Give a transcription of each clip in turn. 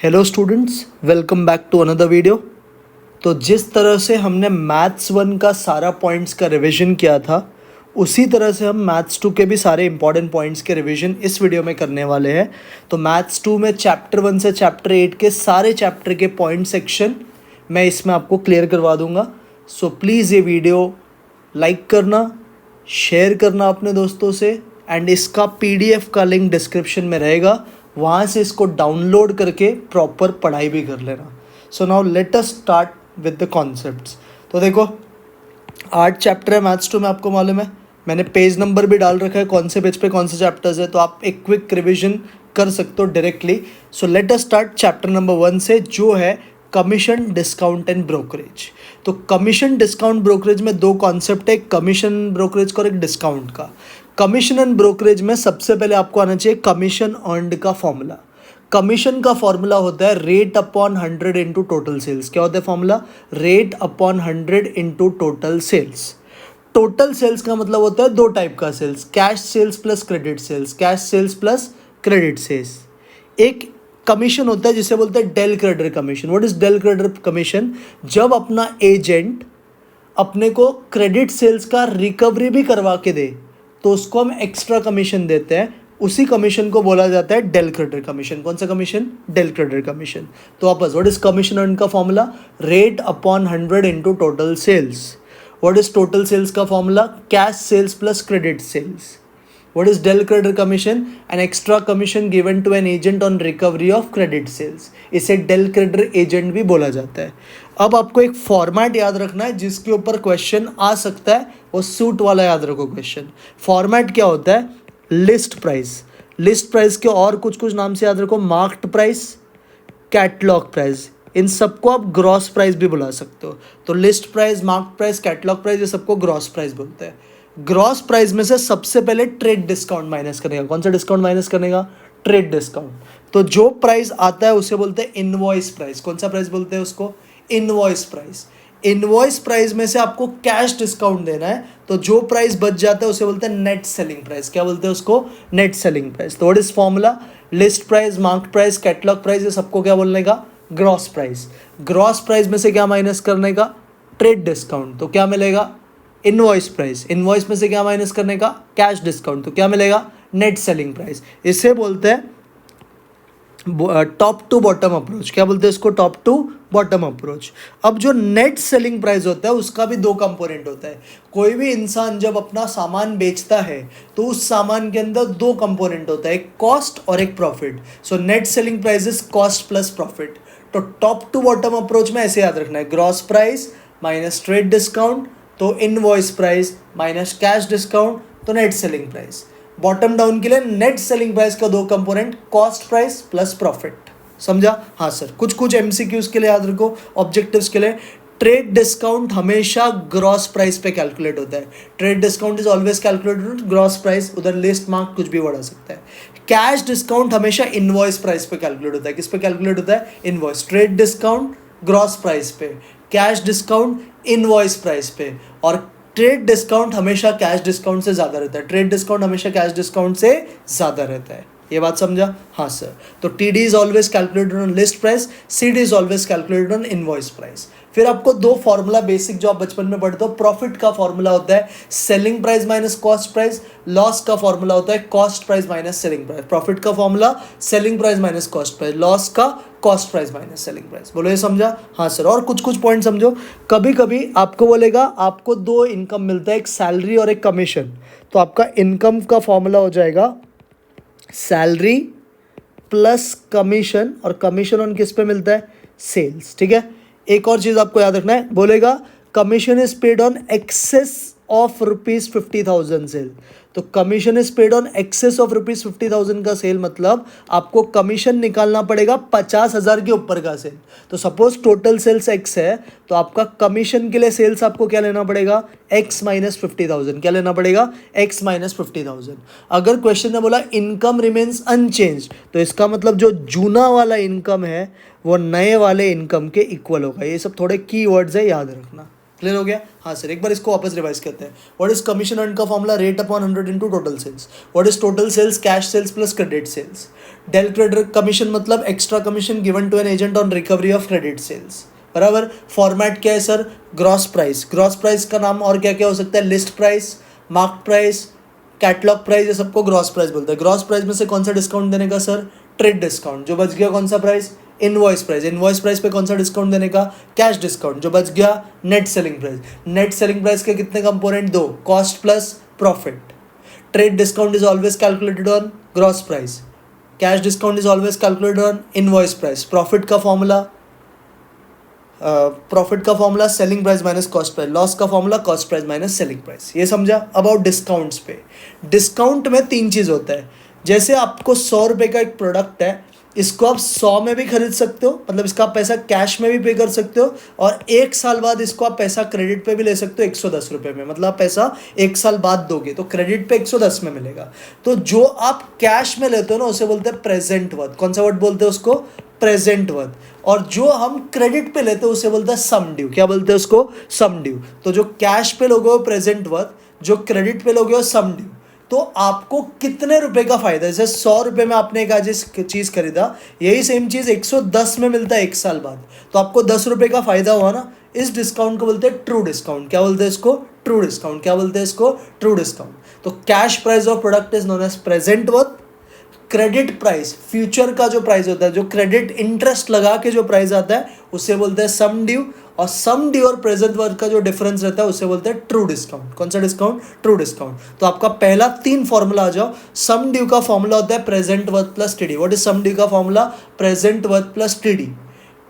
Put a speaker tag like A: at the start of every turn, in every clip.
A: Hello students, welcome back to another video. तो जिस तरह से हमने मैथ्स 1 का सारा पॉइंट्स का रिवीजन किया था, उसी तरह से हम मैथ्स 2 के भी सारे इंपॉर्टेंट पॉइंट्स के रिवीजन इस वीडियो में करने वाले हैं। तो मैथ्स 2 में चैप्टर 1 से चैप्टर 8 के सारे चैप्टर के पॉइंट सेक्शन मैं इसमें आपको क्लियर करवा दूंगा। सो प्लीज़ ये वीडियो लाइक करना, शेयर करना अपने दोस्तों से, एंड इसका PDF का लिंक डिस्क्रिप्शन में रहेगा, वहाँ से इसको डाउनलोड करके प्रॉपर पढ़ाई भी कर लेना। So now let us start with the concepts. तो देखो, 8 चैप्टर है मैथ्स 2 में, आपको मालूम है। मैंने पेज नंबर भी डाल रखा है, कौन से पेज पे कौन से चैप्टर्स है, तो आप एक क्विक रिविजन कर सकते हो directly. So let us start chapter number 1 से, जो है कमीशन, डिस्काउंट एंड ब्रोकरेज। तो कमीशन, डिस्काउंट, ब्रोकरेज में दो कॉन्सेप्ट है, कमीशन ब्रोकरेज का और एक डिस्काउंट का। कमीशन एंड ब्रोकरेज में सबसे पहले आपको आना चाहिए कमीशन अर्नड का फॉर्मूला। कमीशन का फॉर्मूला होता है rate upon 100 into total sales. क्या होता है formula? Rate upon 100 into total sales. Total sales का मतलब होता है दो टाइप का sales, cash sales plus credit sales, cash sales plus credit sales. एक कमीशन होता है जिसे बोलते हैं del credere commission. What is del credere commission? जब अपना एजेंट अपने को क्रेडिट सेल्स का रिकवरी भी करवा के दे तो उसको हम एक्स्ट्रा कमीशन देते हैं। उसी कमीशन को बोला जाता है डेल क्रेडिटर कमीशन। कौन सा कमीशन? Del credere commission. तो वापस, व्हाट इज कमीशन अर्न का formula? Rate upon 100 into total sales. What is total sales का formula? Cash sales plus credit sales. What is del creditor commission? An extra commission given to an agent on recovery of credit sales. इसे del creditor agent भी बोला जाता है। अब आपको एक format याद रखना है जिसके ऊपर क्वेश्चन आ सकता है, वो सूट वाला याद रखो क्वेश्चन। फॉर्मेट क्या होता है? List price. लिस्ट प्राइस के और कुछ कुछ नाम से याद रखो, मार्क्ड प्राइस, कैटलॉग प्राइस। इन सबको आप ग्रॉस प्राइस भी बुला सकते हो। तो list price, marked price, catalogue price, ये सबको ग्रॉस प्राइस बोलते हैं। ग्रॉस प्राइस में से सबसे पहले ट्रेड डिस्काउंट माइनस करेगा। कौन सा डिस्काउंट माइनस करेगा? Trade discount. तो जो प्राइस आता है उसे बोलते हैं इनवॉइस प्राइस। कौन सा प्राइस बोलते हैं उसको? Invoice price. इनवॉइस प्राइस में से आपको कैश डिस्काउंट देना है, तो जो प्राइस बच जाता है उसे बोलते हैं नेट सेलिंग प्राइस। क्या बोलते हैं उसको? Net selling price. तो what is formula? List price, marked price, catalogue price, ये सबको क्या बोलने का? Gross price. ग्रॉस प्राइस में से क्या माइनस करने का? Trade discount. तो क्या मिलेगा? Invoice price. इनवॉइस में से क्या माइनस करने का? Cash discount. तो क्या मिलेगा? Net selling price. इसे बोलते हैं टॉप टू बॉटम अप्रोच। क्या बोलते हैं इसको? Top to bottom approach. अब जो नेट सेलिंग प्राइस होता है उसका भी दो कंपोनेंट होता है। कोई भी इंसान जब अपना सामान बेचता है तो उस सामान के अंदर दो कंपोनेंट होता है, एक कॉस्ट और एक profit. So net selling price is cost plus profit. तो टॉप टू बॉटम अप्रोच में ऐसे याद रखना है, gross price minus trade discount तो invoice price, minus cash discount तो net selling price. Bottom down के लिए नेट सेलिंग प्राइस का दो component, cost price plus profit. समझा? हाँ सर। कुछ कुछ MCQs के लिए याद रखो, ऑब्जेक्टिव्स के लिए। ट्रेड डिस्काउंट हमेशा ग्रॉस प्राइस पे कैलकुलेट होता है। Trade discount is always calculated gross price, उधर लिस्ट मार्क कुछ भी बढ़ा सकता है। कैश डिस्काउंट हमेशा इनवॉइस प्राइस पे कैलकुलेट होता है। किस पे कैलकुलेट होता है? Invoice. Trade discount gross price पे, कैश डिस्काउंट इनवॉइस प्राइस पे, और ट्रेड डिस्काउंट हमेशा कैश डिस्काउंट से ज़्यादा रहता है। ट्रेड डिस्काउंट हमेशा कैश डिस्काउंट से ज़्यादा रहता है। ये बात समझा? हाँ सर। तो TD is always calculated on list price, CD is always calculated on invoice price. फिर आपको दो फॉर्मूला बेसिक जो आप बचपन में पढ़ते हो, प्रॉफिट का फॉर्मूला होता है selling price minus cost price, loss का फॉर्मूला होता है cost price minus selling price. Profit का formula selling price minus cost price, loss का cost price minus selling price. बोलो ये समझा? हाँ सर। और कुछ कुछ पॉइंट समझो। कभी कभी आपको बोलेगा आपको दो इनकम मिलता है, एक सैलरी और एक कमीशन। तो आपका इनकम का फॉर्मूला हो जाएगा सैलरी प्लस कमीशन, और कमीशन ऑन किस पे मिलता है? सेल्स। ठीक है। एक और चीज़ आपको याद रखना है, बोलेगा commission is paid on excess of ₹50,000 sale. तो commission is paid on excess of ₹50,000 का सेल, मतलब आपको कमीशन निकालना पड़ेगा 50,000 के ऊपर का सेल। तो सपोज टोटल सेल्स X है, तो आपका कमीशन के लिए सेल्स आपको क्या लेना पड़ेगा? X minus 50,000। क्या लेना पड़ेगा? X minus 50,000। अगर क्वेश्चन ने बोला इनकम रिमेन्स अनचेंज, तो इसका मतलब जो जूना वाला इनकम है वो नए वाले इनकम के इक्वल होगा। ये सब थोड़े की वर्ड्स है, याद रखना। क्लियर हो गया? हाँ सर, एक बार इसको वापस रिवाइज करते हैं. व्हाट इज कमीशन अर्न का formula? Rate upon 100 into total sales. What is total sales? Cash sales plus credit sales. Del credit commission मतलब extra commission given to an agent on recovery of credit sales. बराबर. Format क्या है sir? Gross price. Gross price का नाम और क्या क्या हो सकता है? List price, mark price, catalogue price, ये सबको ग्रॉस प्राइस बोलते हैं. ग्रॉस प्राइस में से कौन सा डिस्काउंट देने का सर? Trade discount. जो बच गया कौन सा price? Invoice price. Invoice price पे कौन सा डिस्काउंट देने का? Cash discount. जो बच गया net selling price. Net selling price के कितने component? 2. Cost plus profit. Trade discount is always calculated on gross price. Cash discount is always calculated on invoice price. Profit का formula selling price minus cost price. Loss का formula cost price minus selling price. ये समझा? About discounts पे. Discount में 3 चीज़ होता है. जैसे आपको 100 रुपये का एक प्रोडक्ट है, इसको आप 100 में भी खरीद सकते हो, मतलब इसका आप पैसा कैश में भी पे कर सकते हो, और 1 साल बाद इसको आप पैसा क्रेडिट पे भी ले सकते हो 110 रुपये में. मतलब आप पैसा 1 साल बाद दोगे तो क्रेडिट पे 110 में मिलेगा. तो जो आप कैश में लेते हो ना, उसे बोलते हैं प्रेजेंट वर्थ. कौन सा वर्ड बोलते हैं उसको? Present worth. और जो हम क्रेडिट पे लेते हैं उसे बोलते हैं सम ड्यू. क्या बोलते हैं उसको? सम ड्यू. तो जो कैश पे लोगे वो प्रेजेंट वर्थ, जो क्रेडिट पे लोगे वो सम ड्यू. तो आपको कितने रुपए का फायदा है? जैसे 100 रुपये में आपने एक आज चीज़ खरीदा, यही सेम चीज़ 110 में मिलता है 1 साल बाद, तो आपको 10 रुपये का फायदा हुआ ना. इस डिस्काउंट को बोलते हैं ट्रू डिस्काउंट. क्या बोलते हैं इसको? True discount. क्या बोलते हैं इसको? True discount. तो cash price of product is known as present worth. Credit price, future का जो प्राइस होता है, जो क्रेडिट इंटरेस्ट लगा के जो प्राइस आता है, उसे बोलते हैं सम ड्यू. और सम ड्यू और प्रेजेंट वर्थ का जो डिफरेंस रहता है उसे बोलते हैं ट्रू डिस्काउंट. कौन सा डिस्काउंट? True discount. तो आपका पहला 3 फॉर्मूला आ जाओ. सम ड्यू का फॉर्मूला होता है present worth plus TD. What is sum due का formula? Present worth plus TD.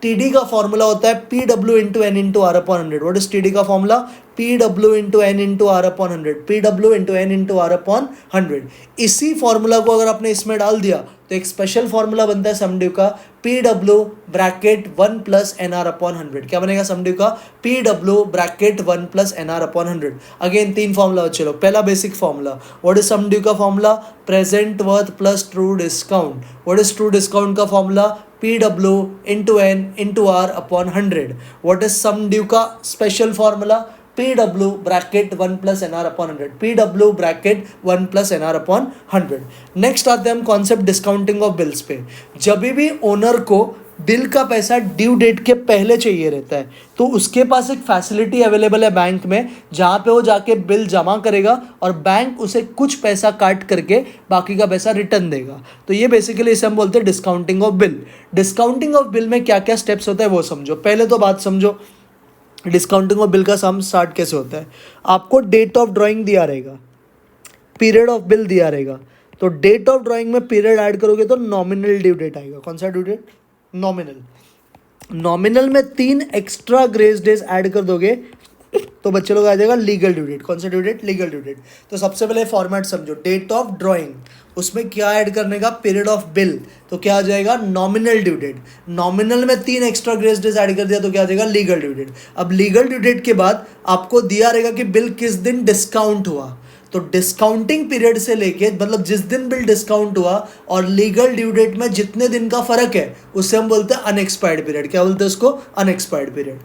A: TD का फॉर्मूला होता है P W into N into R upon 100. What is TD का formula? P W into N into R upon 100. P W into N into R upon 100. इसी formula को अगर आपने इसमें डाल दिया तो एक स्पेशल फॉर्मूला बनता है सम ड्यू का, P W bracket 1 plus N R upon 100. क्या बनेगा सम ड्यू का? P W bracket 1 plus N R upon 100. Again 3 formula बच्चे लोग. पहला basic formula, what is sum due का formula? Present worth plus true discount. What is true discount का formula? P W into N into R upon 100. What is sum due का special formula? P W bracket 1 plus N R upon 100. P W bracket 1 plus N R upon 100. Next आते हैं हम concept discounting of bills पे. जब भी owner को bill का पैसा ड्यू डेट के पहले चाहिए रहता है, तो उसके पास एक फैसिलिटी अवेलेबल है बैंक में, जहाँ पे वो जाके बिल जमा करेगा और बैंक उसे कुछ पैसा काट करके बाकी का पैसा रिटर्न देगा. तो ये बेसिकली इसे हम बोलते हैं discounting of bill. Discounting of bill में क्या क्या स्टेप्स होता है वो समझो. पहले तो बात समझो, डिस्काउंटिंग ऑफ बिल का सम स्टार्ट कैसे होता है. आपको डेट ऑफ ड्राइंग दिया रहेगा, पीरियड ऑफ बिल दिया रहेगा, तो डेट ऑफ ड्राइंग में पीरियड ऐड करोगे तो नॉमिनल ड्यू डेट आएगा. कौन सा ड्यू डेट? नॉमिनल. नॉमिनल में 3 एक्स्ट्रा ग्रेस डेज ऐड कर दोगे तो बच्चे लोग आ जाएगा लीगल ड्यू डेट. कौन सा due date? Legal due date. तो सबसे पहले फॉर्मेट समझो. डेट ऑफ ड्राइंग, उसमें क्या ऐड करने का? Period of bill. तो क्या आ जाएगा? Nominal due date. नॉमिनल में 3 एक्स्ट्रा ग्रेस डेज ऐड कर दिया तो क्या आ जाएगा? Legal due date. अब लीगल ड्यू डेट के बाद आपको दिया रहेगा कि बिल किस दिन डिस्काउंट हुआ. तो डिस्काउंटिंग पीरियड से लेके, मतलब जिस दिन बिल डिस्काउंट हुआ और लीगल ड्यू डेट में जितने दिन का फर्क है, उसे हम बोलते हैं अनएक्सपायर्ड पीरियड. क्या बोलते हैं उसको? Unexpired period.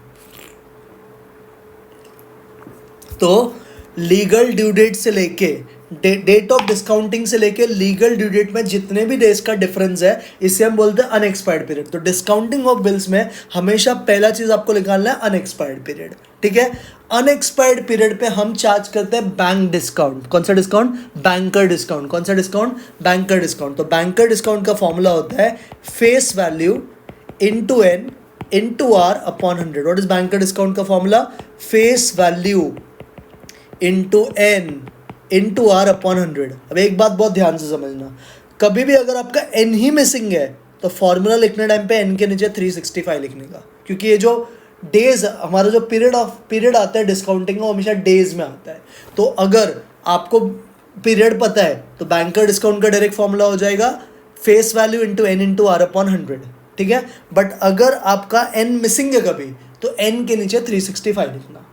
A: तो लीगल ड्यू डेट से लेके डेट ऑफ डिस्काउंटिंग से लेके लीगल ड्यू डेट में जितने भी डेज का डिफरेंस है, इसे हम बोलते हैं अनएक्सपायर्ड पीरियड. तो डिस्काउंटिंग ऑफ बिल्स में हमेशा पहला चीज आपको निकालना है अनएक्सपायर्ड पीरियड. ठीक है. अनएक्सपायर्ड पीरियड पे हम चार्ज करते हैं बैंक डिस्काउंट. कौन सा डिस्काउंट? Banker discount. कौन सा डिस्काउंट? Banker discount. तो बैंकर डिस्काउंट का फॉर्मूला होता है face value into N into R upon 100. What is banker discount का formula? Face value into N into R upon 100. अब एक बात बहुत ध्यान से समझना, कभी भी अगर आपका एन ही मिसिंग है तो फॉर्मूला लिखने टाइम पे एन के नीचे 365 लिखने का, क्योंकि ये जो डेज हमारा जो पीरियड आता है डिस्काउंटिंग का, हमेशा डेज में आता है. तो अगर आपको पीरियड पता है तो बैंकर डिस्काउंट का डायरेक्ट फॉर्मूला हो जाएगा face value into N into R upon 100. ठीक है. बट अगर आपका एन मिसिंग है कभी, तो एन के नीचे 365 लिखना.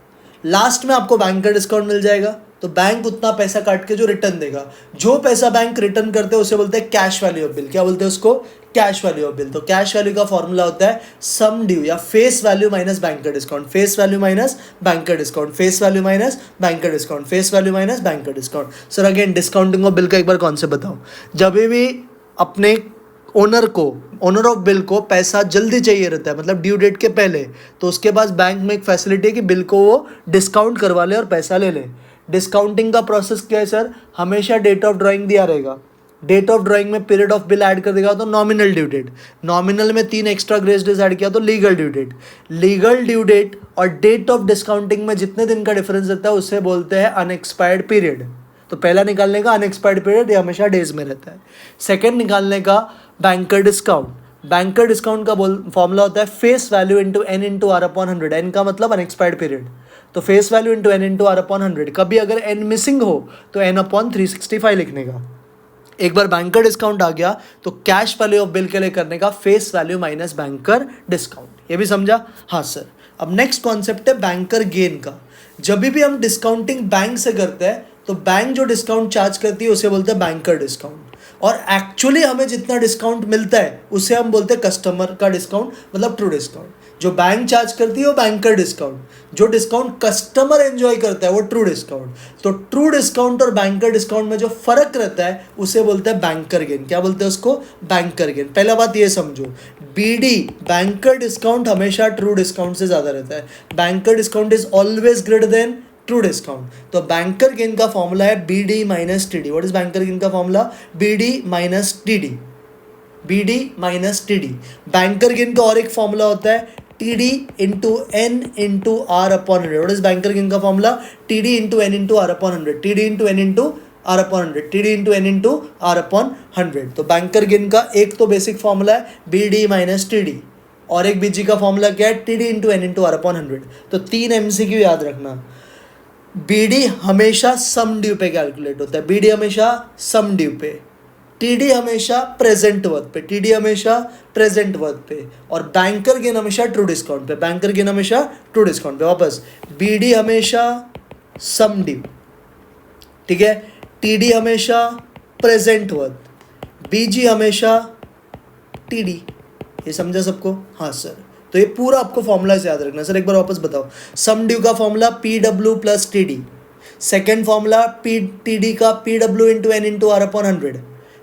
A: लास्ट में आपको बैंकर डिस्काउंट मिल जाएगा, तो बैंक उतना पैसा काट के जो रिटर्न देगा, जो पैसा बैंक रिटर्न करते हैं उसे बोलते हैं कैश वैल्यू ऑफ बिल. क्या बोलते हैं उसको? Cash value of bill. तो कैश वैल्यू का फॉर्मूला होता है सम ड्यू या face value minus banker discount, face value minus banker discount, face value minus banker discount, face value minus banker discount. Sir again discounting of bill का एक बार concept बताओ। जब भी अपने ओनर ऑफ बिल को पैसा जल्दी चाहिए रहता है, मतलब ड्यू डेट के पहले, तो उसके पास बैंक में एक फैसिलिटी है कि बिल को वो डिस्काउंट करवा ले और पैसा ले ले। डिस्काउंटिंग का प्रोसेस क्या है सर? हमेशा डेट ऑफ ड्राइंग दिया रहेगा, डेट ऑफ ड्राइंग में पीरियड ऑफ बिल ऐड कर देगा तो नॉमिनल ड्यू डेट, नॉमिनल में 3 एक्स्ट्रा ग्रेस डेज ऐड किया तो legal due date. Legal due date और डेट ऑफ डिस्काउंटिंग में जितने दिन का डिफरेंस रहता है उसे बोलते हैं अनएक्सपायर्ड पीरियड। तो पहला निकालने का अनएक्सपायर्ड पीरियड ये हमेशा डेज में रहता है। सेकेंड निकालने का बैंकर डिस्काउंट। बैंकर डिस्काउंट का फॉर्मूला होता है face value into N into R upon 100। N का मतलब अनएक्सपायर्ड पीरियड, तो face value into N into R upon 100। कभी अगर एन मिसिंग हो तो एन अपॉन 365 लिखने का। एक बार बैंकर डिस्काउंट आ गया तो कैश वैल्यू ऑफ बिल के लिए करने का face value minus banker discount. ये भी समझा? हाँ सर। अब नेक्स्ट कॉन्सेप्ट है बैंकर गेन का। जब भी हम डिस्काउंटिंग बैंक से करते हैं तो बैंक जो डिस्काउंट चार्ज करती है उसे बोलते हैं बैंकर डिस्काउंट, और एक्चुअली हमें जितना डिस्काउंट मिलता है उसे हम बोलते हैं कस्टमर का डिस्काउंट, मतलब ट्रू डिस्काउंट। जो बैंक चार्ज करती है वो बैंकर डिस्काउंट, जो डिस्काउंट कस्टमर एंजॉय करता है वो ट्रू डिस्काउंट। तो ट्रू डिस्काउंट और बैंकर डिस्काउंट में जो फर्क रहता है उसे बोलते हैं बैंकर गेन। क्या बोलते हैं उसको? Banker gain. पहला बात ये समझो, बीडी बैंकर डिस्काउंट हमेशा ट्रू डिस्काउंट से ज़्यादा रहता है। Banker discount is always greater than true discount. तो बैंकर गेन का फॉर्मूला है B D minus T D. What is banker gain का formula? B D minus T D, B D minus T D. Banker gain का और एक formula होता है T D into N into R upon 100। What is banker gain का formula? T D into N into R upon 100, T D into N into R upon 100, T D into N into R upon 100। तो banker gain का एक तो basic formula है B D minus T D, और एक BG का formula क्या है? T D into N into R upon 100। तो 3 MCQ याद रखना। बीडी हमेशा सम ड्यू पे कैलकुलेट होता है, बीडी हमेशा सम ड्यू पे, टीडी हमेशा प्रेजेंट वर्थ पे, टीडी हमेशा प्रेजेंट वर्थ पे, और बैंकर गेन हमेशा ट्रू डिस्काउंट पे, बैंकर गेन हमेशा ट्रू डिस्काउंट पे। वापस बीडी हमेशा सम ड्यू, ठीक है, टीडी हमेशा प्रेजेंट वर्थ, बीजी हमेशा टीडी। ये समझा सबको? हाँ सर। तो ये पूरा आपको फॉर्मूला से याद रखना। सर एक बार वापस बताओ। सम ड्यू का formula P W plus T D, second formula P T D का P W into N into R upon 100,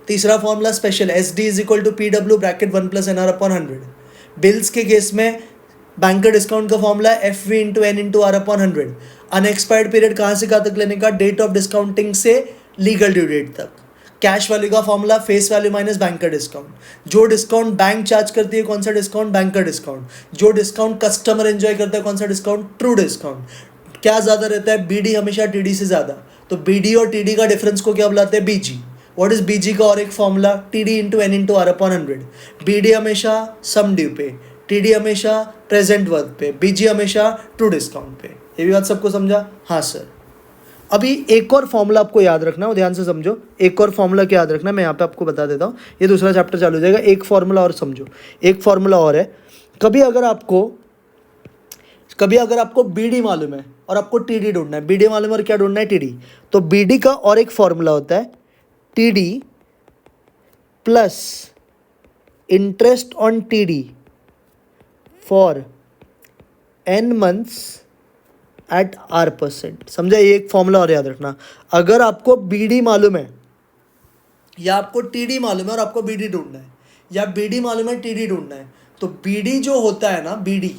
A: तीसरा formula special S D is equal to P W bracket 1 plus N R upon 100। Bills के case में banker discount का formula F V into N into R upon 100। Unexpired period कहाँ से कहाँ तक लेने का? डेट ऑफ डिस्काउंटिंग से लीगल ड्यू डेट तक। कैश वैल्यू का formula face value minus banker discount. जो डिस्काउंट बैंक चार्ज करती है कौन सा डिस्काउंट? Banker discount. जो डिस्काउंट कस्टमर एंजॉय करता है कौन सा डिस्काउंट? True discount. क्या ज़्यादा रहता है? बीडी हमेशा टीडी से ज़्यादा। तो बीडी और टीडी का डिफरेंस को क्या बुलाते हैं? बीजी। व्हाट इज बीजी का और एक formula? TD into N into R upon 100। BD हमेशा सम ड्यू पे, टीडी हमेशा प्रेजेंट वर्थ पे, बीजी हमेशा ट्रू डिस्काउंट पे। ये भी बात सबको समझा? हाँ सर। अभी एक और फॉर्मूला आपको याद रखना है, ध्यान से समझो। एक और फॉर्मूला क्या याद रखना है मैं यहाँ पे आपको बता देता हूँ, ये दूसरा चैप्टर चालू हो जाएगा। एक फॉर्मूला और समझो, एक फॉर्मूला और है। कभी अगर आपको बीडी मालूम है और आपको टीडी ढूंढना है, बीडी मालूम है और क्या ढूंढना है? टीडी। तो बीडी का और एक फॉर्मूला होता है TD plus interest on TD for n months at R%। समझा? ये एक फॉर्मूला और याद रखना। अगर आपको बीडी मालूम है या आपको टीडी मालूम है और आपको बीडी ढूंढना है, या बीडी मालूम है टीडी ढूंढना है, तो बीडी जो होता है ना, बीडी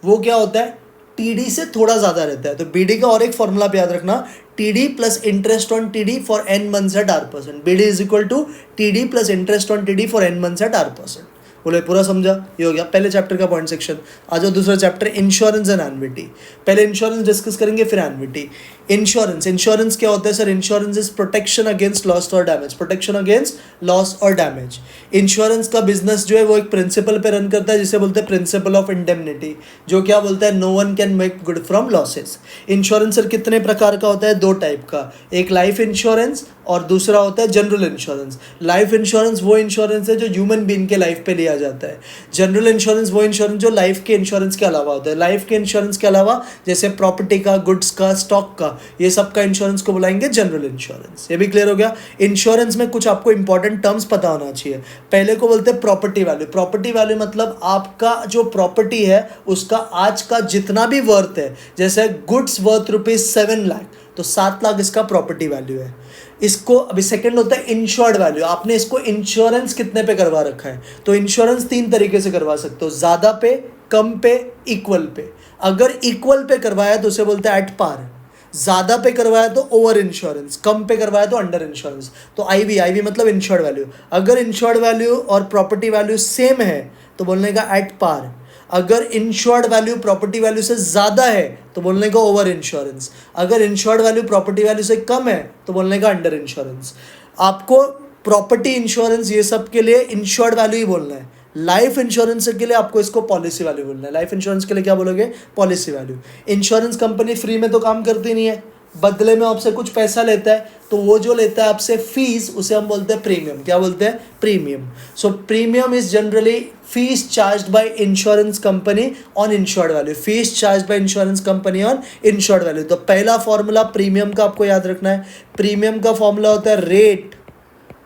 A: वो क्या होता है? टीडी से थोड़ा ज़्यादा रहता है। तो बीडी का और एक फॉर्मूला आप याद रखना, TD plus interest on TD for n months at R%। BD is equal to TD plus interest on TD for n months at R%। बोले पूरा समझा? ये हो गया पहले चैप्टर का पॉइंट सेक्शन। आ जाओ दूसरा चैप्टर, इंश्योरेंस एंड एन्युटी। पहले इंश्योरेंस डिस्कस करेंगे, फिर एन्युटी। इंश्योरेंस क्या होता है sir? Insurance is protection against loss और डैमेज, प्रोटेक्शन अगेंस्ट लॉस और डैमेज। इंश्योरेंस का बिजनेस जो है वो एक प्रिंसिपल पे रन करता है जिसे बोलते हैं प्रिंसिपल ऑफ इंडेमनिटी, जो क्या बोलता है? No one can make good from losses. Insurance sir कितने प्रकार का होता है? 2 टाइप का, एक लाइफ इंश्योरेंस और दूसरा होता है जनरल इंश्योरेंस। लाइफ इंश्योरेंस वो इंश्योरेंस है जो ह्यूमन बीइंग के लाइफ पे लिया जाता है। जनरल इंश्योरेंस वो इंश्योरेंस जो लाइफ के इंश्योरेंस के अलावा होता है। लाइफ के इंश्योरेंस के अलावा जैसे प्रॉपर्टी का, गुड्स का, स्टॉक का, ये सबका इंश्योरेंस को बुलाएंगे जनरल इंश्योरेंस। ये भी क्लियर हो गया। इंश्योरेंस में कुछ आपको इंपॉर्टेंट टर्म्स पता होना चाहिए। पहले को बोलते हैं प्रॉपर्टी वैल्यू। प्रॉपर्टी वैल्यू मतलब आपका जो प्रॉपर्टी है उसका आज का जितना भी वर्थ है, जैसे गुड्स वर्थ ₹7 लाख, तो 7 लाख इसका प्रॉपर्टी वैल्यू है। इसको अभी सेकंड होता है इंश्योर्ड वैल्यू। आपने इसको इंश्योरेंस कितने पे करवा रखा है, तो इंश्योरेंस 3 तरीके से करवा सकते हो, ज़्यादा पे, कम पे, इक्वल पे। अगर इक्वल पे करवाया तो उसे बोलते हैं एट पार, ज़्यादा पे करवाया तो ओवर इंश्योरेंस, कम पे करवाया तो अंडर इंश्योरेंस। तो आईवी मतलब इंश्योर्ड वैल्यू। अगर इंश्योर्ड वैल्यू और प्रॉपर्टी वैल्यू सेम है तो बोलने का एट पार। अगर इंश्योर्ड वैल्यू प्रॉपर्टी वैल्यू से ज़्यादा है तो बोलने का ओवर इंश्योरेंस। अगर इंश्योर्ड वैल्यू प्रॉपर्टी वैल्यू से कम है तो बोलने का अंडर इंश्योरेंस। आपको प्रॉपर्टी इंश्योरेंस ये सब के लिए इंश्योर्ड वैल्यू ही बोलना है। लाइफ इंश्योरेंस के लिए आपको इसको पॉलिसी वैल्यू बोलना है। लाइफ इंश्योरेंस के लिए क्या बोलोगे, policy value. Insurance company free में तो काम करती नहीं है, बदले में आपसे कुछ पैसा लेता है, तो वो जो लेता है आपसे फीस उसे हम बोलते हैं प्रीमियम। क्या बोलते हैं, premium. So premium is generally fees charged by insurance company on insured value. Fees charged by insurance company on insured value. तो पहला फॉर्मूला प्रीमियम का आपको याद रखना है। प्रीमियम का फॉर्मूला होता है rate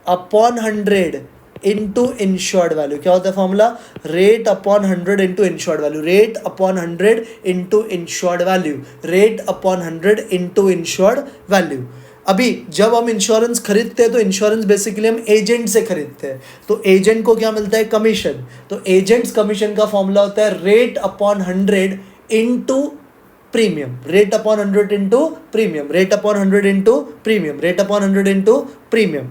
A: upon 100 into insured value. क्या होता है formula, rate upon 100 into insured value. Rate upon 100 into insured value. Rate upon 100 into insured value. अभी जब हम इंश्योरेंस खरीदते हैं तो इंश्योरेंस बेसिकली हम एजेंट से खरीदते हैं, तो एजेंट को क्या मिलता है, कमीशन। तो एजेंट्स कमीशन का फॉर्मूला होता है rate upon 100 into premium. Rate upon 100 into premium. Rate upon 100 into premium. Rate upon 100 into premium.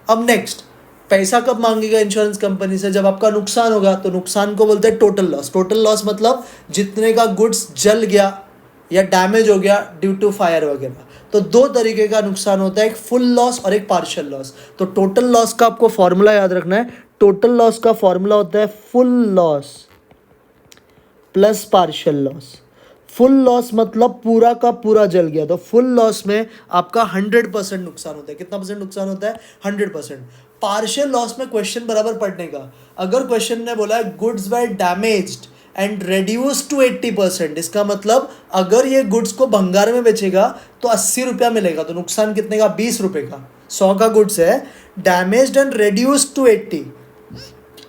A: अब नेक्स्ट, पैसा कब मांगेगा इंश्योरेंस कंपनी से, जब आपका नुकसान होगा। तो नुकसान को बोलते हैं टोटल लॉस। टोटल लॉस मतलब जितने का गुड्स जल गया या डैमेज हो गया ड्यू टू फायर वगैरह। तो 2 तरीके का नुकसान होता है, एक फुल लॉस और एक पार्शियल लॉस। तो टोटल लॉस का आपको फॉर्मूला याद रखना है। टोटल लॉस का फॉर्मूला होता है full loss plus partial loss. Full loss मतलब पूरा का पूरा जल गया, तो फुल लॉस में आपका 100% नुकसान होता है। कितना परसेंट नुकसान होता है, 100%। पार्शियल लॉस में क्वेश्चन बराबर पढ़ने का। अगर क्वेश्चन ने बोला है goods were damaged and reduce to 80%, इसका मतलब अगर ये गुड्स को भंगार में बेचेगा तो 80 रुपया मिलेगा, तो नुकसान कितने का, 20 रुपये का। 100 का गुड्स है, डैमेज्ड एंड रेड्यूस टू 80,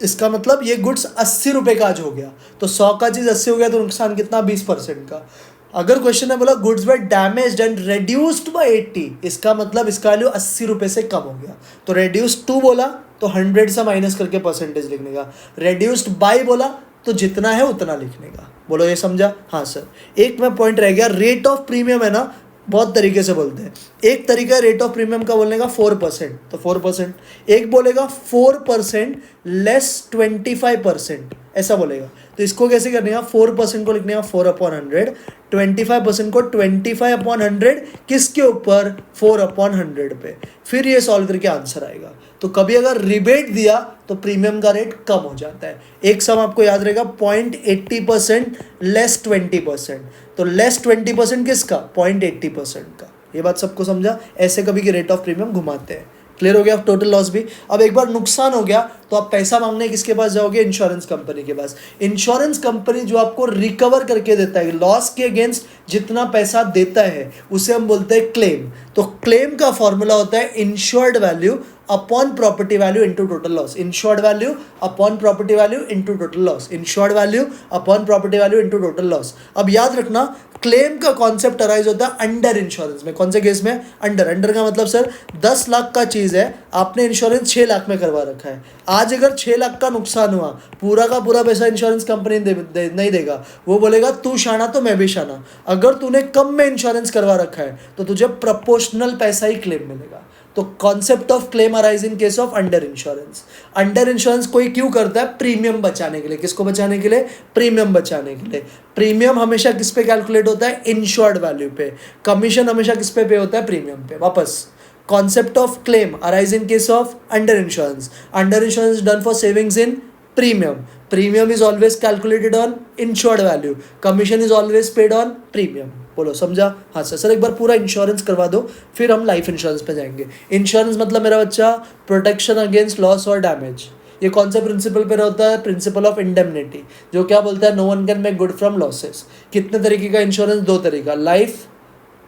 A: इसका मतलब ये गुड्स 80 रुपये का आज हो गया, तो 100 का चीज़ 80 हो गया, तो नुकसान कितना, 20% का। अगर क्वेश्चन ने बोला goods were damaged and reduced by 80, इसका मतलब इसका वैल्यू 80 रुपये से कम हो गया, तो रेड्यूस्ड टू बोला तो 100 से माइनस करके परसेंटेज लिखने का। रेड्यूस्ड बाय बोला तो जितना है उतना लिखने का। बोलो ये समझा, हाँ सर। एक में पॉइंट रह गया, रेट ऑफ प्रीमियम है ना, बहुत तरीके से बोलते हैं। एक तरीका है रेट ऑफ प्रीमियम का बोलने का 4%, तो 4%। एक बोलेगा 4% लेस 25%, ऐसा बोलेगा। तो इसको कैसे करने का, 4% को लिखने का 4/100, 25% को 25/100 किसके ऊपर, 4/100 पे। फिर ये सॉल्व करके आंसर आएगा। तो कभी अगर रिबेट दिया तो प्रीमियम का रेट कम हो जाता है। एक सम आपको याद रहेगा, 0.80% लेस 20%, तो लेस 20% किसका, 0.80% का। ये बात सबको समझा, ऐसे कभी की रेट ऑफ प्रीमियम घुमाते हैं। क्लियर हो गया टोटल लॉस भी। अब एक बार नुकसान हो गया तो आप पैसा मांगने किसके पास जाओगे, इंश्योरेंस कंपनी के पास। इंश्योरेंस कंपनी जो आपको रिकवर करके देता है, लॉस के अगेंस्ट जितना पैसा देता है उसे हम बोलते हैं क्लेम। तो क्लेम का फॉर्मूला होता है insured value upon property value into total loss. Insured value upon property value into total loss. Insured value upon property value into total loss. अब याद रखना, क्लेम का कॉन्सेप्ट अराइज होता है अंडर इंश्योरेंस में। कौन से केस में, अंडर का मतलब सर 10 लाख का चीज़ है, आपने इंश्योरेंस 6 लाख में करवा रखा है। आज अगर 6 लाख का नुकसान हुआ, पूरा का पूरा पैसा इंश्योरेंस कंपनी नहीं देगा, वो बोलेगा तू शाना तो मैं भी शाना। अगर तूने कम में इंश्योरेंस करवा रखा है तो तुझे प्रोपोर्शनल पैसा ही क्लेम मिलेगा। तो concept of claim arise in case of under insurance. Under insurance कोई क्यों करता है, प्रीमियम बचाने के लिए। किसको बचाने के लिए, प्रीमियम बचाने के लिए। प्रीमियम हमेशा किस पे कैलकुलेट होता है, इंश्योर्ड वैल्यू पे। कमीशन हमेशा किस पे होता है, प्रीमियम पे। वापस, concept of claim arise in case of under insurance. Under insurance is done for savings in premium. Premium is always calculated on insured value. Commission is always paid on premium. बोलो समझा, हाँ sir. एक बार पूरा insurance करवा दो, फिर हम लाइफ इंश्योरेंस पे जाएंगे। इंश्योरेंस मतलब मेरा बच्चा प्रोटेक्शन अगेंस्ट लॉस और डैमेज। ये कौन से प्रिंसिपल पे होता है, प्रिंसिपल ऑफ इंडेमनिटी, जो क्या बोलता है, no one can make good from losses. कितने तरीके का इंश्योरेंस, 2 तरीका, लाइफ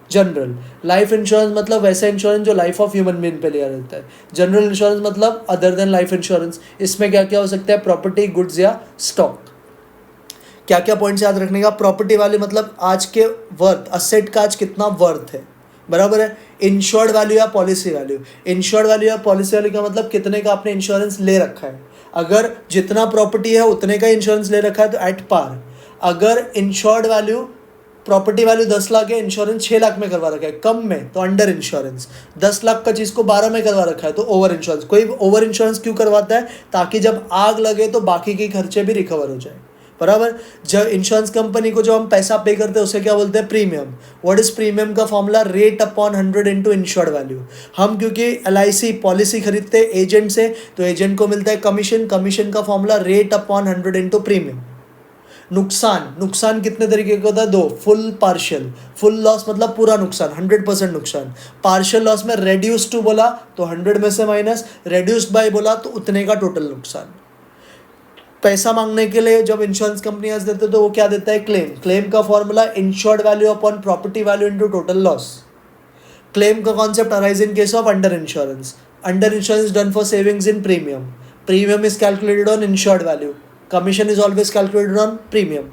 A: जनरल। लाइफ इंश्योरेंस मतलब वैसा इंश्योरेंस जो लाइफ ऑफ ह्यूमन बीइंग पे लिया रहता है। जनरल इंश्योरेंस मतलब अदर देन लाइफ इंश्योरेंस। इसमें क्या क्या हो सकता है, प्रॉपर्टी, गुड्स या स्टॉक। क्या क्या पॉइंट्स याद रखने का, प्रॉपर्टी वाले मतलब आज के वर्थ, असेट का आज कितना वर्थ है, बराबर है। इंश्योर्ड वैल्यू या पॉलिसी वैल्यू, इंश्योर्ड वैल्यू या पॉलिसी वैल्यू का मतलब कितने का आपने इंश्योरेंस ले रखा है। अगर जितना प्रॉपर्टी है उतने का इंश्योरेंस ले रखा है तो एट पार। अगर insured value, property value 10 lakh है, इंश्योरेंस 6 लाख में करवा रखा है, कम में तो अंडर इंश्योरेंस। 10 लाख का चीज़ को 12 में करवा रखा है तो ओवर इंश्योरेंस। कोई ओवर इंश्योरेंस क्यों करवाता है, ताकि जब आग लगे तो बाकी के खर्चे भी रिकवर हो जाए, बराबर। जब इंश्योरेंस कंपनी को जो हम पैसा पे करते हैं उसे क्या बोलते हैं, प्रीमियम। व्हाट इज प्रीमियम का formula, rate upon 100 into insured value. हम क्योंकि LIC पॉलिसी खरीदते हैं एजेंट से, तो एजेंट को मिलता है कमीशन, कमीशन का formula rate upon 100 into premium. नुकसान, नुकसान कितने तरीके का होता है, 2, फुल पार्शियल। फुल लॉस मतलब पूरा नुकसान, 100% नुकसान। पार्शियल लॉस में रेड्यूस टू बोला तो 100 में से माइनस, रेड्यूस्ड बाय बोला तो उतने का टोटल नुकसान। पैसा मांगने के लिए जब इंश्योरेंस कंपनियां देते तो वो क्या देता है, क्लेम। क्लेम का formula insured value upon property value into total loss. Claim का concept arise in case of under insurance. Under insurance done for savings in premium. Premium is calculated on insured value, commission is always calculated on premium.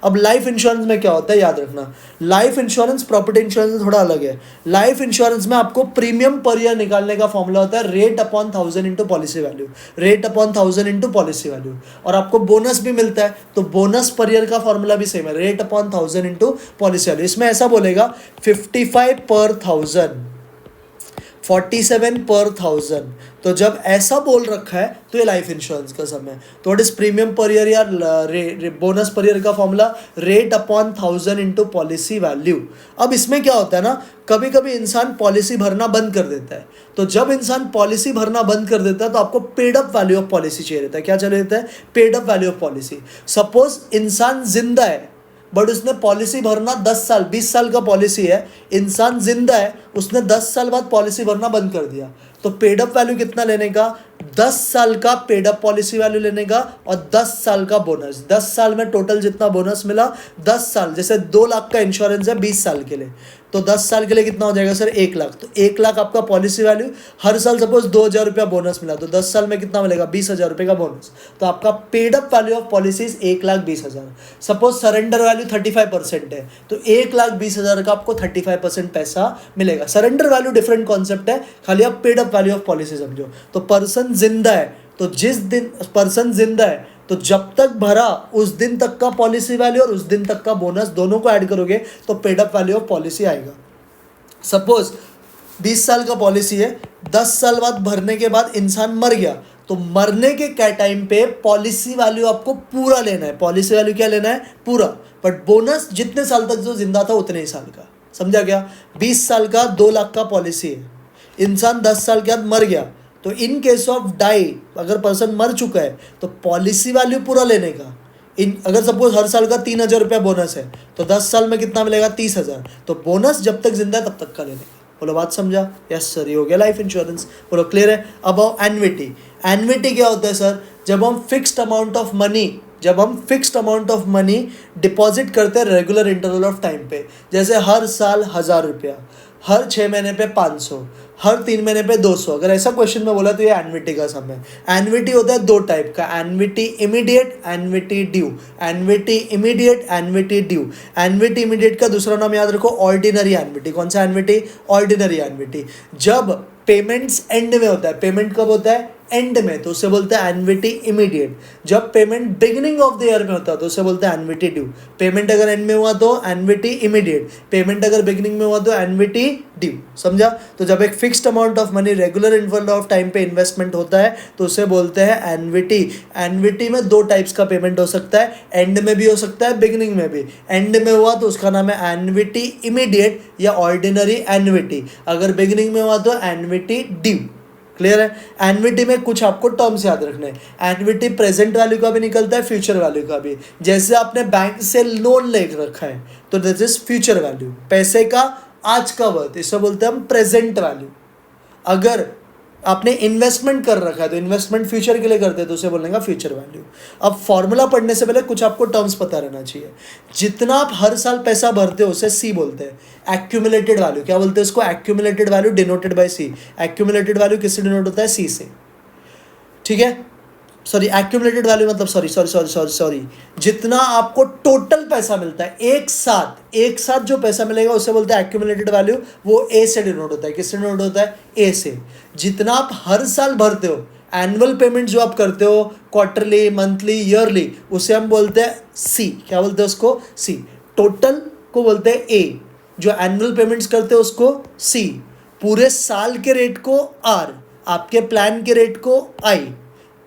A: अब life insurance में क्या होता है, याद रखना, life insurance property insurance से थोड़ा अलग है। लाइफ इंश्योरेंस में आपको प्रीमियम पर ईयर निकालने का फॉर्मूला होता है rate upon 1000 into policy value, rate upon 1000 into policy value. और आपको बोनस भी मिलता है तो बोनस पर ईयर का फॉर्मूला भी सेम है, rate upon 1000 into policy value. इसमें ऐसा बोलेगा 55 पर 1000, 47 पर 1000। तो जब ऐसा बोल रखा है तो ये लाइफ इंश्योरेंस का सम है। तो what is premium per year या बोनस पर ईयर का formula, rate upon 1000 into policy value. अब इसमें क्या होता है ना, कभी कभी इंसान पॉलिसी भरना बंद कर देता है। तो जब इंसान पॉलिसी भरना बंद कर देता है तो आपको paid up value of policy चाहिए रहता है। क्या चाहिए रहता है, paid up value of policy. Suppose इंसान जिंदा है बट उसने पॉलिसी भरना 10 साल, 20 साल का पॉलिसी है, इंसान जिंदा है, उसने 10 साल बाद पॉलिसी भरना बंद कर दिया, तो पेड अप वैल्यू कितना लेने का, 10 साल का पेड अप पॉलिसी वैल्यू लेने का और 10 साल का बोनस। 10 साल में टोटल जितना बोनस मिला, 10 साल, जैसे 2 लाख का इंश्योरेंस है 20 साल के लिए, तो 10 साल के लिए कितना हो जाएगा सर, 1 लाख। तो 1 लाख आपका पॉलिसी वैल्यू, हर साल सपोज 2000 रुपया बोनस मिला तो 10 साल में कितना मिलेगा, 20,000 रुपये का बोनस। तो आपका paid up value of policy 1,20,000। Suppose surrender value 35% है तो 1,20,000 का आपको 35% पैसा मिलेगा। सरेंडर वैल्यू डिफरेंट कॉन्सेप्ट है, खाली आप paid up value of policy समझो। तो पर्सन जिंदा है तो जिस दिन पर्सन जिंदा है तो जब तक भरा उस दिन तक का पॉलिसी वैल्यू और उस दिन तक का बोनस दोनों को ऐड करोगे तो paid up value of policy आएगा। सपोज 20 साल का पॉलिसी है, 10 साल बाद भरने के बाद इंसान मर गया तो मरने के टाइम पे पॉलिसी वैल्यू आपको पूरा लेना है। पॉलिसी वैल्यू क्या लेना है, पूरा, बट बोनस जितने साल तक जो जिंदा था उतने ही साल का। समझा क्या, 20 साल का 2 लाख का पॉलिसी है, इंसान 10 साल के बाद मर गया तो इन केस ऑफ डाई, अगर पर्सन मर चुका है तो पॉलिसी वैल्यू पूरा लेने का। अगर सपोज हर साल का 3,000 रुपया बोनस है तो 10 साल में कितना मिलेगा, 30,000। तो बोनस जब तक जिंदा है तब तक का लेने का। बोलो बात समझा, यस सर, ये हो गया लाइफ इंश्योरेंस। बोलो क्लियर है। अब आओ एन्युटी। एन्युटी क्या होता है सर, जब हम fixed amount of money deposit करते हैं रेगुलर इंटरवल ऑफ टाइम पे, जैसे हर साल 1,000 रुपया, हर 6 महीने पे 500, हर 3 महीने पे 200। अगर ऐसा क्वेश्चन में बोला तो ये एन्युटी का सम है। एन्युटी होता है 2 टाइप का, annuity immediate, annuity due. Annuity immediate, annuity due. Annuity immediate का दूसरा नाम याद रखो, ऑर्डिनरी एन्युटी। कौन सा एन्युटी, ऑर्डिनरी एन्युटी। जब पेमेंट्स एंड में होता है, पेमेंट कब होता है, एंड में, तो उसे बोलते हैं एन्युटी इमीडिएट। जब payment beginning of the year में होता है तो उसे बोलते हैं एन्युटी ड्यू। पेमेंट अगर एंड में हुआ तो एन्युटी इमीडिएट, पेमेंट अगर बिगिनिंग में हुआ तो एन्युटी ड्यू। समझा। तो जब एक fixed amount of money regular interval of time पे इन्वेस्टमेंट होता है तो उसे बोलते हैं एन्युटी। एन्युटी में 2 टाइप्स का पेमेंट हो सकता है, एंड में भी हो सकता है, बिगिनिंग में भी। एंड में हुआ तो उसका नाम है एन्युटी इमीडिएट या ऑर्डिनरी एन्युटी, अगर बिगिनिंग में हुआ तो एन्युटी ड्यू। क्लियर है। एन्युटी में कुछ आपको टर्म्स याद रखने हैं। एन्युटी प्रेजेंट वैल्यू का भी निकलता है, फ्यूचर वैल्यू का भी। जैसे आपने बैंक से लोन ले रखा है तो दिस इज फ्यूचर वैल्यू, पैसे का आज का वर्थ, इसे बोलते हैं हम प्रेजेंट वैल्यू। अगर आपने इन्वेस्टमेंट कर रखा है तो इन्वेस्टमेंट फ्यूचर के लिए करते हैं तो उसे बोलेंगे फ्यूचर वैल्यू। अब फॉर्मूला पढ़ने से पहले कुछ आपको टर्म्स पता रहना चाहिए। जितना आप हर साल पैसा भरते हो उसे सी बोलते हैं, एक्यूमुलेटेड वैल्यू। क्या बोलते हैं इसको? Accumulated value denoted by C. Accumulated value किससे डिनोट होता है? सी से, ठीक है। सॉरी, एक्यूमुलेटेड वैल्यू मतलब सॉरी जितना आपको टोटल पैसा मिलता है एक साथ जो पैसा मिलेगा उसे बोलते हैं एक्यूमुलेटेड वैल्यू। वो ए से डिनोट होता है। किससे डिनोट होता है? ए से। जितना आप हर साल भरते हो, एनुअल पेमेंट जो आप करते हो क्वार्टरली, मंथली, ईयरली, उसे हम बोलते हैं सी। क्या बोलते हैं उसको? सी। टोटल को बोलते हैं ए, जो एनुअल पेमेंट्स करते हो उसको सी, पूरे साल के रेट को आर, आपके प्लान के रेट को आई,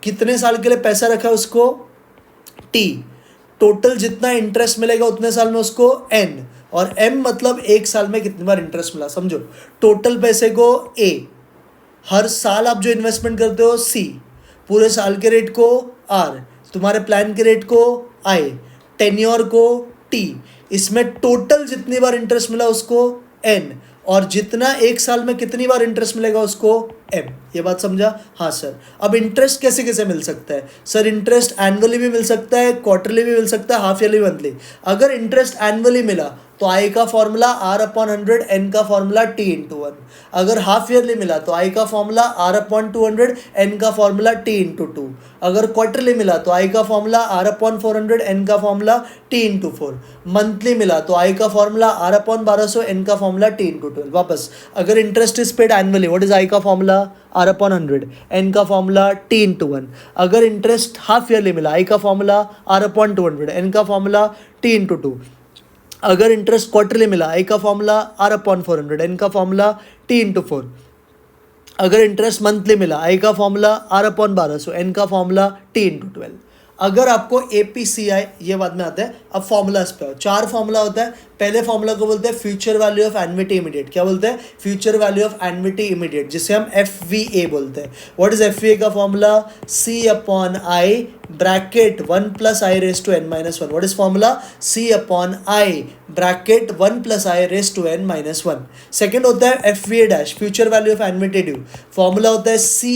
A: कितने साल के लिए पैसा रखा है उसको टी, टोटल जितना इंटरेस्ट मिलेगा उतने साल में उसको एन, और एम मतलब एक साल में कितनी बार इंटरेस्ट मिला, समझो। टोटल पैसे को ए, हर साल आप जो इन्वेस्टमेंट करते हो सी, पूरे साल के रेट को आर, तुम्हारे प्लान के रेट को आई, टेन्योर को टी, इसमें टोटल जितनी बार इंटरेस्ट मिला उसको एन, और जितना एक साल में कितनी बार इंटरेस्ट मिलेगा उसको एम। ये बात समझा? हाँ सर। अब इंटरेस्ट कैसे कैसे मिल सकता है? सर इंटरेस्ट एनुअली भी मिल सकता है, क्वार्टरली भी मिल सकता है, हाफ ईयरली, मंथली। अगर इंटरेस्ट एनुअली मिला तो आई का फॉर्मूला आर अपॉन 100, एन का फॉर्मूला टी इंटू 1। अगर हाफ ईयरली मिला तो आई का फॉर्मूला आर अपॉन 200, एन का फॉर्मूला टी इंटू 2। अगर क्वार्टरली मिला तो आई का फॉर्मूला आर अपॉन 400, एन का फॉर्मूला टी इंटू 4। मंथली मिला तो आई का फॉर्मूला आर अपॉन 1200, एन का फॉर्मूला टी इंटू 12। वापस, अगर interest is paid annually, what is I का फॉर्मूला? आर अपॉन 100, एन का फॉर्मूला टी इंटू 1। अगर इंटरेस्ट हाफ ईयरली मिला, आई का फॉर्मूला आर अपॉन 200, एन का फॉर्मूला टी इंटू 2। अगर इंटरेस्ट क्वार्टरली मिला, आई का फॉर्मूला आर अपॉन 400, एन का फॉर्मूला टी इंटू 4। अगर इंटरेस्ट मंथली मिला, आई का फॉर्मूला आर अपॉन 1200, एन का फॉर्मूला टी इंटू 12। अगर आपको APCI, ये बाद में आता है, अब फॉर्मूलाज पे आओ। 4 फॉर्मूला होता है। पहले फॉर्मूला को बोलते हैं future value of annuity immediate. क्या बोलते हैं? Future value of annuity immediate, जिसे हम FVA बोलते हैं। व्हाट इज FVA का formula? C upon I bracket 1 plus I raise to n minus 1। What is formula? C upon I bracket 1 plus I raise to n minus 1। Second होता है FVA dash, future value of annuity due. Formula होता है C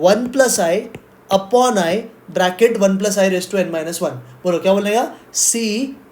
A: 1 plus I upon I bracket 1 plus I raise to n minus 1। बोलो क्या बोलेगा? C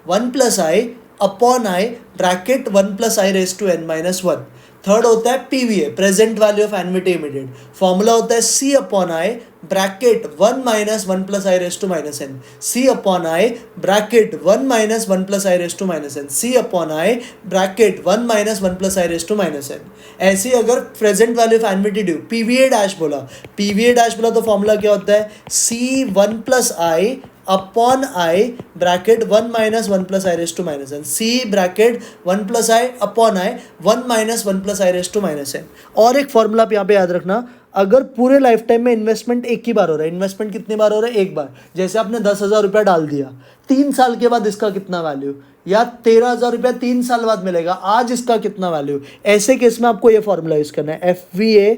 A: 1 plus I upon I bracket 1 plus I raise to n minus 1। Third होता है PVA, present value of annuity immediate. Formula होता है C upon I bracket 1 minus 1 plus I raise to minus n। C upon I bracket 1 minus 1 plus I raise to minus n। C upon I bracket 1 minus 1 plus I raise to minus n। ऐसे अगर present value of annuity due PVA dash बोला, PVA dash बोला तो formula क्या होता है? C 1 plus I upon I bracket 1 minus 1 plus I raise to minus N. C bracket 1 plus I upon I 1 minus 1 plus I raise to minus N. और एक formula आप यहाँ पे याद रखना, अगर पूरे लाइफ टाइम में इन्वेस्टमेंट एक ही बार हो रहा है, इन्वेस्टमेंट कितनी बार हो रहा है? एक बार। जैसे आपने 10,000 रुपया डाल दिया, 3 साल के बाद इसका कितना वैल्यू, या 13,000 रुपया 3 साल बाद मिलेगा, आज इसका कितना वैल्यू। ऐसे केस में आपको ये फॉर्मूला यूज करना है, FVA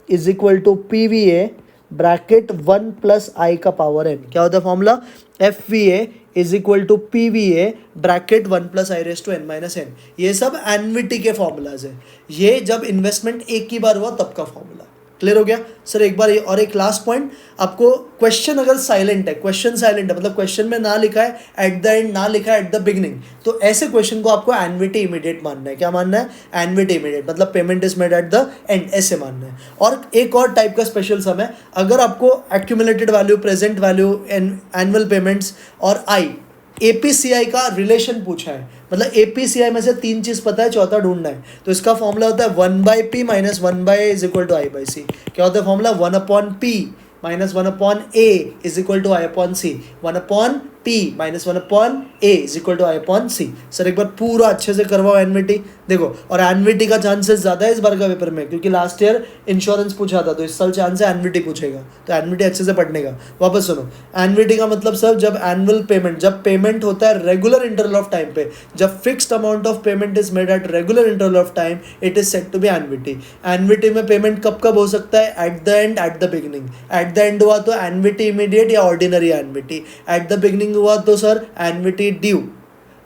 A: is equal to PVA bracket 1 plus I का पावर n। क्या होता है formula? FVA is equal to PVA bracket 1 plus I raise to n minus n। ये सब एन्युटी के फॉर्मूलाज है। ये जब इन्वेस्टमेंट एक ही बार हुआ तब का फॉर्मूला। क्लियर हो गया सर? एक बार ये, और एक लास्ट पॉइंट, आपको क्वेश्चन अगर साइलेंट है, क्वेश्चन साइलेंट है मतलब क्वेश्चन में ना लिखा है एट द एंड, ना लिखा है एट द बिगनिंग, तो ऐसे क्वेश्चन को आपको एन्युटी इमीडिएट मानना है। क्या मानना है? एन्युटी इमीडिएट, मतलब payment is made eight the and, ऐसे मानना है। और एक और टाइप का स्पेशल सम है, अगर आपको accumulated value, present value, annual payments और आई APCI का रिलेशन पूछा है, मतलब APCI में से 3 चीज़ पता है, चौथा ढूंढना है, तो इसका फॉर्मूला होता है 1/P minus 1/A is equal to I/C। क्या होता है formula? 1/P minus 1/A is equal to I/C। 1/P minus 1/A is equal to I/C। Sir एक बार पूरा अच्छे से करवाओ एन्युटी, देखो। और एन्युटी का चांसेस ज़्यादा है इस बार का पेपर में, क्योंकि लास्ट ईयर इंश्योरेंस पूछा था, तो इस साल चांस है एन्युटी पूछेगा, तो एन्युटी अच्छे से पढ़ने का। वापस सुनो, एन्युटी का मतलब सर जब एनुअल पेमेंट, जब पेमेंट होता है रेगुलर इंटरवल ऑफ टाइम पे, जब fixed amount of payment is made at regular interval of time, it is said to be annuity. Annuity में पेमेंट कब कब हो सकता है? At the end, at the beginning. At the end हुआ तो एन्युटी इमीडिएट या ordinary annuity, at the beginning हुआ तो सर एन्युटी ड्यू।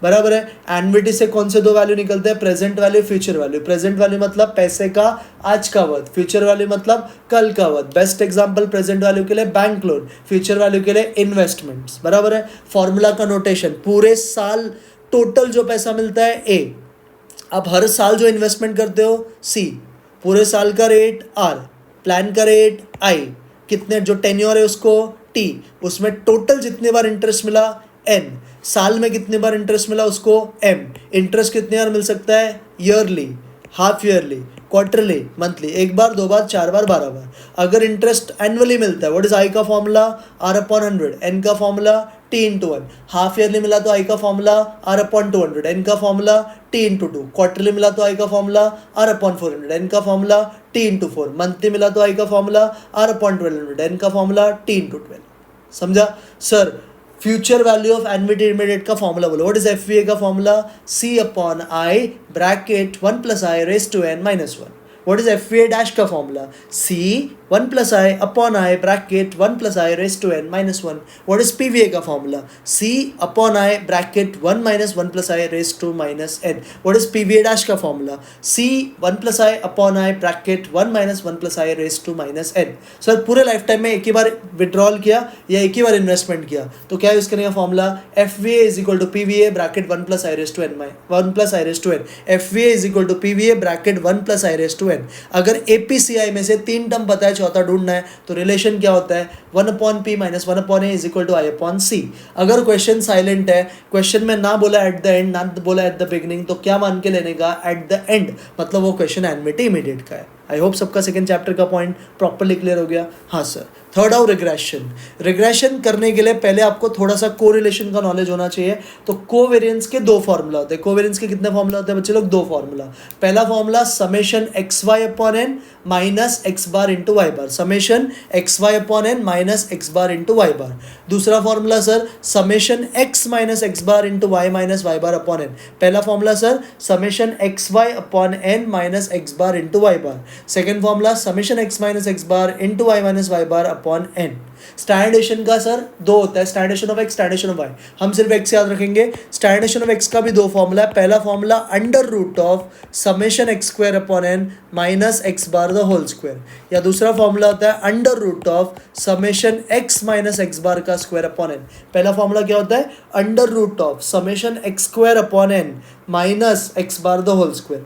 A: बराबर है। एनविटी से कौन से दो वैल्यू निकलते हैं, present value, future value. Present value मतलब पैसे का आज का वर्थ, फ्यूचर वैल्यू मतलब कल का worth. Best example present value के लिए बैंक लोन, फ्यूचर वैल्यू के लिए इन्वेस्टमेंट्स, बराबर है। फॉर्मूला का नोटेशन, पूरे साल टोटल जो पैसा मिलता है ए, आप हर साल जो इन्वेस्टमेंट करते हो सी, पूरे साल का रेट आर, प्लान का रेट आई, कितने जो टेन्योर है उसको टी, उसमें टोटल जितने बार इंटरेस्ट मिला एन, साल में कितने बार इंटरेस्ट मिला उसको एम। इंटरेस्ट कितने बार मिल सकता है, yearly, half yearly, quarterly, monthly, एक बार, दो बार, चार बार, 12 बार। अगर इंटरेस्ट एनुअली मिलता है, व्हाट इज आई का फॉर्मूला, आर अपॉन 100, एन का formula T into 1। Half yearly मिला तो आई का फॉर्मूला आर अपॉन 200, एन का फॉर्मूला टी इंटू 2। क्वार्टरली मिला तो आई का फॉर्मूला आर अपॉन 400, एन का फॉर्मूला टी इंटू 4। मंथली मिला तो आई का फॉर्मूला आर अपॉन 1200, एन का फॉर्मूला टी इंटू 12। समझा sir. Future value of एनविटी immediate का फॉर्मूला बोलो, व्हाट इज एफवीए का formula, C upon I bracket 1 plus I raise to N minus 1। What is FVA dash का formula, C 1 plus I upon I bracket 1 plus I raise to N minus 1। What is PVA का formula, C upon I bracket 1 minus 1 plus I raise to minus N. What is PVA dash का formula, C 1 plus I upon I bracket 1 minus 1 plus I raise to minus N. Sir पूरे life time में एक ही बार withdrawal किया या एक ही बार investment किया तो क्या यूज करने का formula, FVA is equal to PVA bracket 1 plus I raise to N 1 plus I raise to N. FVA is equal to PVA bracket 1 plus I raise to N. अगर APCI में से 3 term पता है, चौथा ढूंढना है, तो रिलेशन क्या होता है, 1 upon P minus 1 upon A is equal to I upon C. अगर क्वेश्चन साइलेंट है, क्वेश्चन में ना बोला एट द एंड, ना बोला एट द बिगनिंग, तो क्या मान के लेने का, एट द एंड, मतलब वो क्वेश्चन एनविटी इमीडिएट का है। आई होप सबका सेकंड चैप्टर का पॉइंट प्रॉपर्ली क्लियर हो गया। हाँ सर। थर्ड आओ रिग्रेशन। रिग्रेशन करने के लिए पहले आपको थोड़ा सा कोरिलेशन का नॉलेज होना चाहिए। तो कोवेरियंस के दो फॉर्मूला होते हैं। कोवेरियंस के कितने फॉर्मूला होते हैं बच्चे लोग, दो फॉर्मूला। पहला formula summation X Y upon N minus X bar into Y bar, summation X Y upon N minus X bar into Y bar. दूसरा formula sir summation X minus X bar into Y minus Y bar upon N. पहला formula sir summation X Y upon N minus X bar into Y bar. Second formula summation X minus X bar into Y minus Y bar upon N. स्टैंडर्डेशन का sir दो होता है, स्टैंडर्डेशन of x, स्टैंडर्डेशन of Y. हम सिर्फ x याद रखेंगे। स्टैंडर्डेशन of X का भी दो फॉर्मूला है। पहला formula under root of summation X square upon N minus X bar the whole square, या दूसरा फॉर्मूला होता है under root of summation X minus X bar का स्क्वायर अपॉन एन। पहला फॉर्मूला क्या होता है, under root of summation X square upon N minus X bar the whole square.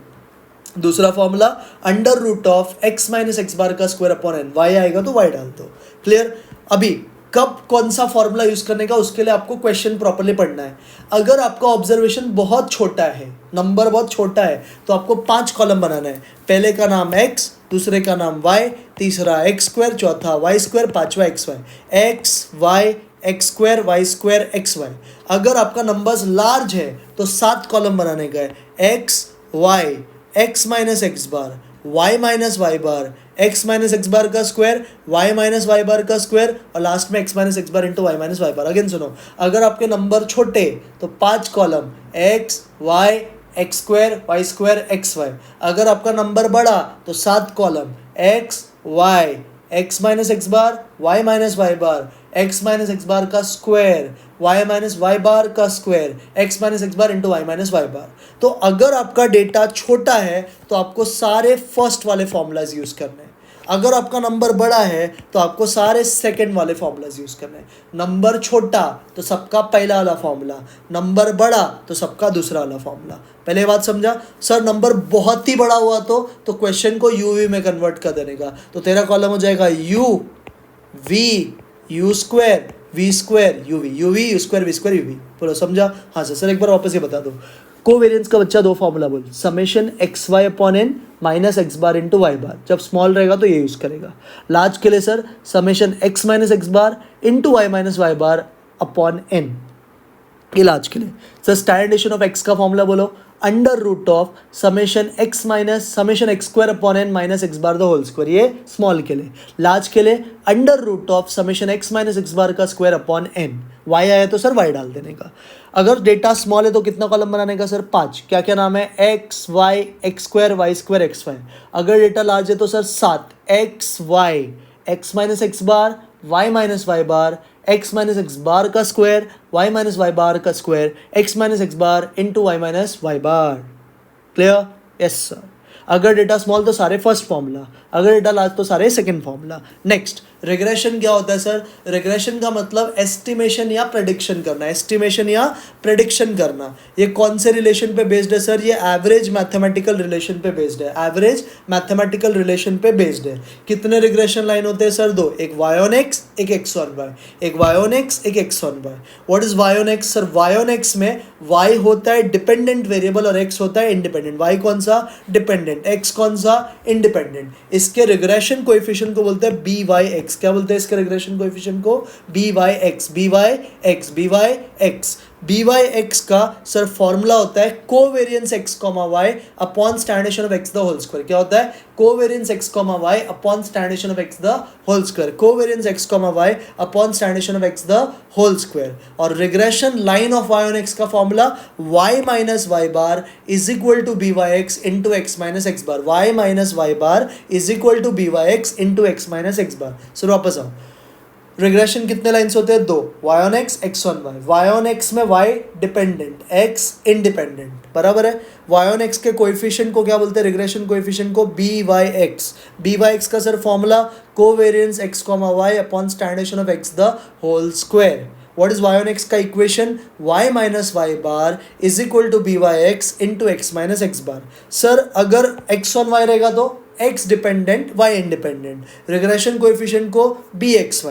A: दूसरा formula under root of X minus X bar का square upon N. Y आएगा तो Y डाल दो। क्लियर। अभी कब कौन सा फॉर्मूला यूज करने का, उसके लिए आपको क्वेश्चन प्रॉपर्ली पढ़ना है। अगर आपका ऑब्जर्वेशन बहुत छोटा है, नंबर बहुत छोटा है, तो आपको 5 कॉलम बनाना है। पहले का नाम x, दूसरे का नाम y, तीसरा एक्स स्क्वायर, चौथा वाई स्क्वायर, पांचवा X Y, X Y X square Y square X Y. अगर आपका नंबर्स लार्ज है तो 7 कॉलम बनाने का है, X Y X minus X bar, Y minus Y bar, X minus X bar का square, Y minus Y bar का square, और लास्ट में X minus X bar into Y minus Y bar. Again सुनो, अगर आपके number छोटे तो 5 column, X Y X square Y square X Y. अगर आपका नंबर बड़ा तो 7 column, X Y X minus X bar, Y minus Y bar, X minus X bar का square, Y minus Y bar का square, X minus X bar into Y minus Y बार। तो अगर आपका data छोटा है तो आपको सारे फर्स्ट वाले फॉर्मूलाज यूज करने हैं। अगर आपका नंबर बड़ा है तो आपको सारे सेकंड वाले फॉर्मूलाज यूज करने हैं। नंबर छोटा तो सबका पहला वाला फॉर्मूला, नंबर बड़ा तो सबका दूसरा वाला फॉर्मूला। पहले बात समझा। सर नंबर बहुत ही बड़ा हुआ तो क्वेश्चन को यू वी में कन्वर्ट कर देने का। तो तेरा कॉलम हो जाएगा U V U square V square U V U square V square U V. पूरा समझा। हाँ सर एक बार वापस ये बता दो। कोवेरियंस का बच्चा दो फॉर्मूला बोल, summation X Y upon N minus X bar into Y bar. जब स्मॉल रहेगा तो ये यूज करेगा। लार्ज के लिए sir summation X minus X bar into Y minus Y bar upon N, ये लार्ज के लिए। सर स्टैंडर्डेशन ऑफ एक्स का फॉर्मूला बोलो, under root of summation X minus summation X square upon N minus X bar the whole square, ये small के लिए। Large के लिए under root of summation X minus X bar का square upon N. Y आया तो sir Y डाल देने का। अगर डेटा स्मॉल है तो कितना कॉलम बनाने का सर 5। क्या क्या नाम है, X Y X square Y square X Y. अगर डेटा लार्ज है तो sir 7, X Y X minus X bar Y minus Y bar X minus X bar का square, Y minus Y bar का square, X minus X bar into Y minus Y bar. Clear? Yes sir. अगर data small तो सारे first formula, अगर data large तो सारे second formula. Next, regression क्या होता है सर? रिग्रेशन का मतलब एस्टिमेशन या प्रेडिक्शन करना, एस्टिमेशन या प्रेडिक्शन करना। ये कौन से रिलेशन पे बेस्ड है सर? ये एवरेज मैथमेटिकल रिलेशन पे बेस्ड है, एवरेज मैथमेटिकल रिलेशन पे बेस्ड है। कितने रिग्रेशन लाइन होते हैं सर? दो, एक वाई ऑन एक्स, एक एक्स ऑन वाई, एक वाई ऑन एक्स, एक X on Y. What is Y on X sir? Y on X में वाई होता है डिपेंडेंट वेरिएबल और एक्स होता है इंडिपेंडेंट। वाई कौन सा? डिपेंडेंट, एक्स कौन सा? इंडिपेंडेंट। इसके रिग्रेशन कोएफिशिएंट को बोलते हैं बी वाई एक्स। क्या बोलते हैं इसके रिग्रेशन कोएफिशिएंट को? B Y X, B Y X, B Y X. B Y X का सर फॉर्मूला होता है covariance X comma Y upon standard of x the whole square. क्या होता है? Covariance X comma Y upon standard of x the whole square, covariance X comma Y upon standard of x the whole square. और regression line of Y on X का formula Y minus Y bar is equal to B Y X into X minus X bar, Y minus Y bar is equal to B Y X into X minus X bar. Sir वापस आओ, regression कितने lines होते हैं? दो, Y on X, X on Y. Y on X में Y dependent, X independent, बराबर है। Y on X के कोएफिशिएंट को क्या बोलते हैं? रिग्रेशन कोएफिशिएंट को B Y X. B Y X का sir formula covariance X comma Y upon standard of x the whole square. What is y on x का equation? y minus Y bar is equal to B Y X into X minus X bar. Sir अगर x on y रहेगा तो x dependent, y independent. Regression coefficient को B X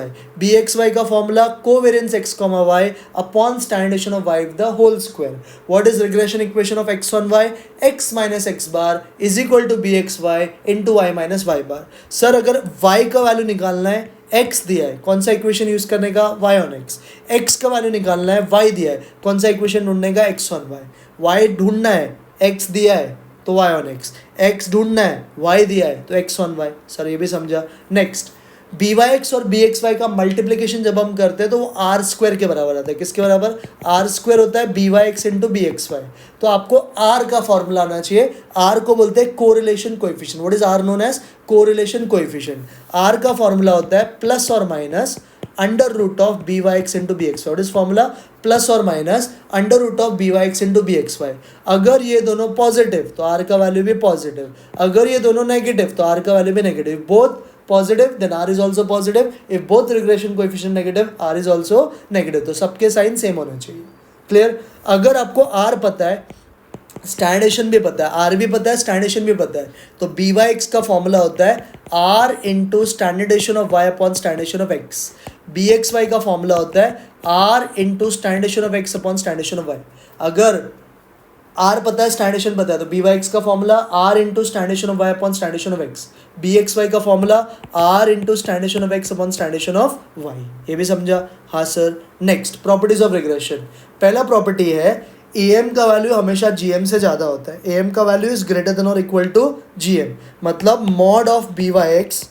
A: Y का formula covariance x comma Y upon standard of y the whole square. What is regression equation of x on y? x minus X bar is equal to B X Y into Y minus Y bar. Sir अगर y का value निकालना है, x दिया है, कौन सा equation use करने का? y on x। x का वैल्यू निकालना है, y दिया है, कौन सा इक्वेशन ढूंढने का? x on y। y ढूंढना है, x दिया है तो y ऑन x, x ढूंढना है, y दिया है तो x ऑन y। सर ये भी समझा। नेक्स्ट, बी वाई एक्स और बी एक्स वाई का मल्टीप्लीकेशन जब हम करते हैं तो वो आर स्क्वायर के बराबर आता है। किसके बराबर? आर स्क्वायर होता है B Y X into B X Y. तो आपको आर का फॉर्मूला आना चाहिए। आर को बोलते हैं correlation coefficient. What is R known as? Correlation coefficient. R का फॉर्मूला होता है प्लस और minus under root of B Y X into B X Y. What is formula? Plus और minus under root of B Y X into B X Y. अगर ये दोनों positive तो are का वैल्यू भी पॉजिटिव, अगर ये दोनों नेगेटिव तो आर का वैल्यू भी negative. Both positive then r is also positive. If both regression coefficient negative, r is also negative. तो सबके साइन सेम होने चाहिए। क्लियर? अगर आपको r पता है, स्टैंडर्ड भी पता है, r भी पता है, स्टैंडर्ड भी पता है, तो बी वाई एक्स का फॉर्मूला होता है r into standard deviation of y upon standard deviation of x। B X Y का फॉर्मूला होता है r into standard deviation of x upon standard deviation of y। अगर आर पता है, स्टैंडर्ड पता है, तो बी वाई एक्स का formula R into standard of Y upon standard of X. B X Y का formula R into standard of X upon standard of Y. ये भी समझा? हाँ sir. Next, properties of regression. पहला property है A M का value हमेशा G M से ज़्यादा होता है। ए एम का वैल्यू इज ग्रेटर देन और इक्वल टू जी एम। मतलब mod of B Y X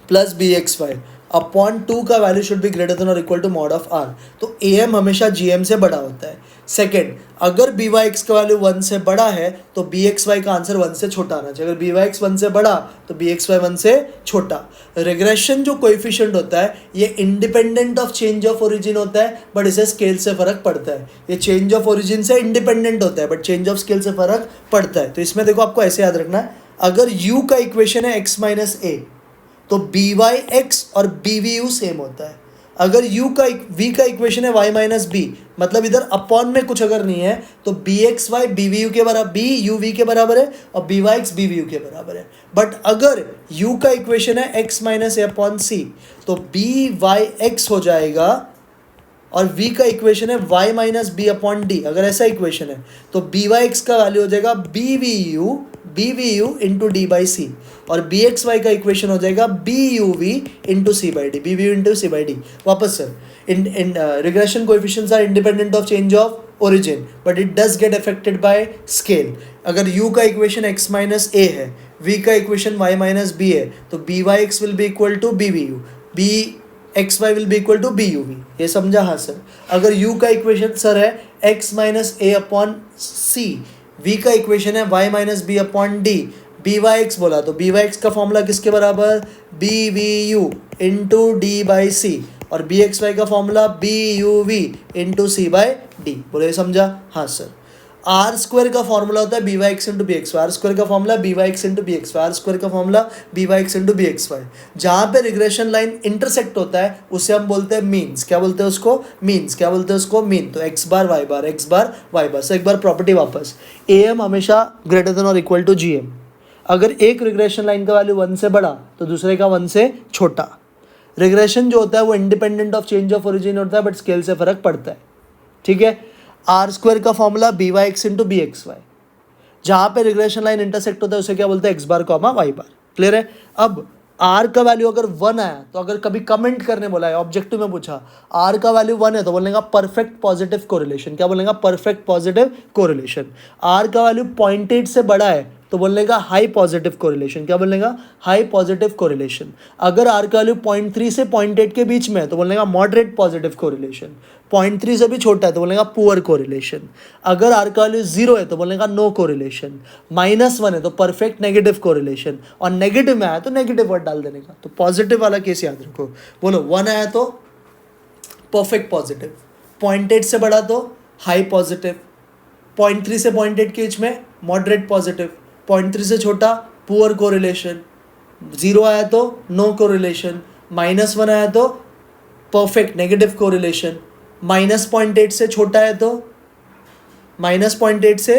A: plus B X Y upon 2 का value should be greater than और equal to mod of R. तो ए एम हमेशा G M से बड़ा होता है। सेकेंड, अगर बी वाई एक्स का वैल्यू 1 से बड़ा है तो बी एक्स वाई का आंसर 1 से छोटा आना चाहिए। अगर बी वाई एक्स 1 से बड़ा तो बी एक्स वाई 1 से छोटा। रिग्रेशन जो कोएफिशिएंट होता है ये independent of change of origin होता है, बट इसे स्केल से फर्क पड़ता है। ये चेंज ऑफ ओरिजिन से इंडिपेंडेंट होता है बट चेंज ऑफ स्केल से फर्क पड़ता है। तो इसमें देखो आपको ऐसे याद रखना है, अगर u का इक्वेशन है x माइनस ए तो बी वाई एक्स और बी वी यू सेम होता है। अगर u का v का इक्वेशन है y माइनस बी, मतलब इधर अपॉन में कुछ अगर नहीं है तो B X Y B V U के बराबर, बी यू वी के बराबर है और B Y X B V U के बराबर है। बट अगर u का इक्वेशन है x माइनस ए अपॉन सी तो बी वाई एक्स हो जाएगा और v का इक्वेशन है y minus B upon D. अगर ऐसा इक्वेशन है तो बी वाई एक्स का वैल्यू हो जाएगा B V U into D by C और बी एक्स वाई का इक्वेशन हो जाएगा B U V into C by D, B V U into C by D. वापस sir, in regression coefficients are independent of change of origin but it does get affected by scale. अगर u का equation x minus A है, v का equation y minus B है तो B Y X will be equal to B V U, B X Y will be equal to B U V. ये समझा? हाँ sir. अगर u का equation sir है x minus A upon C, v का equation है y minus B upon D, B Y X बोला तो बी वाई एक्स का फॉर्मूला किसके बराबर? B V U into D by C और बी एक्स वाई का formula B U V into C by D. बोलो ये समझा? हाँ सर। आर स्क्वायर का फॉर्मूला होता है B Y X into B X Y, R square का formula B Y X into B X Y, R square का formula B Y X into B X Y. जहाँ पे regression line intersect होता है उसे हम बोलते हैं मीन्स। क्या बोलते हैं उसको? मीन्स। क्या बोलते हैं उसको? मीन। तो x bar Y bar, x bar Y बार। सो एक बार प्रॉपर्टी वापस, ए एम हमेशा ग्रेटर देन और इक्वल टू जी एम। अगर एक रिग्रेशन लाइन का वैल्यू 1 से बड़ा तो दूसरे का 1 से छोटा। रिग्रेशन जो होता है वो independent of change of origin होता है, बट स्केल से फर्क पड़ता है। ठीक है। आर स्क्वायर का formula B Y X into B X Y. जहाँ पे रिग्रेशन लाइन इंटरसेक्ट होता है उसे क्या बोलते हैं? X bar comma Y bar. Clear है? अब आर का वैल्यू अगर 1 आया तो अगर कभी कमेंट करने बोला है, ऑब्जेक्टिव में पूछा आर का वैल्यू 1 है तो बोलने का परफेक्ट पॉजिटिव कोरिलेशन। क्या बोलेगा? Perfect positive correlation. आर का वैल्यू 0.8 से बड़ा है तो बोलने का हाई पॉजिटिव कोरिलेशन। क्या बोलने का? High positive correlation. अगर आर का वैल्यू 0.3 से 0.8 के बीच में है तो बोलने का मॉडरेट पॉजिटिव कोरिलेशन। 0.3 से भी छोटा है तो बोलने का पुअर कोरिलेशन। अगर आर का वैल्यू 0 है तो बोलने का नो कोरिलेशन। -1 है तो परफेक्ट नेगेटिव कोरिलेशन, और नेगेटिव में आया तो नेगेटिव वर्ड डाल देने का। तो पॉजिटिव वाला केस याद रखो। बोलो 1 आया तो परफेक्ट पॉजिटिव, 0.8 से बड़ा तो हाई पॉजिटिव, 0.3 से 0.8 के बीच में मॉडरेट पॉजिटिव, 0.3 से छोटा पुअर कोरिलेशन, 0 आया तो नो कोरिलेशन, -1 आया तो परफेक्ट नेगेटिव कोरिलेशन, -0.8 से छोटा है तो -0.8 से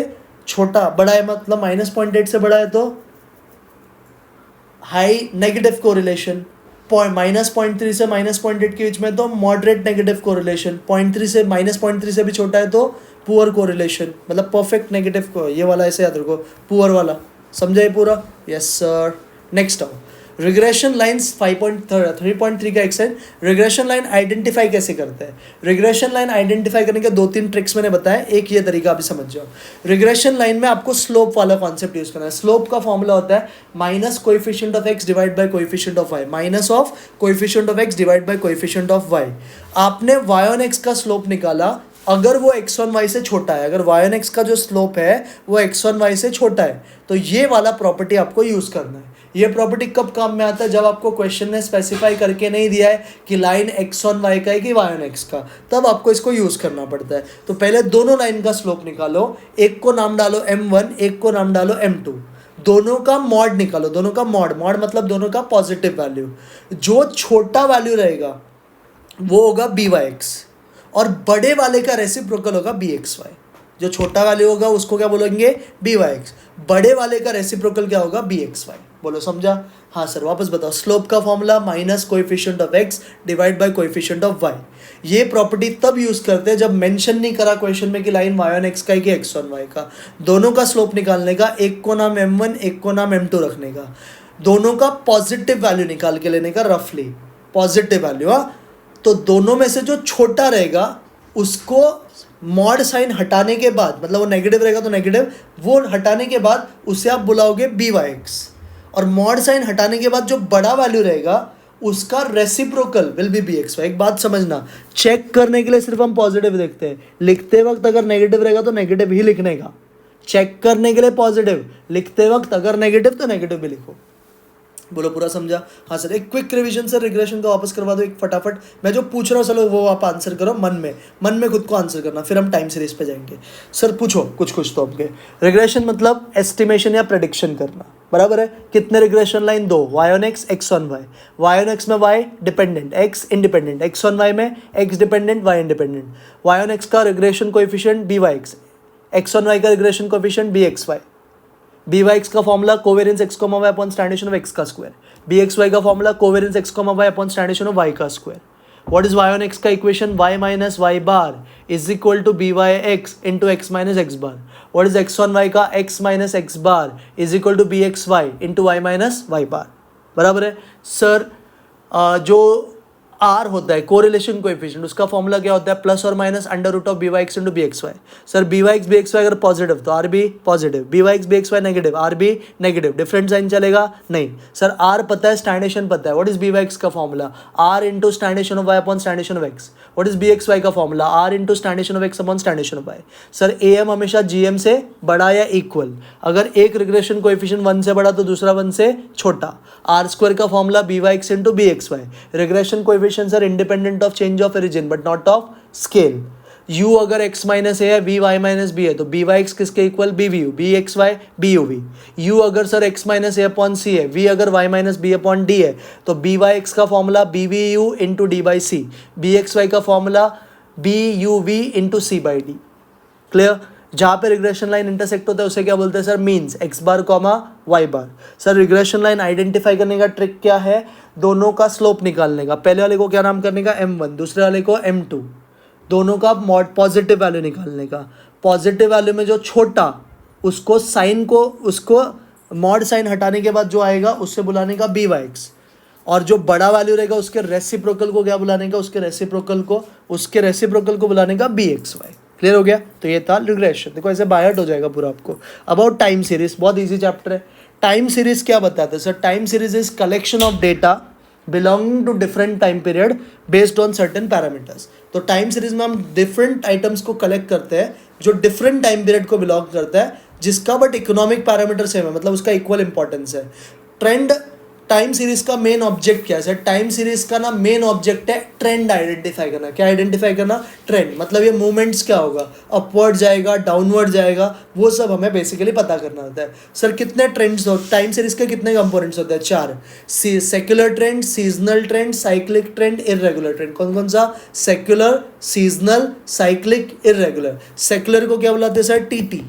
A: छोटा, बड़ा है मतलब -0.8 से बड़ा है तो हाई नेगेटिव कोरिलेशन, -0.3 से -0.8 के बीच में तो मॉडरेट नेगेटिव कोरिलेशन, 0.3 से -0.3 से भी छोटा है तो पुअर कोरिलेशन, मतलब परफेक्ट नेगेटिव। ये वाला ऐसे याद रखो, पुअर वाला। समझा ये पूरा? Yes sir. नेक्स्ट आओ, रिग्रेशन लाइन्स 5.3 का एक्सटेंड। रिग्रेशन लाइन आइडेंटिफाई कैसे करते हैं? रिग्रेशन लाइन आइडेंटिफाई करने के 2-3 ट्रिक्स मैंने बताया, एक ये तरीका अभी समझ जाओ। रिग्रेशन लाइन में आपको स्लोप वाला कॉन्सेप्ट यूज करना है। स्लोप का फॉर्मूला होता है minus coefficient of X divide by coefficient of Y, minus of coefficient of X divide by coefficient of Y. आपने वाई ऑन एक्स का स्लोप निकाला, अगर वो एक्स ऑन वाई से छोटा है, अगर वाई ऑन एक्स का जो स्लोप है वो एक्स ऑन वाई से छोटा है, तो ये वाला प्रॉपर्टी आपको यूज़ करना है। ये प्रॉपर्टी कब काम में आता है? जब आपको क्वेश्चन ने स्पेसिफाई करके नहीं दिया है कि लाइन एक्स ऑन वाई का है कि वाई ऑन एक्स का, तब आपको इसको यूज़ करना पड़ता है। तो पहले दोनों लाइन का स्लोप निकालो, एक को नाम डालो m1, एक को नाम डालो m2, दोनों का मॉड निकालो, दोनों का मॉड, मॉड मतलब दोनों का पॉजिटिव वैल्यू। जो छोटा वैल्यू रहेगा वो होगा बी वाई एक्स, और बड़े वाले का रेसिप्रोकल होगा बी एक्स वाई। जो छोटा वैल्यू होगा उसको क्या बोलेंगे? B Y X. बड़े वाले का रेसिप्रोकल क्या होगा? B X Y. बोलो समझा? हाँ सर। वापस बताओ, स्लोप का formula minus coefficient of X divide by coefficient of Y. ये प्रॉपर्टी तब यूज करते हैं जब मेंशन नहीं करा क्वेश्चन में कि लाइन वाई ऑन एक्स का है कि एक्स ऑन वाई का। दोनों का स्लोप निकालने का, एक को नाम m1 एक को नाम m2 रखने का, दोनों का पॉजिटिव वैल्यू निकाल के लेने का, रफली पॉजिटिव वैल्यू। हाँ, तो दोनों में से जो छोटा रहेगा उसको मॉड साइन हटाने के बाद, मतलब वो नेगेटिव रहेगा तो नेगेटिव, वो हटाने के बाद उसे आप बुलाओगे बी वाई एक्स, और मॉड साइन हटाने के बाद जो बड़ा वैल्यू रहेगा उसका reciprocal will be B X Y. एक बात समझना, चेक करने के लिए सिर्फ हम पॉजिटिव देखते हैं, लिखते वक्त अगर नेगेटिव रहेगा तो नेगेटिव ही लिखने का। चेक करने के लिए पॉजिटिव, लिखते वक्त अगर नेगेटिव तो नेगेटिव भी लिखो। बोलो पूरा समझा? हाँ सर। एक क्विक रिवीजन सर, रिग्रेशन का वापस करवा दो एक फटाफट। मैं जो पूछ रहा हूँ चलो वो आप आंसर करो मन में खुद को आंसर करना, फिर हम टाइम सीरीज पे जाएंगे। सर पूछो कुछ तो आपके। रिग्रेशन मतलब एस्टिमेशन या प्रेडिक्शन करना, बराबर है? कितने regression line? 2, Y on X, X on Y. Y on X में Y dependent, X independent, X on Y में X dependent, Y independent. Y on X का regression coefficient B Y X, X on Y का regression coefficient B X Y. B Y X का formula covariance X comma Y upon standard of X का square. B X Y का formula covariance X comma Y upon standard of Y का square. What is Y on X का equation? Y minus Y bar is equal to B Y X into X minus X bar. What is X on Y का? X minus X bar is equal to B X Y into Y minus Y bar, बराबर है? Sir जो are होता है correlation coefficient, उसका formula क्या होता है? प्लस और minus under root of B Y X into B X Y. Sir B Y X अगर पॉजिटिव तो R be positive, B Y X Y negative, R be negative. Different sign चलेगा? नहीं। Sir R पता है, standard deviation पता है। What is B Y X का formula? R into standard deviation of Y upon standard deviation of X. What is B X Y का formula? R into standard deviation of X upon standard deviation of Y. Sir A M हमेशा G M से बड़ा या equal, अगर एक regression coefficient 1 से बड़ा तो दूसरा 1 से छोटा। आर स्क्वायर का formula B Y X into B X Y. Regression coefficient equations are independent of change of origin but not of scale. u अगर x माइनस ए है, बी वाई माइनस बी है, तो B Y X किसके इक्वल, B V U, B X Y B U V. u अगर sir x minus A upon C है, v अगर y minus B upon D है, तो बी वाई एक्स का formula B V U into D by C, B X Y का formula B U V into C by D. Clear. जहाँ पे regression line intersect होता है उसे क्या बोलते हैं sir, means x bar comma Y bar. Sir regression line identify करने का ट्रिक क्या है, दोनों का स्लोप निकालने का। पहले वाले को क्या नाम करने का, m1, दूसरे वाले को m2, दोनों का मॉड पॉजिटिव वैल्यू निकालने का। पॉजिटिव वैल्यू में जो छोटा उसको साइन को, उसको मॉड साइन हटाने के बाद जो आएगा उससे बुलाने का बी वाई एक्स, और जो बड़ा वैल्यू रहेगा उसके रेसिप्रोकल को क्या बुलाने का, उसके रेसिप्रोकल को बुलाने का बी एक्स वाई। क्लियर हो गया। तो ये था रिग्रेशन। देखो ऐसे बाय आउट हो जाएगा पूरा आपको। अबाउट टाइम सीरीज, बहुत इजी चैप्टर है। टाइम सीरीज क्या बताते हैं sir, time series is collection of data belonging to different time period based on certain parameters. तो टाइम सीरीज में हम डिफरेंट आइटम्स को कलेक्ट करते हैं जो डिफरेंट टाइम पीरियड को बिलोंग करता है, जिसका बट इकोनॉमिक पैरामीटर सेम है, मतलब उसका इक्वल इंपॉर्टेंस है। ट्रेंड टाइम सीरीज का मेन ऑब्जेक्ट क्या है सर, टाइम सीरीज का ना मेन ऑब्जेक्ट है ट्रेंड आइडेंटिफाई करना। क्या आइडेंटिफाई करना, ट्रेंड, मतलब ये मूवमेंट्स क्या होगा, अपवर्ड जाएगा, डाउनवर्ड जाएगा, वो सब हमें बेसिकली पता करना होता है। सर कितने ट्रेंड्स हो टाइम सीरीज के, कितने कंपोनेंट्स होते हैं, 4। Secular trend, seasonal trend, cyclic trend, irregular trend. कौन कौन सा, secular, seasonal, cyclic, irregular. Secular को क्या बुलाते हैं सर, टी,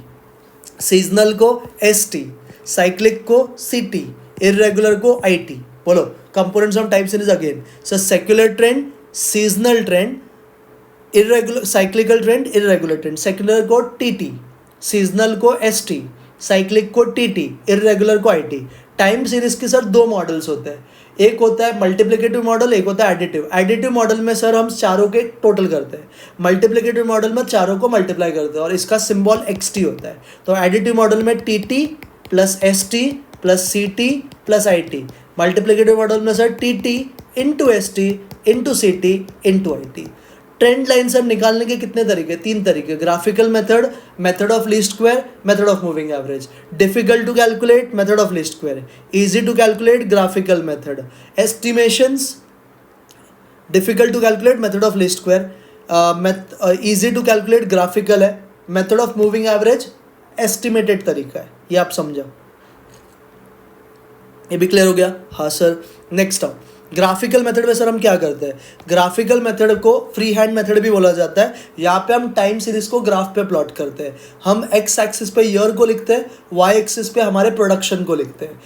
A: सीजनल को ST, साइक्लिक को CT, इररेगुलर को IT। बोलो components of time series again. Sir secular trend, seasonal trend, irregular, cyclical trend, irregular trend. Secular को TT, सीजनल को ST, साइक्लिक को TT, इररेगुलर को IT। टाइम सीरीज के sir 2 models होते हैं, एक होता है मल्टीप्लिकेटिव मॉडल, एक होता है एडिटिव। एडिटिव मॉडल में सर हम चारों के टोटल करते हैं, मल्टीप्लिकेटिव मॉडल में चारों को मल्टीप्लाई करते हैं और इसका सिंबल XT होता है। तो एडिटिव मॉडल में TT plus ST plus CT plus IT। Multiplicative model में sir TT into ST into CT into IT। Trend line sir निकालने के कितने तरीके, 3 तरीके, graphical method, method of least square, method of moving average. Difficult to calculate, method of least square. Easy to calculate, graphical method. Estimations, difficult to calculate, method of least square. Easy to calculate, graphical है। Method of moving average estimated तरीका है, ये आप समझो। ये भी clear हो गया, हाँ सर। नेक्स्ट आओ, ग्राफिकल मेथड में सर हम क्या करते हैं, ग्राफिकल मेथड को फ्री हैंड मेथड भी बोला जाता है। यहाँ पे हम टाइम सीरीज को ग्राफ पे प्लॉट करते हैं। हम एक्स एक्सिस पे ईयर को लिखते हैं, वाई एक्सिस पे हमारे प्रोडक्शन को लिखते हैं।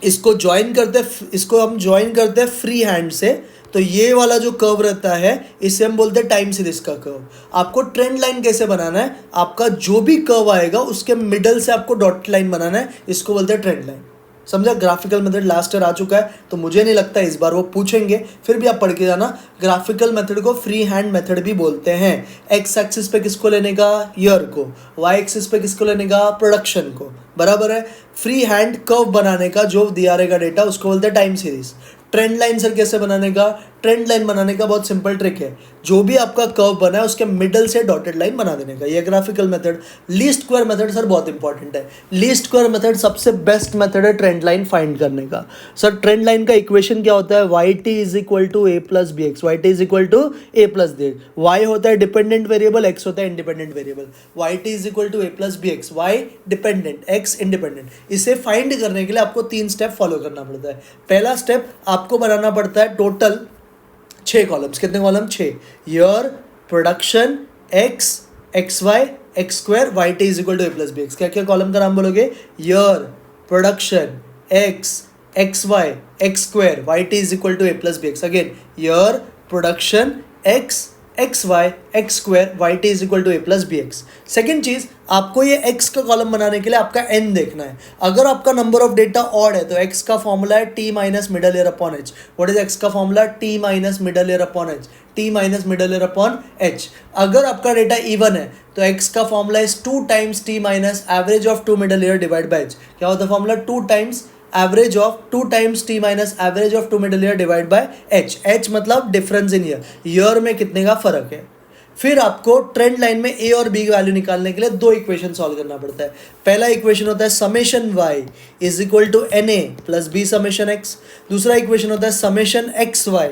A: इसको ज्वाइन करते हैं, इसको हम ज्वाइन करते हैं फ्री हैंड से। तो ये वाला जो कर्व रहता है इसे हम बोलते हैं टाइम सीरीज का कर्व। आपको ट्रेंड लाइन कैसे बनाना है, आपका जो भी कर्व आएगा उसके मिडल से आपको डॉट लाइन बनाना है, इसको बोलते हैं ट्रेंड लाइन। समझा। ग्राफिकल मेथड लास्ट ईयर आ चुका है तो मुझे नहीं लगता इस बार वो पूछेंगे, फिर भी आप पढ़ के जाना। ग्राफिकल मेथड को फ्री हैंड मेथड भी बोलते हैं। एक्स एक्सिस पे किसको लेने का, ईयर को। वाई एक्सिस पे किसको लेने का, प्रोडक्शन को। बराबर है। फ्री हैंड कर्व बनाने का जो दिया रहेगा डेटा उसको बोलते हैं time series. Trend line sir कैसे बनाने का, ट्रेंड लाइन बनाने का बहुत सिंपल ट्रिक है, जो भी आपका कर्व बना है उसके मिडल से डॉटेड लाइन बना देने का, ये graphical method. Least square method sir बहुत इंपॉर्टेंट है। लीस्ट स्क्वायर मेथड सबसे बेस्ट मेथड है ट्रेंड लाइन फाइंड करने का। सर ट्रेंड लाइन का इक्वेशन क्या होता है, Y T is equal to A plus B X. Y T is equal to A plus B X. Y होता है डिपेंडेंट वेरिएबल, एक्स होता है independent variable. Y T is equal to A plus B X, Y dependent, X independent. इसे find करने के लिए आपको 3 step follow करना पड़ता है। पहला स्टेप आपको बनाना पड़ता है टोटल 6 कॉलम्स। कितने column, 6। Year, production, X, X Y, X square, Y T is equal to A plus B X. क्या क्या कॉलम का नाम बोलोगे, year, production, X, X Y, X square, Y T is equal to A plus B X. Again year, production, X, X Y, X square, Y T is equal to A plus B X. Second चीज, आपको ये x का column बनाने के लिए आपका N देखना है। अगर आपका नंबर ऑफ डेटा ऑड है तो एक्स का फॉर्मूला है T minus middle year upon H. What is X का formula, T minus middle year upon H, T minus middle year upon H. अगर आपका डेटा इवन है तो एक्स का formula is 2 times T minus average of 2 middle year divide by H. क्या होता है formula, 2 times average of 2 times T minus average of 2 middle year divide by H. H मतलब difference in year, year में कितने का फर्क है। फिर आपको ट्रेंड लाइन में ए और बी की वैल्यू निकालने के लिए 2 इक्वेशन सॉल्व करना पड़ता है। पहला इक्वेशन होता है summation Y is equal to N A plus B summation X. दूसरा इक्वेशन होता है summation X Y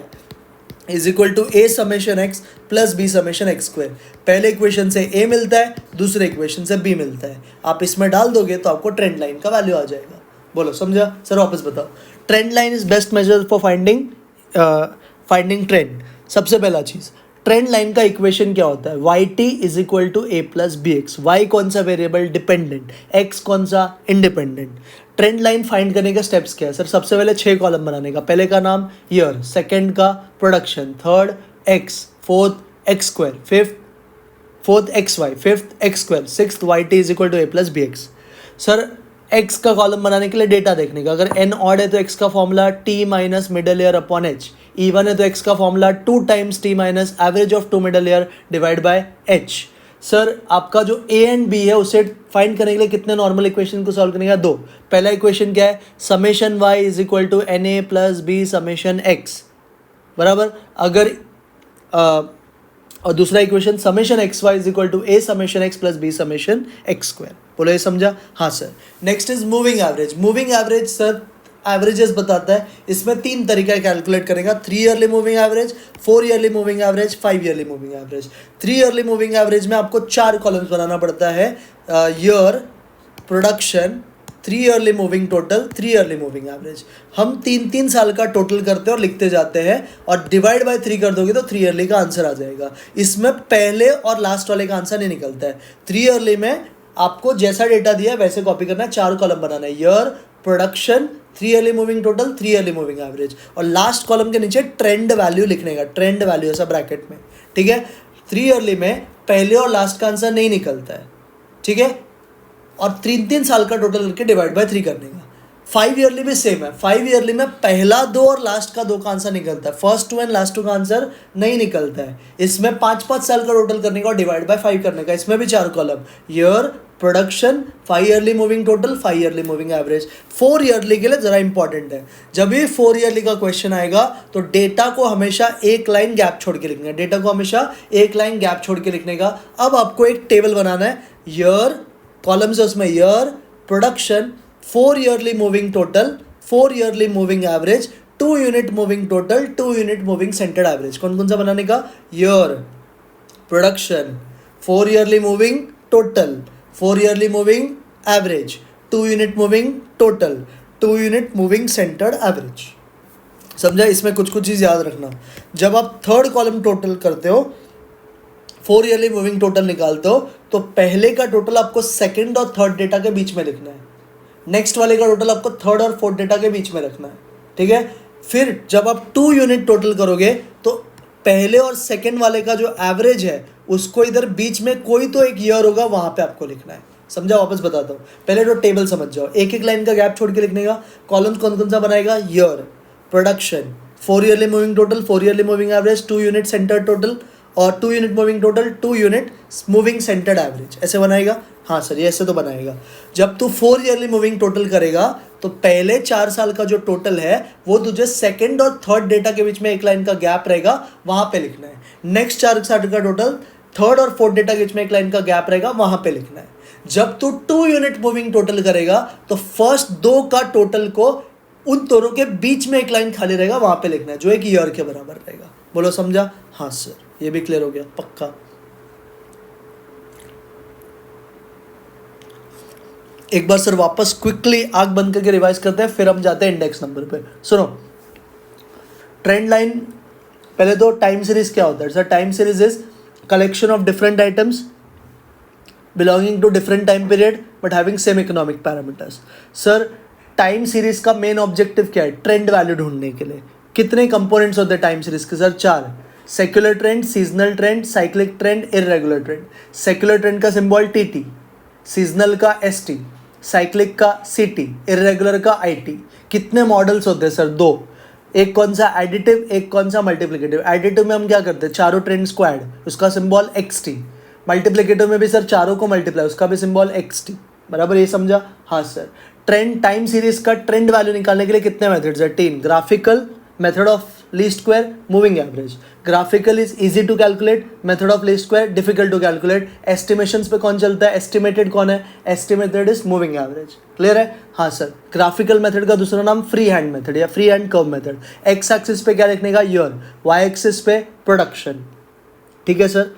A: is equal to A summation X plus B summation X square. पहले इक्वेशन से ए मिलता है, दूसरे इक्वेशन से बी मिलता है, आप इसमें डाल दोगे तो आपको ट्रेंड लाइन का वैल्यू आ जाएगा। बोलो समझा? सर वापस बताओ। Trend line is best measure for finding trend. सबसे पहला चीज़, ट्रेंड लाइन का इक्वेशन क्या होता है? Y T is equal to A plus B X. Y कौन सा वेरिएबल? डिपेंडेंट। एक्स कौन सा? इंडिपेंडेंट। ट्रेंड लाइन फाइंड करने के स्टेप्स क्या है सर? सबसे पहले 6 कॉलम बनाने का। पहले का नाम ईयर, सेकंड का production, third X, fourth X square, fourth X Y, fifth X square, sixth Y T is equal to A plus B X. Sir X का कॉलम बनाने के लिए डेटा देखने का। अगर एन ऑड है तो एक्स का formula T minus middle year upon H. Even है तो एक्स का formula 2 times T minus average of 2 middle year divide by H. Sir आपका जो ए एंड बी है उसे फाइंड करने के लिए कितने नॉर्मल इक्वेशन को सॉल्व करने का? 2। पहला इक्वेशन क्या है? Summation Y is equal to N A plus B summation X, बराबर। अगर और दूसरा equation summation X Y is equal to A summation X plus B summation X square. बोलो ये समझा? हाँ sir. Next is moving average. Moving average sir averages बताता है। इसमें 3 तरीका कैलकुलेट करेगा। 3 yearly moving average, 4 yearly moving average, 5 yearly moving average. 3 yearly moving average में आपको 4 कॉलम्स बनाना पड़ता है। Year, production, 3 yearly moving total, 3 yearly moving average. हम 3-3 साल का टोटल करते हैं और लिखते जाते हैं, और डिवाइड बाय 3 कर दोगे तो 3 ईयरली का आंसर आ जाएगा। इसमें पहले और लास्ट वाले का आंसर नहीं निकलता है। 3 ईयरली में आपको जैसा डेटा दिया है वैसे कॉपी करना है, 4 कॉलम बनाना है। Year, production, 3 yearly moving total, 3 yearly moving average, और लास्ट कॉलम के नीचे ट्रेंड वैल्यू लिखने का। ट्रेंड वैल्यू ऐसा ब्रैकेट में, ठीक है। 3 ईयरली में पहले और लास्ट का आंसर नहीं निकलता है, ठीक है, और 3-3 साल का टोटल करके डिवाइड बाय 3 करने का। 5 ईयरली भी सेम है। 5 ईयरली में पहला 2 और लास्ट का 2 का आंसर निकलता है, फर्स्ट 2 एंड लास्ट 2 का आंसर नहीं निकलता है। इसमें 5-5 साल का टोटल करने का और डिवाइड बाय 5 करने का। इसमें भी 4 column, year, production, 5 yearly moving total, 5 yearly moving average. 4 yearly के लिए ज़रा इंपॉर्टेंट है। जब भी 4 ईयरली का क्वेश्चन आएगा तो डेटा को हमेशा एक लाइन गैप छोड़ के लिखना है। डेटा को हमेशा एक लाइन गैप छोड़ के लिखने का। अब आपको एक टेबल बनाना है। ईयर, कॉलम्स है उसमें year, production, 4 yearly moving total, 4 yearly moving average, 2 unit moving total, 2 unit moving centred average. कौन कौन सा बनाने का? Year, production, 4 yearly moving total, 4 yearly moving average, 2 unit moving total, 2 unit moving centred average. समझा? इसमें कुछ कुछ चीज़ याद रखना। जब आप थर्ड कॉलम टोटल करते हो, 4 ईयरली मूविंग टोटल निकालते हो, तो पहले का टोटल आपको सेकंड और थर्ड डेटा के बीच में लिखना है। नेक्स्ट वाले का टोटल आपको थर्ड और फोर्थ डेटा के बीच में रखना है, ठीक है। फिर जब आप 2 यूनिट टोटल करोगे तो पहले और सेकंड वाले का जो एवरेज है उसको इधर बीच में कोई तो एक ईयर होगा, वहां पे आपको लिखना है। समझा? वापस बताता हूँ, पहले तो टेबल समझ जाओ। एक एक लाइन का गैप छोड़ के लिखने का। कॉलम कौन कौन सा बनाएगा? Year, production, 4 yearly moving total, 4 yearly moving average, 2 unit centre total, और 2 unit moving total, 2 unit moving centred average. ऐसे बनाएगा? हाँ सर, ये ऐसे तो बनाएगा। जब तू 4 ईयरली मूविंग टोटल करेगा तो पहले 4 साल का जो टोटल है वो तुझे सेकंड और थर्ड डेटा के बीच में एक लाइन का गैप रहेगा, वहां पे लिखना है। नेक्स्ट 4 साल का टोटल थर्ड और फोर्थ डेटा के बीच में एक लाइन का गैप रहेगा, वहां पे लिखना है। जब तू 2 यूनिट मूविंग टोटल करेगा तो फर्स्ट 2 का टोटल को उन दोनों के बीच में एक लाइन खाली रहेगा, वहां पे लिखना है, जो एक ईयर के बराबर रहेगा। बोलो समझा? हाँ सर, ये भी क्लियर हो गया पक्का। एक बार सर वापस क्विकली आंख बंद करके रिवाइज करते हैं, फिर हम जाते हैं इंडेक्स नंबर पे। सुनो, ट्रेंड लाइन, पहले तो टाइम सीरीज क्या होता है sir? Time series is collection of different items belonging to different time period but having same economic parameters. Sir time series का मेन ऑब्जेक्टिव क्या है? ट्रेंड वैल्यू ढूंढने के लिए। कितने कंपोनेंट्स होते हैं टाइम सीरीज के sir? 4। Secular trend, seasonal trend, cyclic trend, irregular trend. Secular trend का सिंबल टीटी, सीजनल का एसटी, साइक्लिक का सीटी, इरेगुलर का आईटी। कितने मॉडल्स होते हैं सर? 2। एक कौन सा? एडिटिव, एक कौन सा? मल्टीप्लिकेटिव। एडिटिव में हम क्या करते हैं? चारों ट्रेंड्स को ऐड, उसका सिंबल एक्सटी। मल्टीप्लिकेटिव में भी सर चारों को मल्टीप्लाई, उसका भी सिंबल एक्सटी। बराबर, ये समझा? हाँ सर। ट्रेंड, टाइम सीरीज का ट्रेंड वैल्यू निकालने के लिए कितने मेथड्स है? 3। Graphical, method of least square moving average, graphical is easy to calculate, method of least square difficult to calculate, estimations पे कौन चलता है, एस्टिमेटेड कौन है, estimated is moving average. Clear है? हाँ सर। ग्राफिकल मेथड का दूसरा नाम फ्री हैंड मेथड या free hand curve method. X axis पे क्या लिखने का, ईयर, वाई एक्सिस पे प्रोडक्शन। ठीक है सर।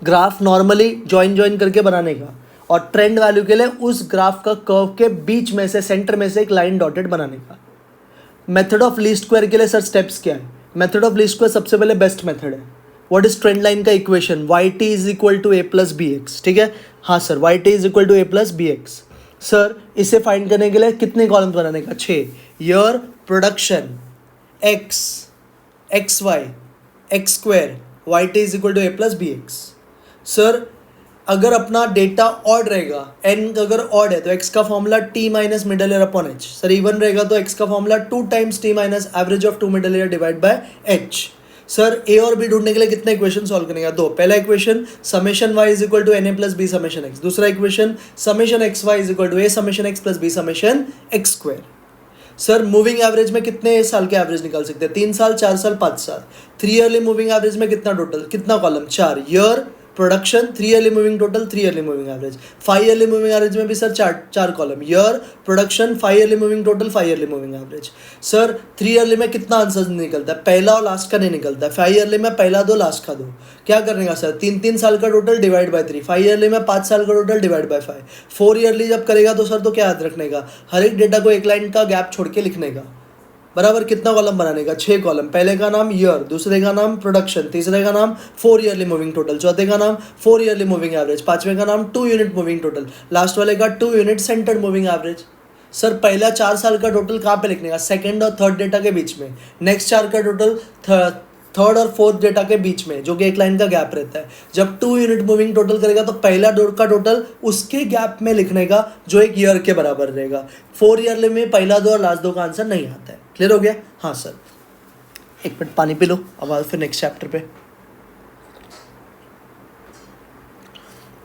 A: ग्राफ नॉर्मली ज्वाइन करके बनाने का, और ट्रेंड वैल्यू के लिए उस ग्राफ का कर्व के बीच में से, सेंटर में से एक लाइन डॉटेड बनाने का। मेथड ऑफ लीस्ट स्क्वायर के लिए सर स्टेप्स क्या है? मेथड ऑफ लीस्ट स्क्वायर सबसे पहले बेस्ट मेथड है। व्हाट इज ट्रेंड लाइन का equation, Y T is equal to A plus B X. ठीक है? हाँ sir, Y T is equal to A plus B X. Sir इसे find करने के लिए कितने कॉलम बनाने का, 6। Year, production, X, X Y, X square, Y T is equal to A plus B X. Sir अगर अपना डेटा ऑड रहेगा, एन अगर ऑड है तो एक्स का formula T minus middle year upon H. Sir even रहेगा तो X का formula 2 times T minus average of 2 middle year divide by H. Sir A और बी ढूंढने के लिए कितने इक्वेशन सॉल्व करेंगे, 2। पहला equation summation Y is equal to N A plus B summation X, दूसरा equation summation X Y is equal to A summation X plus B summation X square. Sir moving average में कितने साल के average निकाल सकते हैं, 3 साल, 4 साल, 5 साल। 3 ईयरली मूविंग एवरेज में कितना टोटल, कितना column, 4। Year, production, 3 yearly moving total, 3 yearly moving average. 5 yearly moving average में भी sir 4 column, year, production, 5 yearly moving total, 5 yearly moving average. Sir 3 yearly में कितना आंसर निकलता है, पहला और लास्ट का नहीं निकलता है। 5 ईयरली में पहला 2 लास्ट का 2। क्या करने का सर, 3 साल का टोटल डिवाइड बाय 3। 5 ईयरली में 5 साल का टोटल डिवाइड बाय 5। 4 ईयरली जब करेगा तो सर तो क्या याद रखने का, हर एक डेटा को एक लाइन का गैप छोड़ के लिखने का। बराबर कितना कॉलम बनाने का, 6 कॉलम। पहले का नाम ईयर, दूसरे का नाम प्रोडक्शन, तीसरे का नाम 4 ईयरली मूविंग टोटल, चौथे का नाम 4 ईयरली मूविंग एवरेज, पांचवें का नाम 2 यूनिट मूविंग टोटल, लास्ट वाले का 2 unit centred moving average. Sir पहला 4 साल का टोटल कहाँ पे लिखने का, सेकंड और थर्ड डेटा के बीच में। नेक्स्ट 4 का टोटल थर्ड और फोर्थ डेटा के बीच में, जो कि एक लाइन का गैप रहता है। जब 2 यूनिट मूविंग टोटल करेगा तो पहला डोर का टोटल उसके गैप में लिखने का जो एक ईयर के बराबर रहेगा। 4 ईयरली में पहला 2 और लास्ट 2 का आंसर नहीं आता है। क्लियर हो गया? हाँ सर। एक मिनट पानी पी लो, अब आओ फिर नेक्स्ट चैप्टर पे।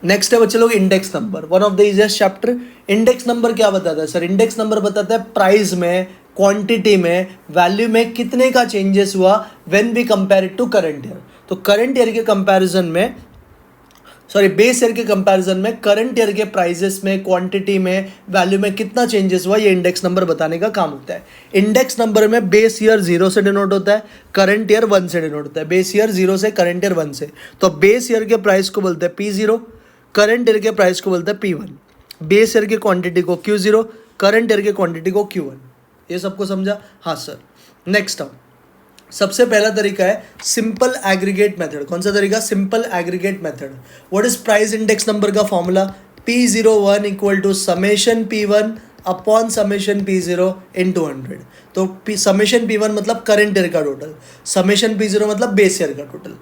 A: नेक्स्ट है बच्चे लोग index number, one of the easiest chapter. Index number क्या बताता है सर, इंडेक्स नंबर बताता है प्राइस में, क्वांटिटी में, वैल्यू में कितने का चेंजेस हुआ when we compare it to current year. तो करंट ईयर के कंपैरिजन में, सॉरी बेस ईयर के कंपैरिजन में करंट ईयर के प्राइजेस में, क्वांटिटी में, वैल्यू में कितना चेंजेस हुआ, ये इंडेक्स नंबर बताने का काम होता है। इंडेक्स नंबर में बेस ईयर 0 से डिनोट होता है, करंट ईयर 1 से डिनोट होता है। बेस ईयर 0 से, करंट ईयर 1 से। तो बेस ईयर के प्राइस को बोलते हैं P0, करंट ईयर के प्राइस को बोलते हैं P1। बेस ईयर की क्वांटिटी को Q0, करंट ईयर की क्वांटिटी को Q1। ये सबको समझा? हाँ सर। नेक्स्ट आओ, सबसे पहला तरीका है सिंपल एग्रीगेट मेथड। कौन सा तरीका? Simple aggregate method. What is price index number का formula, P01 equal to summation P1 upon summation P0 into 100। तो समेशन P1 मतलब करंट ईयर का टोटल, समेशन P0 मतलब बेस ईयर का टोटल।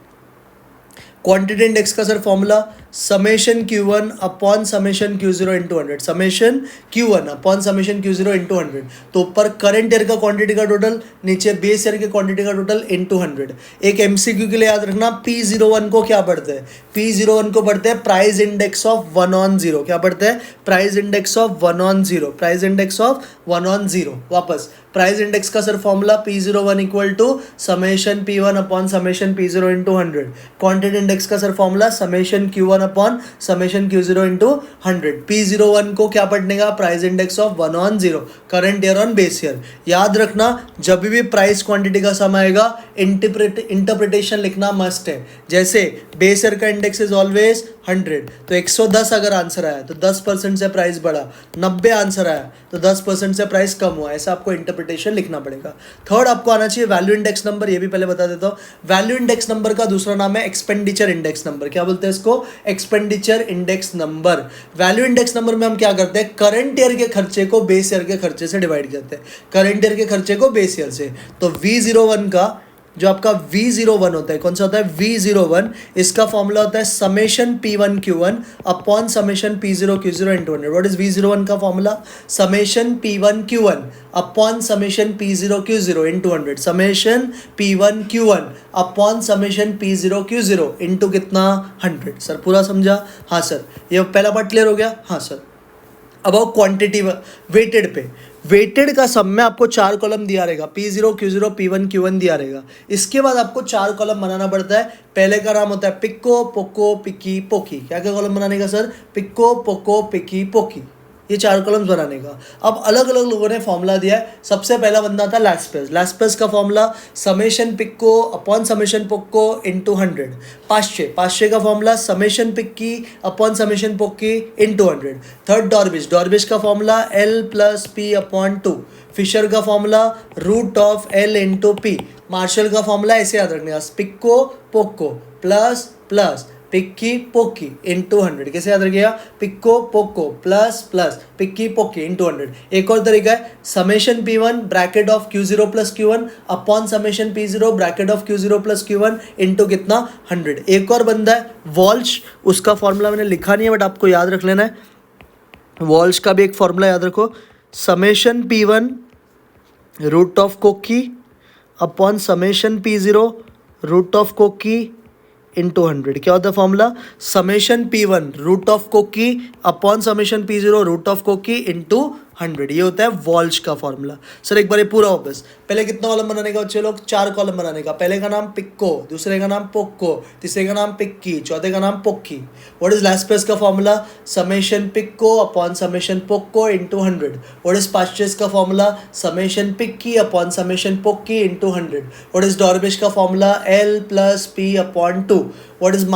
A: क्वांटिटी इंडेक्स का sir formula summation Q1 upon summation Q0 into 100, summation Q1 upon summation Q0 into 100। तो ऊपर current year का quantity का टोटल, नीचे बेस ईयर के क्वांटिटी का टोटल इंटू 100। एक MCQ के लिए याद रखना, P01 को क्या पढ़ते हैं, P01 को पढ़ते हैं प्राइस इंडेक्स ऑफ 1/0। क्या पढ़ते हैं? Price index of 1/0, price index of 1/0। वापस प्राइस इंडेक्स का sir formula P01 equal to summation P1 upon summation P0 into 100। Quantity index का sir formula summation Q1 upon summation Q0 into 100। P01 को क्या पढ़ने का? Price index of 1/0, current year on base year. याद रखना, जब भी प्राइस क्वांटिटी का सम आएगा इंटरप्रिटेशन लिखना मस्ट है। जैसे बेस ईयर का इंडेक्स इज ऑलवेज 100, तो 110 अगर आंसर आया तो 10% से प्राइस बढ़ा, 90 आंसर आया तो 10% से प्राइस कम हुआ, ऐसा आपको इंटरप्रिटेशन लिखना पड़ेगा। थर्ड आपको आना चाहिए वैल्यू इंडेक्स नंबर, ये भी पहले बता देता हूँ। वैल्यू इंडेक्स नंबर का दूसरा नाम है एक्सपेंडिचर इंडेक्स नंबर। क्या बोलते हैं इसको? Expenditure index number. Value index number में हम क्या करते हैं, करंट ईयर के खर्चे को बेस ईयर के खर्चे से डिवाइड करते हैं, करंट ईयर के खर्चे को बेस ईयर से। तो V01 का जो आपका V01 होता है, कौन सा होता है? V01, इसका फॉर्मूला होता है summation P1 Q1 upon summation P0 Q0 into 100। What is V01 का formula? Summation P1 Q1 upon summation P0 Q0 into 100। Summation P1 Q1 upon summation P0 Q0 into कितना? 100। सर पूरा समझा? हाँ sir. ये पहला part clear हो गया? हाँ सर। अब आओ क्वांटिटी वेटेड पे। वेटेड का सम में आपको 4 कॉलम दिया रहेगा, P0 Q0 P1 Q1 दिया रहेगा। इसके बाद आपको 4 कॉलम बनाना पड़ता है। पहले का नाम होता है पिक्को पोको पिकी पोकी। क्या क्या कॉलम बनाने का सर? पिक्को पोको पिकी पोकी, ये 4 कॉलम्स बनाने का। अब अलग अलग लोगों ने फॉर्मूला दिया है। सबसे पहला बंदा था लैस्पेस। लैस्पेस का फॉर्मूला समेशन पिक्को अपॉन समेशन पोक्को इंटू 100। पाश्चे का फॉर्मूला समेशन पिक्की अपॉन समेशन पोक्की इंटू 100। थर्ड डॉर्बिश का formula L plus P upon 2। Fisher का formula root of L into P। Marshall का फॉर्मूला ऐसे याद रखने का, पिक्को पोक्को प्लस प्लस पिक्की पोक्की इंटू 100। कैसे याद रखिएगा? पिक्को पोक्को प्लस प्लस पिक्की पोक्की इंटू 100। एक और तरीका है summation P1 bracket of Q0 plus Q1 upon summation P0 bracket of Q0 plus Q1 into कितना? 100। एक और बंदा है वॉल्श, उसका फॉर्मूला मैंने लिखा नहीं है बट आपको याद रख लेना है। वॉल्श का भी एक फॉर्मूला याद रखो, समेशन P1 रूट ऑफ कोक्की upon summation P0 root of कोक्की इंटू 100। क्या होता है formula? Summation P1 root of कोक्की upon summation P0 root of कोक्की इंटू 100। ये होता है वॉल्श का फॉर्मूला। सर एक बार ये पूरा वापस, पहले कितना कॉलम बनाने का बच्चे लोग? 4 कॉलम बनाने का। पहले का नाम पिक्को, दूसरे का नाम पोक्को, तीसरे का नाम पिक्की, चौथे का नाम पोक्की। व्हाट इज लैस्पेस का फॉर्मूला? समेशन पिक्को अपॉन समेशन पोक्को इंटू 100। व्हाट इज पाश्चेस का फॉर्मूला? समेशन पिक्की अपॉन समेशन पोक्की इंटू 100। व्हाट इज डॉर्बिश का formula? L plus P upon 2। What is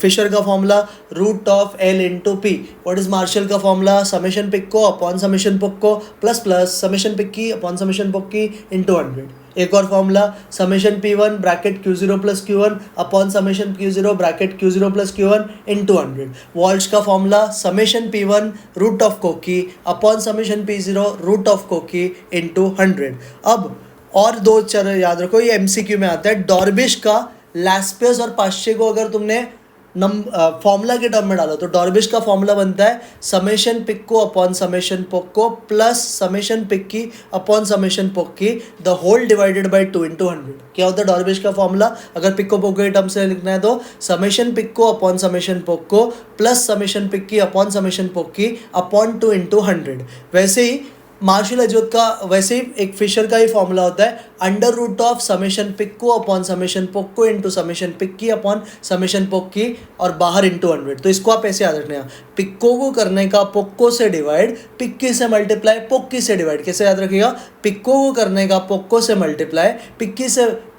A: Fisher का formula? Root of L into P। What is Marshall का formula? Summation पिक्को upon summation पोक्को plus plus summation पिक्की upon summation पोक्की into 100। एक और formula summation P1 bracket Q0 plus Q1 upon summation Q0 bracket Q0 plus Q1 into 100। Walsh का formula summation P1 root of कोकी upon summation P0 root of कोकी into 100। अब और 2 चर याद रखो, ये MCQ में आता है। डॉर्बिश का लैस्पेस और पाश्चे को अगर तुमने फॉर्मूला के टर्म में डालो तो डॉर्बिश का फॉर्मूला बनता है समेशन पिक्को अपॉन समेशन पोक्को प्लस समेशन पिक्की अपॉन समेशन पोक्की the whole divided by 2 into 100। क्या होता है डॉर्बिश का फॉर्मूला? अगर पिक्को पोक्को के टर्म से लिखना है तो समेशन पिक्को अपॉन समेशन पोक्को प्लस समेशन पिक्की अपॉन समेशन पोक्की अपॉन 2 इंटू 100। वैसे ही मार्शल अजोत का, वैसे ही एक फिशर का ही फॉर्मूला होता है अंडर रूट ऑफ समेशन पिक्को अपॉन समेशन पोक्को इंटू समेशन पिक्की अपॉन समेशन पोक्की और बाहर इंटू 100। तो इसको आप ऐसे याद रखना, पिक्को को करने का पोक्को से डिवाइड, पिक्की से मल्टीप्लाई, पोक्की से डिवाइड। कैसे याद रखिएगा? पिक्को को करने का पोक्को से मल्टीप्लाई,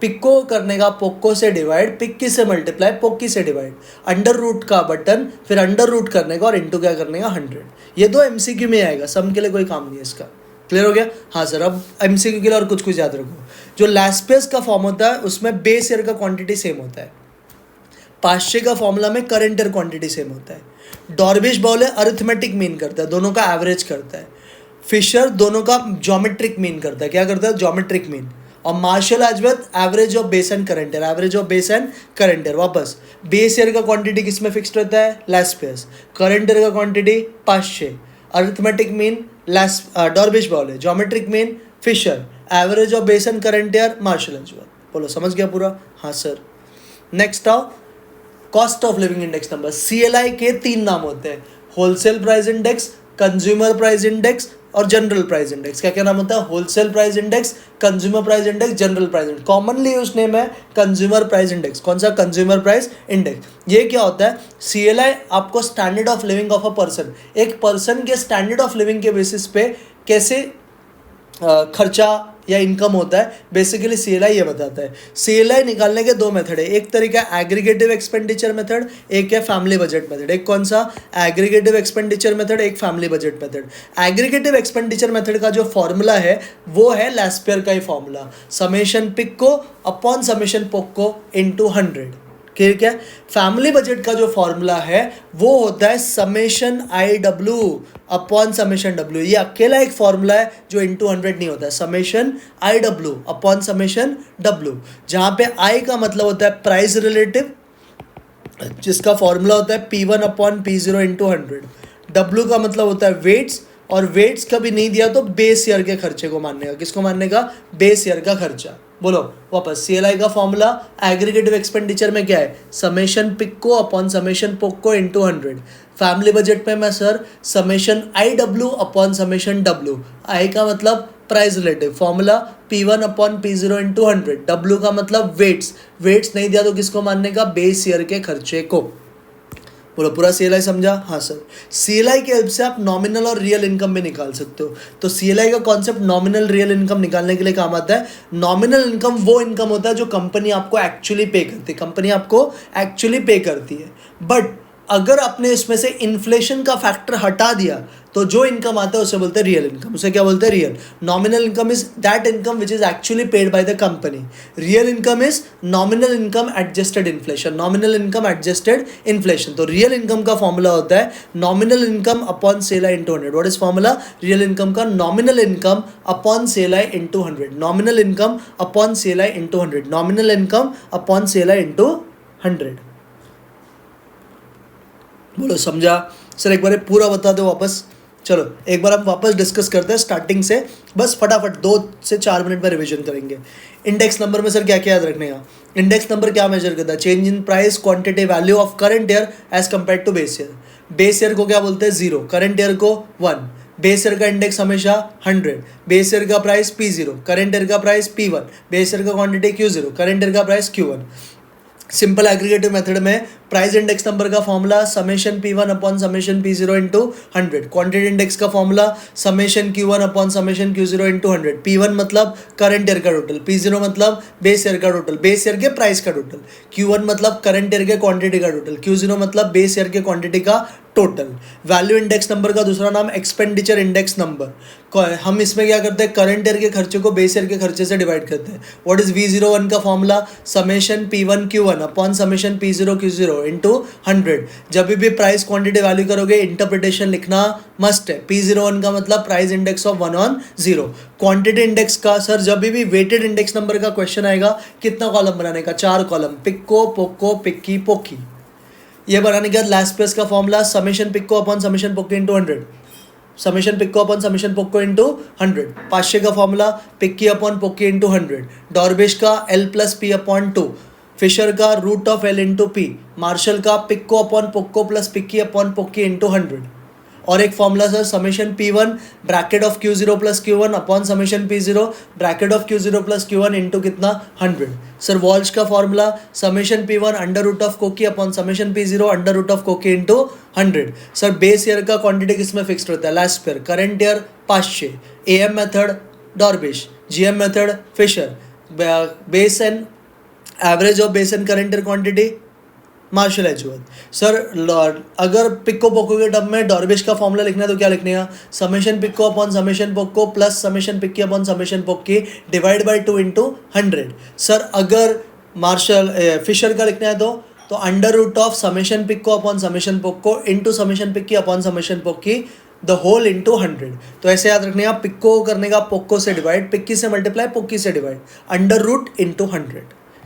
A: पिक्को को करने का पोक्को से डिवाइड, पिक्की से मल्टीप्लाई, पोक्की से डिवाइड, अंडर रूट का बटन, फिर अंडर रूट करने का और इंटू क्या करने का? 100। ये 2 MCQ में आएगा, सम के लिए कोई काम नहीं है इसका। क्लियर हो गया? हाँ सर, अब MCQ के लिए और कुछ कुछ याद रखो। जो लैस्पेस का फॉर्म होता है उसमें बेस ईयर का क्वांटिटी सेम होता है। पाश्चे का फॉर्मूला में करंट ईयर क्वांटिटी सेम होता है। डॉर्बिश बाउले अरिथमेटिक मीन करता है, दोनों का एवरेज करता है। फिशर दोनों का ज्योमेट्रिक मीन करता है। क्या करता है? Geometric mean. और Marshall Edgeworth average of base and current year, average of base and current year. वापस बेस ईयर का क्वांटिटी किस में फिक्स्ड रहता है? लैस्पेस। करंट ईयर का quantity Paasche. Arithmetic mean Dorbish Bowley. Geometric mean Fisher. Average of base and current year Marshall Edgeworth. बोलो समझ गया पूरा? हाँ सर। नेक्स्ट आओ, cost of living index number. CLI के 3 नाम होते हैं, wholesale price index, consumer price index और जनरल प्राइस इंडेक्स। क्या क्या नाम होता है? Wholesale price index, consumer price index, general price index. Commonly use name है कंज्यूमर प्राइस इंडेक्स। कौन सा? Consumer price index. ये क्या होता है? CLI आपको standard of living of a person, एक पर्सन के स्टैंडर्ड ऑफ लिविंग के बेसिस पे कैसे खर्चा या इनकम होता है, बेसिकली CLI ये बताता है। CLI निकालने के 2 मेथड है, एक तरीका एग्रीगेटिव एक्सपेंडिचर मेथड, एक है फैमिली बजट मेथड। एक कौन सा? एग्रीगेटिव एक्सपेंडिचर मेथड, एक family budget method. Aggregative expenditure method का जो फॉर्मूला है वो है लैस्पेयर का ही फॉर्मूला, समेशन पिक्को अपॉन समेशन पोक्को इंटू 100। ठीक है? फैमिली बजट का जो फॉर्मूला है वो होता है summation IW upon summation W। ये अकेला एक फॉर्मूला है जो इंटू 100 नहीं होता है। Summation IW upon summation W, जहाँ पे I का मतलब होता है प्राइस रिलेटिव, जिसका फॉर्मूला होता है P1 upon P0 into 100। W का मतलब होता है वेट्स, और वेट्स कभी नहीं दिया तो बेस ईयर के खर्चे को मानने का, किसको मानने का, बेस ईयर का खर्चा। बोलो वापस, CLI का फॉर्मूला एग्रीगेटिव एक्सपेंडिचर में क्या है, समेशन पिको अपॉन समेशन पोको इंटू 100। फैमिली बजट में मैं sir summation IW upon summation W, I का मतलब price relative, formula P1 upon P0 into 100, W का मतलब वेट्स, वेट्स नहीं दिया तो किसको मानने का, बेस ईयर के खर्चे को। बोलो पूरा CLI समझा, हाँ सर। CLI की हेल्प से आप नॉमिनल और रियल इनकम भी निकाल सकते हो। तो CLI का कॉन्सेप्ट नॉमिनल रियल इनकम निकालने के लिए काम आता है। नॉमिनल इनकम वो इनकम होता है जो कंपनी आपको एक्चुअली पे करती है, कंपनी आपको एक्चुअली पे करती है। बट अगर आपने इसमें से इन्फ्लेशन का फैक्टर हटा दिया तो जो इनकम आता है उसे बोलते हैं रियल इनकम। उसे क्या बोलते हैं, real. Nominal income is that income which is actually paid by the company. Real income is nominal income adjusted inflation, nominal income adjusted inflation. तो रियल इनकम का फॉर्मूला होता है nominal income upon CLI into 100। What is formula, real income का nominal income upon CLI into 100, nominal income upon CLI into 100, nominal income upon CLI into 100। बोलो समझा sir, एक बार पूरा बता दो वापस। चलो एक बार हम वापस डिस्कस करते हैं स्टार्टिंग से, बस फटाफट 2 से 4 मिनट में रिवीजन करेंगे। इंडेक्स नंबर में सर क्या क्या याद रखने का, इंडेक्स नंबर क्या मेजर करता है, change in price quantity value of current year as compare to base year. बेस ईयर को क्या बोलते हैं, 0, करंट ईयर को 1। बेस ईयर का इंडेक्स हमेशा 100, बेस ईयर का प्राइस P0, करंट ईयर का प्राइस P1, बेस ईयर का क्वांटिटी Q0, करंट ईयर का price Q1। Simple aggregative method में प्राइस इंडेक्स नंबर का formula summation P1 upon summation P0 into 100, quantity index का formula summation Q1 upon summation Q0 into 100। P1 मतलब current year का total, P0 मतलब base year का total, base year के price का total, Q1 मतलब current year के quantity का टोटल, Q0 मतलब बेस ईयर के क्वांटिटी का टोटल। वैल्यू इंडेक्स नंबर का दूसरा नाम एक्सपेंडिचर इंडेक्स नंबर। हम इसमें क्या करते हैं, करंट ईयर के खर्चे को बेस ईयर के खर्चे से डिवाइड करते हैं। व्हाट इज V01 का formula, summation P1 Q1 upon summation P0 Q0 into 100। जब भी प्राइस क्वांटिटी वैल्यू करोगे इंटरप्रिटेशन लिखना मस्ट है। P01 का मतलब price index of 1/0। Quantity index का सर जब भी वेटेड इंडेक्स नंबर का क्वेश्चन आएगा कितना कॉलम बनाने का, 4 कॉलम, पिक्को पोको पिक्की पोकी। ये बनाने के बाद लास्ट प्लस का फॉर्मूला समेशन पिक्को अपॉन समेशन पोको इंटू 100, समेशन पिक्को अपॉन समेशन पोको इंटू 100। पाशे का फॉर्मूला पिक्की अपॉन पोकी इंटू 100, डॉर्बिश का L plus P upon 2, Fisher का root of L into P, Marshall का पिक्को अपॉन पोको प्लस पिक्की अपॉन पोकी इंटू 100। और एक formula sir summation P1 bracket of Q0 plus Q1 upon summation P0 bracket of Q0 plus Q1 into कितना 100। Sir Walsh का formula summation P1 under root of कोकी upon summation P0 under root of कोकी into 100। Sir base year का quantity किसमें fixed रहता है, last year, current year Paasche, AM method Dorbish, GM method Fisher, base and average of base and current year quantity Marshall Edgeworth. Sir अगर पिक्को Poco के term में डॉर्बिश का formula लिखना है तो क्या लिखने का, समेशन पिक्को अपॉन समेशन पोको प्लस समेशन पिक्की अपॉन समेशन पोक्की डिवाइड बाय 2 इंटू 100। सर अगर मार्शल फिशर का लिखना है तो अंडर रूट ऑफ समेशन पिक्को अपॉन समेशन पोको इंटू समेशन पिक्की अपॉन समेशन पोक्की द होल इंटू 100। तो ऐसे याद रखने का, पिक्को करने का पोको से डिवाइड, पिक्की से मल्टीप्लाई, पोक्की से divide, under root into 100।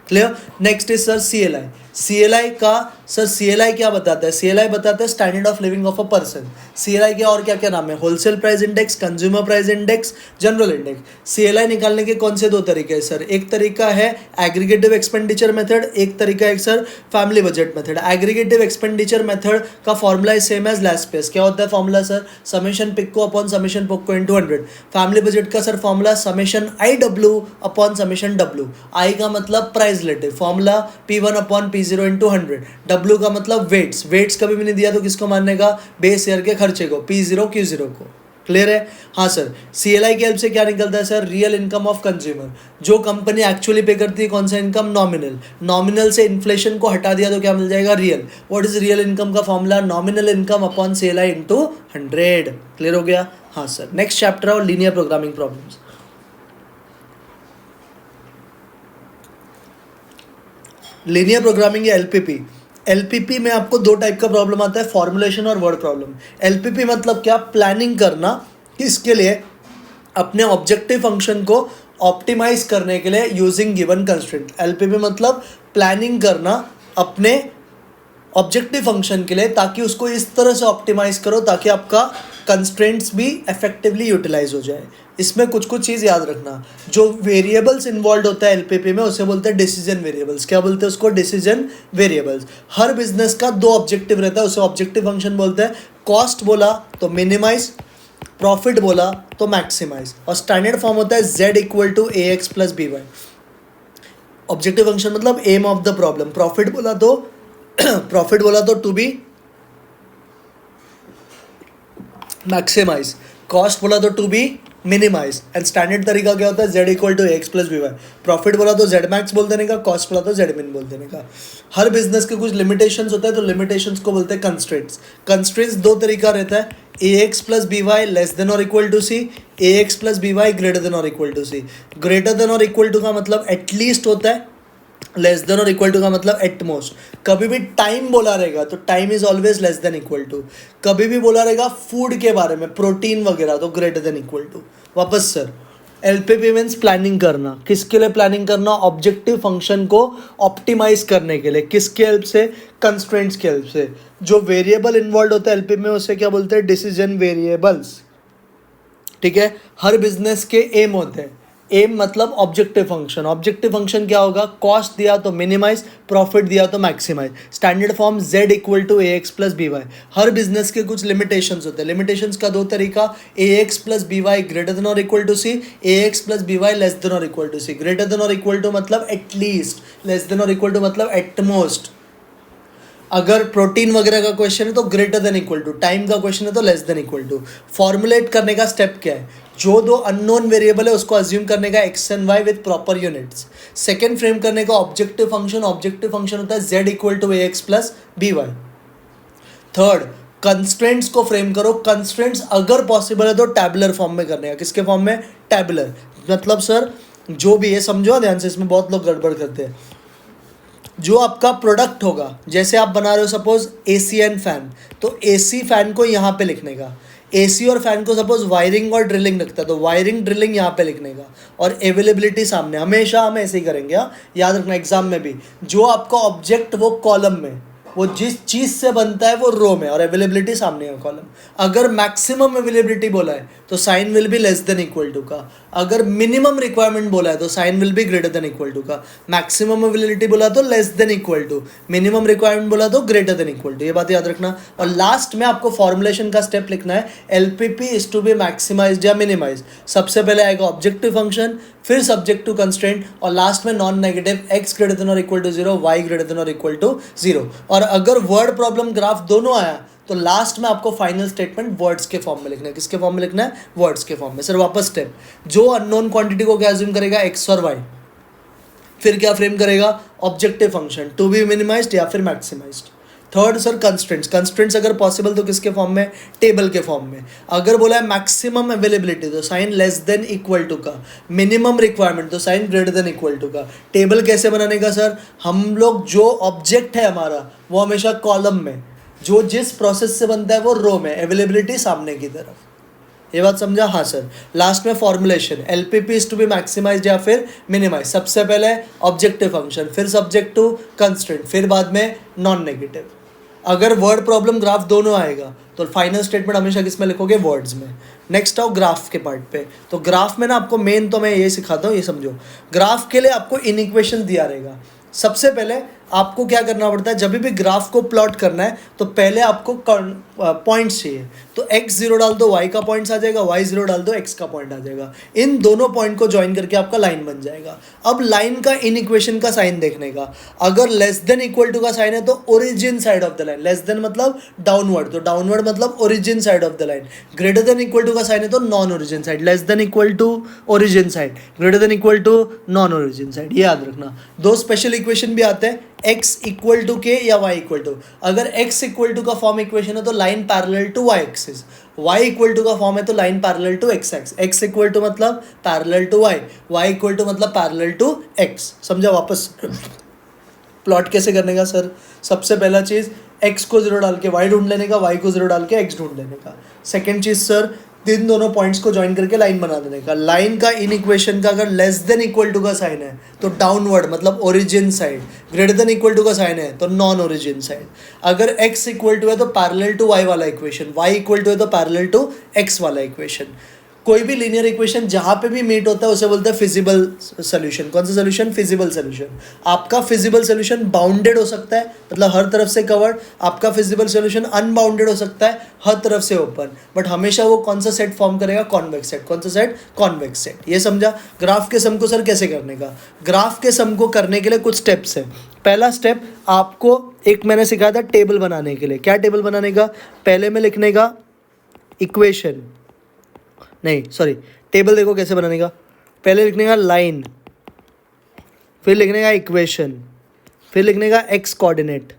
A: Clear. Next is sir CLI। CLI का सर CLI क्या बताता है, CLI बताता है standard of living of a person. CLI के और क्या क्या नाम है, wholesale price index, consumer price index, general index. CLI निकालने के कौन से 2 तरीके हैं सर, एक तरीका है एग्रीगेटिव एक्सपेंडिचर मेथड, एक तरीका है sir family budget method. Aggregative expenditure method का formula is same as Laspeyres. क्या होता है फॉर्मूला सर, समेशन पिक्को अपॉन समेशन पोक्को इंटू 100। फैमिली बजट का sir formula summation IW upon summation W। I का मतलब price relative, formula P1 upon P0 into 100। W का मतलब वेट्स, वेट्स कभी भी नहीं दिया तो किसको मानने का, बेस ईयर के खर्चे को, P0 Q0 को। क्लियर है, हाँ सर। CLI की हेल्प से क्या निकलता है sir, real income of consumer, जो कंपनी एक्चुअली पे करती है कौन सा इनकम, नॉमिनल। नॉमिनल से इन्फ्लेशन को हटा दिया तो क्या मिल जाएगा, real. What is real income का formula, nominal income upon CLI into 100। Clear हो गया, हाँ सर। नेक्स्ट चैप्टर और linear programming problems. Linear programming या LPP में आपको 2 टाइप का प्रॉब्लम आता है, फॉर्मुलेशन और वर्ड प्रॉब्लम। LPP मतलब क्या, प्लानिंग करना, किसके लिए, अपने ऑब्जेक्टिव फंक्शन को ऑप्टिमाइज करने के लिए यूजिंग गिवन कंस्ट्रेंट। LPP मतलब प्लानिंग करना अपने ऑब्जेक्टिव फंक्शन के लिए, ताकि उसको इस तरह से ऑप्टिमाइज करो ताकि आपका कंस्ट्रेंट्स भी इफेक्टिवली यूटिलाइज हो जाए। इसमें कुछ कुछ चीज़ याद रखना, जो वेरिएबल्स इन्वॉल्व होता है एलपीपी में उसे बोलते हैं डिसीजन वेरिएबल्स। क्या बोलते हैं उसको? Decision variables. हर बिजनेस का दो ऑब्जेक्टिव रहता है, उसे ऑब्जेक्टिव फंक्शन बोलते हैं। कॉस्ट बोला तो मिनिमाइज, प्रॉफिट बोला तो मैक्सिमाइज, और स्टैंडर्ड फॉर्म होता है z equal to A x plus B y. Objective function मतलब aim of the problem. Profit बोला तो टू बी मैक्सिमाइज, कॉस्ट बोला तो to be minimise, and standard तरीका क्या होता है? z equal to x plus B y. Profit बोला तो z मैक्स बोल देने का, कॉस्ट बोला तो z मिन बोल देने का। हर बिजनेस के कुछ लिमिटेशंस होता है, तो लिमिटेशंस को बोलते हैं कंस्ट्रेंट्स। कंस्ट्रेंट्स दो तरीका रहता है, a x plus B y less than और equal to c, a x plus B y greater than और equal to c. Greater than और इक्वल टू का मतलब एटलीस्ट होता है, लेस देन और इक्वल टू का मतलब एट मोस्ट। कभी भी टाइम बोला रहेगा तो time is always less than equal to. कभी भी बोला रहेगा फूड के बारे में, प्रोटीन वगैरह, तो ग्रेटर देन इक्वल टू। वापस सर, एलपीपी मीन्स प्लानिंग करना। किसके लिए प्लानिंग करना? ऑब्जेक्टिव फंक्शन को ऑप्टिमाइज करने के लिए। किसके हेल्प से? कंस्ट्रेंट्स के हेल्प से। जो वेरिएबल इन्वॉल्व होता है एलपीपी में उसे क्या बोलते हैं? Decision variables. ठीक है, हर बिजनेस के एम होते हैं। एम मतलब ऑब्जेक्टिव फंक्शन। ऑब्जेक्टिव फंक्शन क्या होगा? कॉस्ट दिया तो मिनिमाइज, प्रॉफिट दिया तो maximise. Standard form z equal to A x plus B y. हर बिजनेस के कुछ लिमिटेशंस होते हैं। लिमिटेशंस का दो तरीका, a x plus B y greater than और equal to c, a x plus B y less than और equal to c. Greater than और इक्वल टू मतलब एटलीस्ट, लेस देन और इक्वल टू मतलब एट मोस्ट। अगर protein वगैरह का question है तो greater than equal to, time का क्वेश्चन है तो less than equal to. Formulate करने का स्टेप क्या है? जो दो अननोन वेरिएबल है उसको अज्यूम करने का X and Y with proper units. Second frame करने का ऑब्जेक्टिव फंक्शन। ऑब्जेक्टिव फंक्शन होता है z equal to A x plus B Y. Third, constraints को फ्रेम करो। कंस्ट्रेंट्स अगर पॉसिबल है तो टैबुलर फॉर्म में करने का। किसके फॉर्म में? टैबुलर। मतलब सर जो भी है, समझो ध्यान से, इसमें बहुत लोग गड़बड़ करते हैं। जो आपका प्रोडक्ट होगा, जैसे आप बना रहे हो सपोज एसी एंड फैन, तो एसी फैन को यहाँ पे लिखने का। एसी और फैन को सपोज वायरिंग और ड्रिलिंग लगता है तो वायरिंग ड्रिलिंग यहाँ पे लिखने का, और अवेलेबिलिटी सामने। हमेशा हम ऐसे ही करेंगे, हाँ याद रखना एग्जाम में भी। जो आपका ऑब्जेक्ट वो कॉलम में, वो जिस चीज़ से बनता है वो रो में, और अवेलेबिलिटी सामने है कॉलम। अगर मैक्सिमम अवेलेबिलिटी बोला है तो sign will be less than equal to का। अगर मिनिमम रिक्वायरमेंट बोला है तो sign will be greater than equal to का। मैक्सिमम अवेलेबिलिटी बोला तो less than equal to, minimum requirement बोला तो ग्रेटर देन इक्वल टू। ये बात याद रखना। और लास्ट में आपको फॉर्मुलेशन का स्टेप लिखना है, LPP is to be maximise या मिनिमाइज। सबसे पहले आएगा ऑब्जेक्टिव फंक्शन, फिर सब्जेक्ट टू कंस्ट्रेंट, और लास्ट में non negative x greater than और equal to 0, y greater than और इक्वल टू 0। और अगर वर्ड प्रॉब्लम ग्राफ दोनों आया तो लास्ट में आपको फाइनल स्टेटमेंट वर्ड्स के फॉर्म में लिखना है। किसके फॉर्म में लिखना है? वर्ड्स के फॉर्म में। सर वापस स्टेप, जो अननोन क्वांटिटी को क्या अज्यूम करेगा? x और y। फिर क्या फ्रेम करेगा? Objective function to be minimized या फिर maximized. Third sir constraints. Constraints अगर पॉसिबल तो किसके फॉर्म में? टेबल के फॉर्म में। अगर बोला है मैक्सिमम अवेलेबिलिटी तो sign less than equal to का। मिनिमम रिक्वायरमेंट तो sign greater than equal to का। टेबल कैसे बनाने का सर? हम लोग जो ऑब्जेक्ट है हमारा वो हमेशा कॉलम में, जो जिस प्रोसेस से बनता है वो रो में, अवेलेबिलिटी सामने की तरफ। ये बात समझा? हाँ सर। लास्ट में formulation, LPP is to be maximized या फिर मिनिमाइज। सबसे पहले ऑब्जेक्टिव फंक्शन, फिर सब्जेक्ट टू कंस्ट्रेंट, फिर बाद में नॉन नेगेटिव। अगर वर्ड प्रॉब्लम ग्राफ दोनों आएगा तो फाइनल स्टेटमेंट हमेशा किस में लिखोगे? वर्ड्स में। नेक्स्ट आओ ग्राफ के पार्ट पे। तो ग्राफ में ना आपको मेन तो मैं ये सिखाता हूँ, ये समझो। ग्राफ के लिए आपको इनइक्वेशन दिया रहेगा। सबसे पहले आपको क्या करना पड़ता है, जब भी ग्राफ को प्लॉट करना है तो पहले आपको पॉइंट्स चाहिए। तो x0 डाल दो y का पॉइंट्स आ जाएगा, y0 डाल दो x का पॉइंट आ जाएगा। इन दोनों पॉइंट को ज्वाइन करके आपका लाइन बन जाएगा। अब लाइन का इन इक्वेशन का साइन देखने का, अगर लेस देन इक्वल टू का साइन है तो origin side of the line. Less than मतलब डाउनवर्ड, तो डाउनवर्ड मतलब origin side of the line. Greater than equal to का साइन है तो non origin side. Less than equal to origin side, greater than equal to non origin side. ये याद रखना। दो स्पेशल इक्वेशन भी आते हैं, x इक्वल टू के या y इक्वल टू। अगर x इक्वल टू का फॉर्म इक्वेशन है तो line parallel to y axis. y equal to का फॉर्म है तो line parallel to x axis. x equal to मतलब parallel to y, y equal to मतलब parallel to x। समझा? वापस प्लॉट कैसे करने का सर? सबसे पहला चीज़ x को 0 डाल के y ढूंढ लेने का, y को 0 डाल के x ढूंढ लेने का। सेकेंड चीज़ सर, इन दोनों पॉइंट्स को ज्वाइन करके लाइन बना देने का। लाइन का इन इक्वेशन का अगर लेस देन इक्वल टू का साइन है तो डाउनवर्ड मतलब origin side, greater than equal to का साइन है तो नॉन ओरिजिन साइड। अगर x इक्वल टू है तो पैरेलल टू y वाला इक्वेशन, y इक्वल टू है तो पैरेलल टू x वाला इक्वेशन। कोई भी लीनियर इक्वेशन जहाँ पे भी मीट होता है उसे बोलते हैं फिजिबल सोल्यूशन। कौन सा सोल्यूशन? Feasible solution. आपका फिजिबल सोल्यूशन बाउंडेड हो सकता है, मतलब हर तरफ से कवर्ड। आपका फिजिबल सोल्यूशन अनबाउंडेड हो सकता है, हर तरफ से ओपन। बट हमेशा वो कौन सा सेट फॉर्म करेगा? Convex set. कौन सा सेट? Convex set. ये समझा? ग्राफ के सम को सर कैसे करने का? ग्राफ के सम को करने के लिए कुछ स्टेप्स है। पहला स्टेप आपको एक मैंने सिखाया था टेबल बनाने के लिए। क्या टेबल बनाने का? पहले में लिखने का इक्वेशन, नहीं सॉरी, टेबल देखो कैसे बनाने का। पहले लिखने का लाइन, फिर लिखने का इक्वेशन, फिर लिखने का एक्स कोऑर्डिनेट,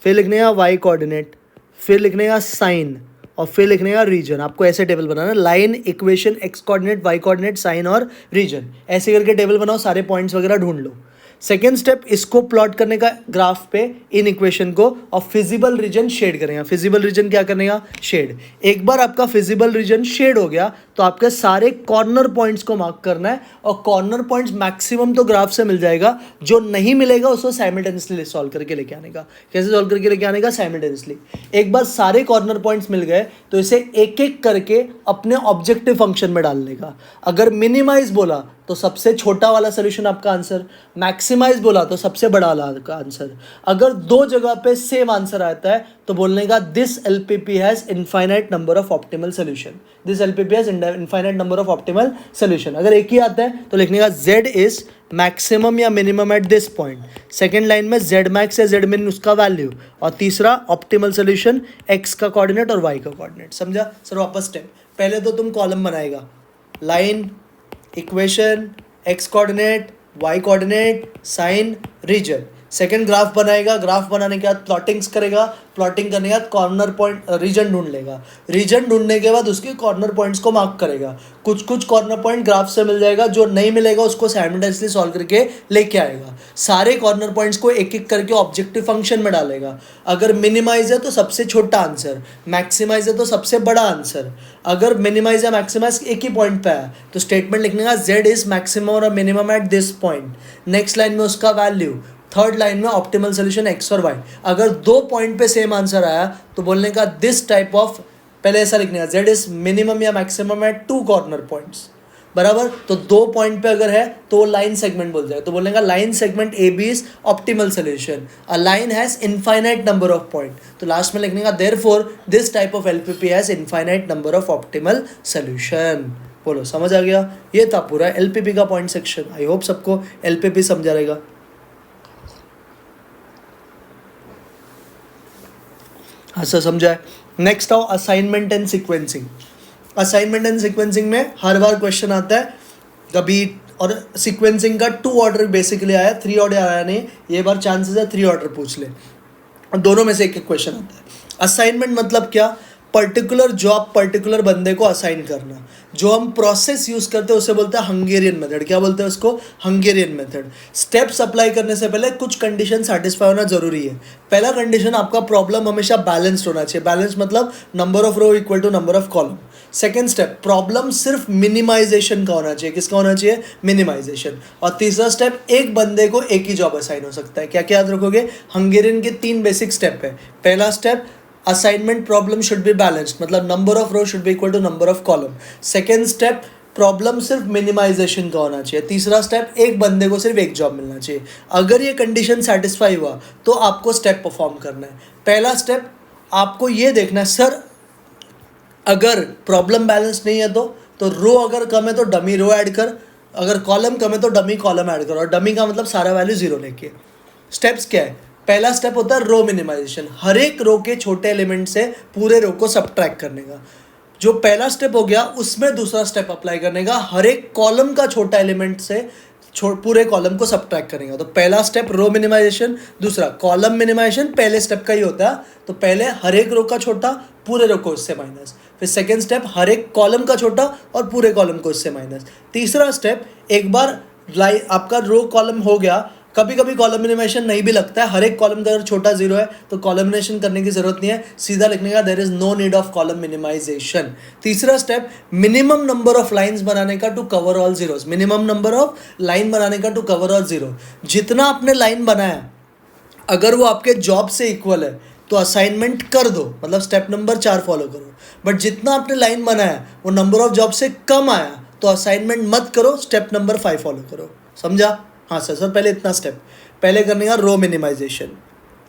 A: फिर लिखने का वाई कोऑर्डिनेट, फिर लिखने का साइन और फिर लिखने का रीजन। आपको ऐसे टेबल बनाना है, line, equation, X coordinate, Y coordinate, sign और रीजन। ऐसे करके टेबल बनाओ, सारे पॉइंट्स वगैरह ढूंढ लो। सेकेंड स्टेप, इसको प्लॉट करने का ग्राफ पे इन इक्वेशन को, और फिजिबल रीजन शेड करेंगे। फिजिबल रीजन क्या करने का? शेड। एक बार आपका फिजिबल रीजन शेड हो गया तो आपके सारे कॉर्नर पॉइंट्स को मार्क करना है, और कॉर्नर पॉइंट्स मैक्सिमम तो ग्राफ से मिल जाएगा, जो नहीं मिलेगा उसको साइमल्टेनियसली सॉल्व करके लेके आने का। कैसे सॉल्व करके लेके आने का? साइमल्टेनियसली। एक बार सारे कॉर्नर पॉइंट्स मिल गए तो इसे एक एक करके अपने ऑब्जेक्टिव फंक्शन में डालने का। अगर मिनिमाइज बोला तो सबसे छोटा वाला सोल्यूशन आपका आंसर, मैक्सिमाइज बोला तो सबसे बड़ा वाला का आंसर। अगर दो जगह पे सेम आंसर आता है तो बोलने का this LPP has infinite number of optimal solution. This LPP has infinite number of optimal solution. अगर एक ही आता है तो लिखने का z इज मैक्सिमम या minimum at this point. Second line में z मैक्स या z मिन उसका वैल्यू, और तीसरा ऑप्टिमल सोल्यूशन x का कोऑर्डिनेट और y का कोऑर्डिनेट। समझा? सर वापस स्टेप, पहले तो तुम कॉलम बनाएगा, line, equation, X coordinate, Y coordinate, sign, region. Second graph बनाएगा, ग्राफ बनाने के बाद प्लॉटिंग्स करेगा, प्लॉटिंग करने के बाद कॉर्नर पॉइंट रीजन ढूंढ लेगा। रीजन ढूंढने के बाद उसके कॉर्नर पॉइंट्स को मार्क करेगा। कुछ कुछ कॉर्नर पॉइंट ग्राफ से मिल जाएगा, जो नहीं मिलेगा उसको साइमल्टेनियसली सॉल्व करके लेके आएगा। सारे कॉर्नर पॉइंट्स को एक एक करके ऑब्जेक्टिव फंक्शन में डालेगा। अगर मिनिमाइज है तो सबसे छोटा आंसर, मैक्सिमाइज है तो सबसे बड़ा आंसर। अगर मिनिमाइज या मैक्सिमाइज एक ही पॉइंट पे है तो स्टेटमेंट लिखने का z इज मैक्सिमम और minimum at this point. Next line में उसका वैल्यू, थर्ड लाइन में ऑप्टिमल सोल्यूशन x और y। अगर दो पॉइंट पे सेम आंसर आया तो बोलने का दिस टाइप ऑफ, पहले ऐसा लिखने का z इज मिनिमम या maximum at two corner points, बराबर। तो दो पॉइंट पे अगर है तो वो लाइन सेगमेंट बोल जाएगा, तो बोलने का line segment A B is optimal solution. A line has infinite number of point, तो लास्ट में लिखने का therefore this type of LPP has infinite number of optimal solution. बोलो समझ आ गया? ये था पूरा एलपीपी का पॉइंट सेक्शन। आई होप सबको एलपीपी समझा रहेगा। हाँ सर समझा है। नेक्स्ट आओ assignment and sequencing. Assignment and sequencing में हर बार क्वेश्चन आता है कभी, और सीक्वेंसिंग का 2 ऑर्डर बेसिकली आया, 3 ऑर्डर आया नहीं। ये बार चांसेस है 3 ऑर्डर पूछ ले, और दोनों में से एक एक क्वेश्चन आता है। असाइनमेंट मतलब क्या? पर्टिकुलर जॉब पर्टिकुलर बंदे को असाइन करना। जो हम प्रोसेस यूज़ करते हैं उसे बोलते हैं हंगेरियन मेथड। क्या बोलते हैं उसको? Hungarian method. स्टेप्स अप्लाई करने से पहले कुछ कंडीशन सेटिस्फाई होना जरूरी है। पहला कंडीशन, आपका प्रॉब्लम हमेशा बैलेंस्ड होना चाहिए। बैलेंस मतलब number of row equal to number of column. Second step, problem सिर्फ मिनिमाइजेशन का होना चाहिए। किसका होना चाहिए? मिनिमाइजेशन। और तीसरा स्टेप, एक बंदे को एक ही जॉब असाइन हो सकता है। क्या क्या याद रखोगे? हंगेरियन के 3 बेसिक स्टेप है। पहला step, assignment problem should be balanced, मतलब number of row should be equal to number of column. Second step, problem सिर्फ मिनिमाइजेशन का होना चाहिए। तीसरा स्टेप, एक बंदे को सिर्फ एक जॉब मिलना चाहिए। अगर ये कंडीशन सेटिस्फाई हुआ तो आपको स्टेप परफॉर्म करना है। पहला स्टेप, आपको ये देखना है सर अगर प्रॉब्लम बैलेंस नहीं है तो रो अगर कम है तो डमी रो ऐड कर, अगर कॉलम कम है तो डमी कॉलम ऐड कर, और डमी का मतलब सारा वैल्यू 0 लेके। स्टेप्स क्या है? पहला स्टेप होता है रो मिनिमाइजेशन, हर एक रो के छोटे एलिमेंट से पूरे रो को सबट्रैक्ट करने का। जो पहला स्टेप हो गया उसमें दूसरा स्टेप अप्लाई करने का, हर एक कॉलम का छोटा एलिमेंट से पूरे कॉलम को सबट्रैक्ट करेंगे। तो पहला स्टेप रो मिनिमाइजेशन, दूसरा कॉलम मिनिमाइजेशन पहले स्टेप का ही होता है। तो पहले हर एक रो का छोटा, पूरे रो को उससे माइनस। फिर सेकेंड स्टेप, हर एक कॉलम का छोटा और पूरे कॉलम को उससे माइनस। तीसरा स्टेप, एक बार आपका रो कॉलम हो गया, कभी कभी कॉलमिनेशन नहीं भी लगता है, हर एक कॉलम का अगर छोटा जीरो है तो कॉलमिनेशन करने की जरूरत नहीं है, सीधा लिखने का there is no need of column minimisation. तीसरा step, minimum number of lines बनाने का to cover all zeros. Minimum number of line बनाने का टू कवर ऑल जीरो। जितना आपने लाइन बनाया अगर वो आपके जॉब से इक्वल है तो असाइनमेंट कर दो, मतलब स्टेप नंबर 4 फॉलो करो। बट जितना आपने लाइन बनाया वो नंबर ऑफ जॉब से कम आया तो असाइनमेंट मत करो, स्टेप नंबर 5 फॉलो करो। समझा? हाँ सर पहले इतना स्टेप पहले करने का रो मिनिमाइजेशन।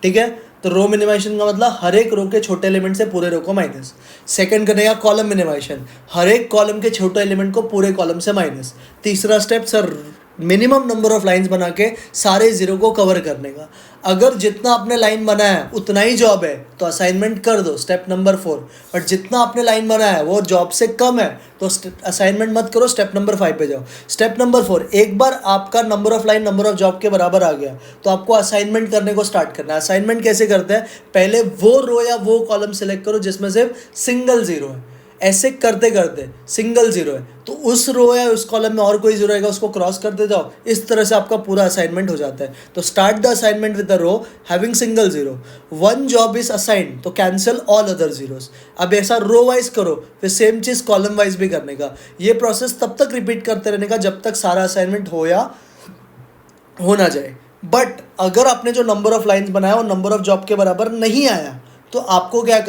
A: ठीक है, तो रो मिनिमाइजेशन का मतलब हर एक रो के छोटे एलिमेंट से पूरे रो को माइनस। सेकंड करने का कॉलम मिनिमाइजेशन, हर एक कॉलम के छोटे एलिमेंट को पूरे कॉलम से माइनस। तीसरा step sir minimum number of lines बना के सारे जीरो को कवर करने का। अगर जितना आपने लाइन बनाया है उतना ही जॉब है तो असाइनमेंट कर दो, स्टेप नंबर 4। बट जितना आपने लाइन बनाया है वो जॉब से कम है तो असाइनमेंट मत करो, स्टेप नंबर 5 पे जाओ। स्टेप नंबर 4, एक बार आपका number of line number of job के बराबर आ गया तो आपको असाइनमेंट करने को स्टार्ट करना है। असाइनमेंट कैसे करते हैं, पहले वो रो या वो कॉलम सेलेक्ट करो जिसमें सिर्फ सिंगल जीरो है। ऐसे करते करते सिंगल जीरो है तो उस रो या उस कॉलम में और कोई जीरो आएगा उसको क्रॉस करते जाओ। इस तरह से आपका पूरा असाइनमेंट हो जाता है। तो start the assignment with the row having single zero, one job is assigned तो कैंसिल ऑल अदर जीरोस। अब ऐसा रो वाइज करो, फिर सेम चीज़ कॉलम वाइज भी करने का। ये प्रोसेस तब तक रिपीट करते रहने का जब तक सारा असाइनमेंट हो या हो ना जाए। बट अगर आपने जो नंबर ऑफ लाइन्स बनाया वो नंबर ऑफ जॉब के बराबर नहीं आया तो आपको क्या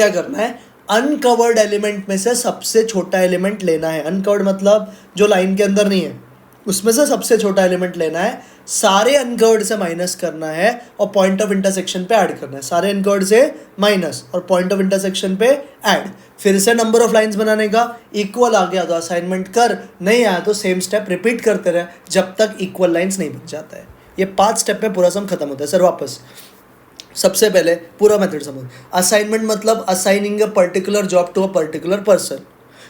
A: करना है, अनकवर्ड एलिमेंट में से सबसे छोटा एलिमेंट लेना है। अनकवर्ड मतलब जो लाइन के अंदर नहीं है, उसमें से सबसे छोटा एलिमेंट लेना है, सारे अनकवर्ड से माइनस करना है और पॉइंट ऑफ इंटरसेक्शन पे ऐड करना है। सारे अनकवर्ड से माइनस और पॉइंट ऑफ इंटरसेक्शन पे ऐड। फिर से नंबर ऑफ लाइंस बनाने का, इक्वल आ गया तो असाइनमेंट कर, नहीं आया तो सेम स्टेप रिपीट करते रहे जब तक इक्वल लाइंस नहीं बन जाता है। ये 5 स्टेप में पूरा सम खत्म होता है। सर वापस सबसे पहले पूरा मेथड समझ। असाइनमेंट मतलब assigning a particular job to a particular person.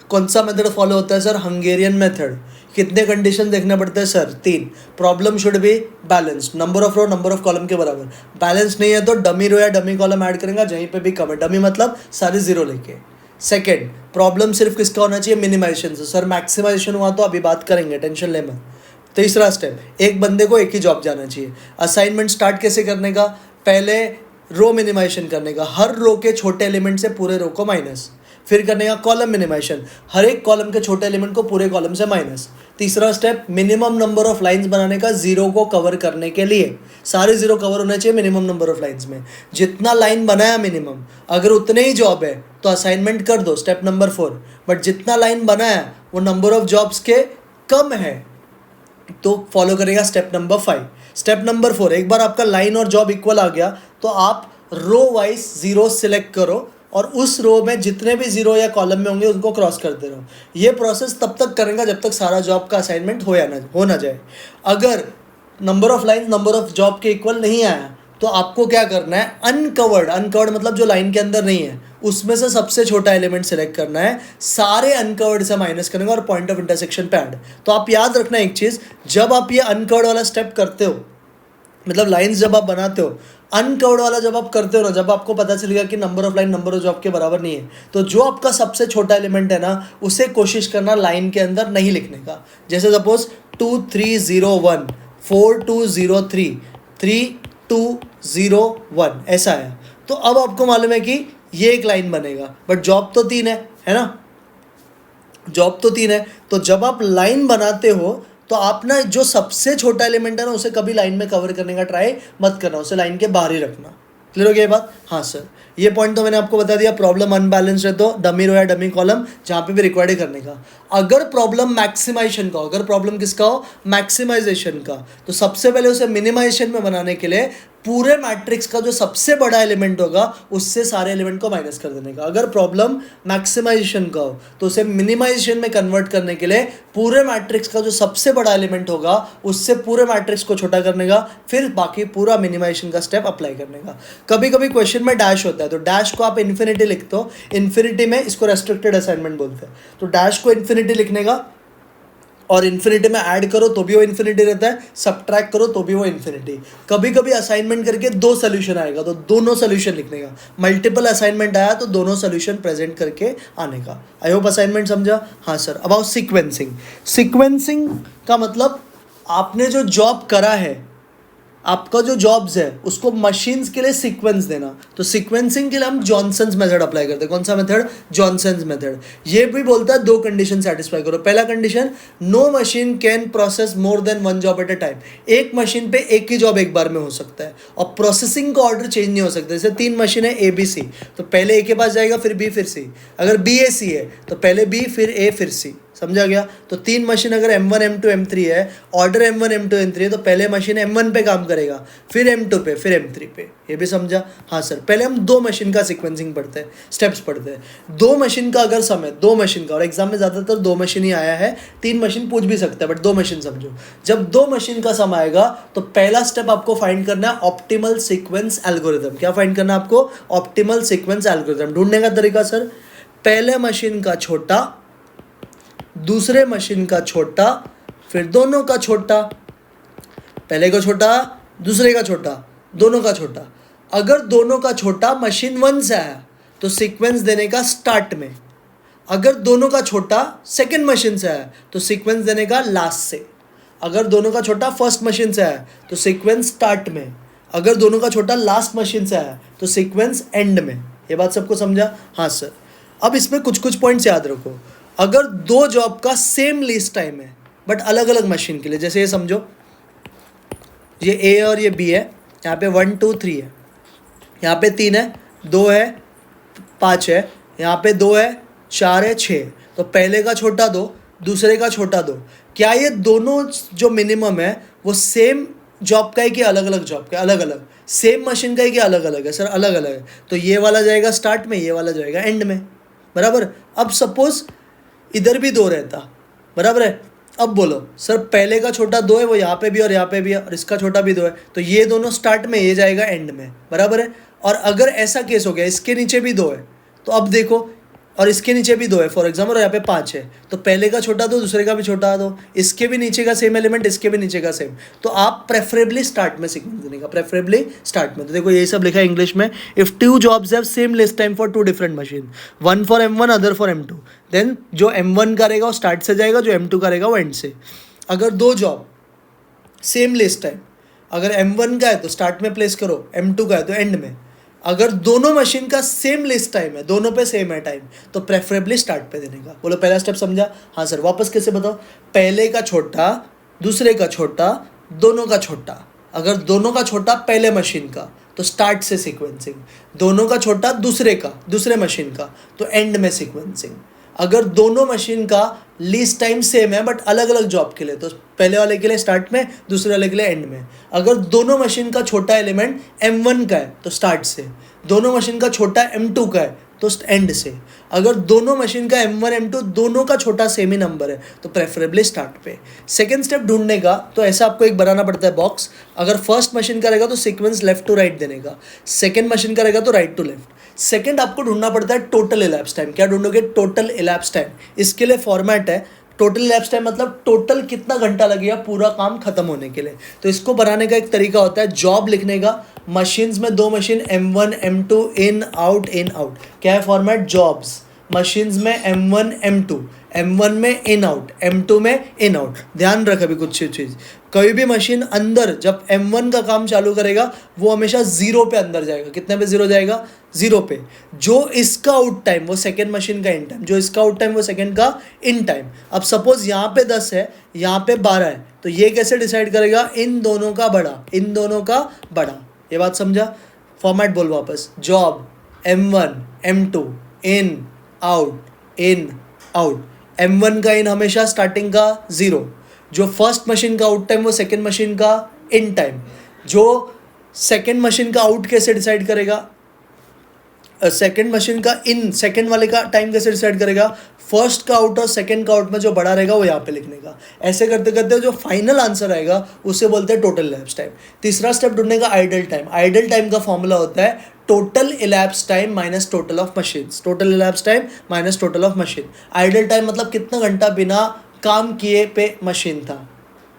A: कौन सा मेथड फॉलो होता है सर, हंगेरियन मेथड। कितने कंडीशन देखने पड़ते हैं sir, 3। Problem should be balanced, number of row number of column के बराबर। बैलेंस नहीं है तो डमी रो या डमी कॉलम ऐड करेंगे, जहीं पे भी कम है। डमी मतलब सारे जीरो लेके। सेकेंड, प्रॉब्लम सिर्फ किसका होना चाहिए, मिनिमाइजेशन से। सर मैक्सिमाइजेशन हुआ तो अभी बात करेंगे, टेंशन ले मत। तीसरा स्टेप, एक बंदे को एक ही जॉब जाना चाहिए। असाइनमेंट स्टार्ट कैसे करने का, पहले रो मिनिमाइजेशन करने का, हर रो के छोटे एलिमेंट से पूरे रो को माइनस। फिर करने का कॉलम मिनिमाइजेशन, हर एक कॉलम के छोटे एलिमेंट को पूरे कॉलम से माइनस। तीसरा step, minimum number of lines बनाने का जीरो को कवर करने के लिए। सारे जीरो कवर होने चाहिए मिनिमम नंबर ऑफ लाइंस में। जितना लाइन बनाया मिनिमम, अगर उतने ही जॉब है तो असाइनमेंट कर दो, स्टेप नंबर 4। बट जितना लाइन बनाया वो नंबर ऑफ जॉब्स के कम है तो फॉलो करेगा स्टेप नंबर 5। स्टेप नंबर 4, एक बार आपका लाइन और जॉब इक्वल आ गया तो आप रो वाइज जीरो सिलेक्ट करो और उस रो में जितने भी जीरो या कॉलम में होंगे उनको क्रॉस करते रहो। ये प्रोसेस तब तक करेंगे जब तक सारा जॉब का असाइनमेंट हो ना जाए। अगर number of line number of job के इक्वल नहीं आया तो आपको क्या करना है, अनकवर्ड मतलब जो लाइन के अंदर नहीं है उसमें से सबसे छोटा एलिमेंट सेलेक्ट करना है, सारे अनकवर्ड से माइनस करेंगे और पॉइंट ऑफ इंटरसेक्शन पे ऐड। तो आप याद रखना एक चीज़, जब आप ये अनकवर्ड वाला स्टेप करते हो, मतलब लाइंस जब आप बनाते हो, अनकवर्ड वाला जब आप करते हो ना, जब आपको पता चलेगा कि number of line number of job के बराबर नहीं है तो जो आपका सबसे छोटा एलिमेंट है ना उसे कोशिश करना लाइन के अंदर नहीं लिखने का। जैसे सपोज 2 3 0 1 4 2 0 3 3 2 0 1 ऐसा है। तो अब आपको मालूम है कि ये एक लाइन बनेगा, बट जॉब तो 3 है ना, जॉब तो 3 है। तो जब आप लाइन बनाते हो तो आप ना जो सबसे छोटा एलिमेंट है ना उसे कभी लाइन में कवर करने का ट्राई मत करना, उसे लाइन के बाहर ही रखना। क्लियर हो गया ये बात? हाँ सर, ये पॉइंट तो मैंने आपको बता दिया। प्रॉब्लम अनबैलेंस है तो डमी रो या डमी कॉलम जहाँ पे भी रिक्वायर्ड करने का। अगर प्रॉब्लम मैक्सिमाइजेशन का हो, अगर प्रॉब्लम किसका हो, मैक्सिमाइजेशन का, तो सबसे पहले उसे मिनिमाइजेशन में बनाने के लिए पूरे मैट्रिक्स का जो सबसे बड़ा एलिमेंट होगा उससे सारे एलिमेंट को माइनस कर देने का। अगर प्रॉब्लम मैक्सिमाइजेशन का हो तो उसे मिनिमाइजेशन में कन्वर्ट करने के लिए पूरे मैट्रिक्स का जो सबसे बड़ा एलिमेंट होगा उससे पूरे मैट्रिक्स को छोटा करने का, फिर बाकी पूरा मिनिमाइजेशन का स्टेप अप्लाई करने का। कभी कभी क्वेश्चन में डैश होता है तो डैश को आप इन्फिनिटी लिखते हो, इन्फिनिटी में इसको रेस्ट्रिक्टेड असाइनमेंट बोलते हैं। तो डैश को इन्फिनिटी लिखने का और इन्फिनिटी में ऐड करो तो भी वो इन्फिनिटी रहता है, सब्ट्रैक्ट करो तो भी वो इन्फिनिटी। कभी कभी असाइनमेंट करके 2 सोल्यूशन आएगा तो दोनों सोल्यूशन लिखने का। मल्टीपल असाइनमेंट आया तो दोनों सोल्यूशन प्रेजेंट करके आने का। आई होप असाइनमेंट समझा? हाँ सर। अबाउट सीक्वेंसिंग, सीक्वेंसिंग का मतलब आपने जो जॉब करा है, आपका जो जॉब्स है उसको मशीन्स के लिए सीक्वेंस देना। तो सीक्वेंसिंग के लिए हम जॉनसन्स मेथड अप्लाई करते हैं। कौन सा मेथड? Johnson's method. ये भी बोलता है दो कंडीशन सेटिस्फाई करो। पहला condition, no machine can process more than one job at a time. एक मशीन पे एक ही जॉब एक बार में हो सकता है और प्रोसेसिंग का ऑर्डर चेंज नहीं हो सकता। जैसे 3 मशीन है ए बी सी, तो पहले ए के पास जाएगा फिर बी फिर सी। अगर बी ए सी है तो पहले बी फिर ए फिर सी। समझा गया? तो 3 मशीन अगर M1 M2 M3 है, ऑर्डर M1 M2 M3 है, तो पहले मशीन M1 पे काम करेगा, फिर M2 पे, फिर M3 पे। ये भी समझा? हाँ सर। पहले हम 2 मशीन का सीक्वेंसिंग पढ़ते हैं, स्टेप्स पढ़ते हैं। 2 मशीन का अगर सम है, 2 मशीन का, और एग्जाम में ज़्यादातर 2 मशीन ही आया है, 3 मशीन पूछ भी सकता है, बट 2 मशीन समझो। जब 2 मशीन का सम आएगा तो पहला स्टेप आपको फाइंड करना है ऑप्टिमल सीक्वेंस एल्गोरिथम। क्या फाइंड करना है आपको? Optimal sequence algorithm. ढूंढने का तरीका सर, पहले मशीन का छोटा, दूसरे मशीन का छोटा, फिर दोनों का छोटा। पहले का छोटा, दूसरे का छोटा, दोनों का छोटा। अगर दोनों का छोटा मशीन 1 से आया तो सीक्वेंस देने का स्टार्ट में। अगर दोनों का छोटा सेकंड मशीन से आया तो सीक्वेंस देने का लास्ट से। अगर दोनों का छोटा फर्स्ट मशीन से आया तो सीक्वेंस स्टार्ट में। अगर दोनों का छोटा लास्ट मशीन से आया तो सीक्वेंस एंड में। ये बात सबको समझा? हाँ सर। अब इसमें कुछ कुछ पॉइंट्स याद रखो। अगर 2 जॉब का सेम लीस्ट टाइम है बट अलग अलग मशीन के लिए, जैसे ये समझो, ये ए और ये बी है, यहाँ पे 1 2 3 है, यहाँ पे 3 है, 2 है, 5 है, यहाँ पे 2 है, 4 है, 6। तो पहले का छोटा 2, दूसरे का छोटा 2। क्या ये दोनों जो मिनिमम है वो सेम जॉब का है कि अलग अलग जॉब का? अलग अलग। सेम मशीन का है कि अलग अलग है? सर अलग अलग है। तो ये वाला जाएगा स्टार्ट में, ये वाला जाएगा एंड में। बराबर? अब सपोज इधर भी 2 रहता, बराबर है? अब बोलो सर, पहले का छोटा 2 है, वो यहाँ पे भी और यहाँ पे भी है, और इसका छोटा भी 2 है, तो ये दोनों स्टार्ट में, ये जाएगा एंड में। बराबर है? और अगर ऐसा केस हो गया, इसके नीचे भी 2 है, तो अब देखो, और इसके नीचे भी 2 है फॉर एग्जाम्पल, और यहाँ पे 5 है, तो पहले का छोटा 2, दूसरे का भी छोटा 2, इसके भी नीचे का सेम एलिमेंट, इसके भी नीचे का सेम। तो आप प्रेफरेबली स्टार्ट में सीक्वेंस देने का, प्रेफरेबली स्टार्ट में। तो देखो यही सब लिखा है इंग्लिश में। If 2 jobs have same list time for 2 different machine, one for M1 other for M2, then जो M1 करेगा वो स्टार्ट से जाएगा, जो M2 करेगा वो एंड से। अगर 2 जॉब सेम लिस्ट टाइम, अगर M1 का है तो स्टार्ट में प्लेस करो, M2 का है तो एंड में। अगर दोनों मशीन का सेम लिस्ट टाइम है, दोनों पे सेम है टाइम, तो प्रेफरेबली स्टार्ट पे देने का। बोलो पहला स्टेप समझा? हाँ सर। वापस कैसे बताओ? पहले का छोटा, दूसरे का छोटा, दोनों का छोटा। अगर दोनों का छोटा पहले मशीन का तो स्टार्ट से सीक्वेंसिंग, दोनों का छोटा दूसरे का, दूसरे मशीन का, तो एंड में सीक्वेंसिंग। अगर दोनों मशीन का लीस्ट टाइम सेम है बट अलग अलग जॉब के लिए, तो पहले वाले के लिए स्टार्ट में, दूसरे वाले के लिए एंड में। अगर दोनों मशीन का छोटा एलिमेंट M1 का है तो स्टार्ट से, दोनों मशीन का छोटा M2 का है तो एंड से। अगर दोनों मशीन का M1 M2 दोनों का छोटा सेम ही नंबर है तो प्रेफरेबली स्टार्ट पे। सेकंड स्टेप ढूंढने का, तो ऐसा आपको एक बनाना पड़ता है बॉक्स। अगर फर्स्ट मशीन का रहेगा तो सीक्वेंस लेफ्ट टू राइट देने का, सेकंड मशीन का रहेगा तो राइट टू लेफ्ट। सेकंड आपको ढूंढना पड़ता है टोटल इलैप्स टाइम। क्या ढूंढोगे? Total elapse time. इसके लिए फॉर्मेट है टोटल इलैप्स टाइम, मतलब टोटल कितना घंटा लगेगा पूरा काम खत्म होने के लिए। तो इसको बनाने का एक तरीका होता है जॉब लिखने का। मशीन्स में 2 machine M1 M2 in out in out. क्या है फॉर्मेट? जॉब्स। मशीन्स में M1 M2, M1 में इन आउट, M2 में इन आउट। ध्यान रख अभी कुछ चीज़, कोई भी मशीन अंदर जब M1 का काम चालू करेगा वो हमेशा 0 पे अंदर जाएगा। कितने पे 0 जाएगा? 0 पे। जो इसका आउट टाइम वो सेकेंड मशीन का इन टाइम, जो इसका आउट टाइम वो सेकेंड का इन टाइम। अब सपोज यहाँ पे 10 है, यहाँ पे 12 है, तो ये कैसे डिसाइड करेगा? इन दोनों का बड़ा, इन दोनों का बड़ा। ये बात समझा? फॉर्मेट बोल वापस, job M1 M2 in out. M1 का इन हमेशा स्टार्टिंग का 0, जो फर्स्ट मशीन का आउट टाइम वो सेकेंड मशीन का इन टाइम। जो सेकेंड मशीन का आउट कैसे डिसाइड करेगा? सेकेंड मशीन का इन, सेकेंड वाले का टाइम कैसे डिसाइड करेगा? फर्स्ट का आउट और सेकेंड का आउट में जो बड़ा रहेगा वो यहाँ पे लिखने का। ऐसे करते करते जो फाइनल आंसर आएगा उसे बोलते हैं टोटल इलैप्स टाइम। तीसरा स्टेप ढूंढने का आइडल टाइम। आइडल टाइम का फॉर्मूला होता है total elapse time minus total of machines. Total elapse time minus total of machine. Idle time मतलब कितना घंटा बिना काम किए पे मशीन था,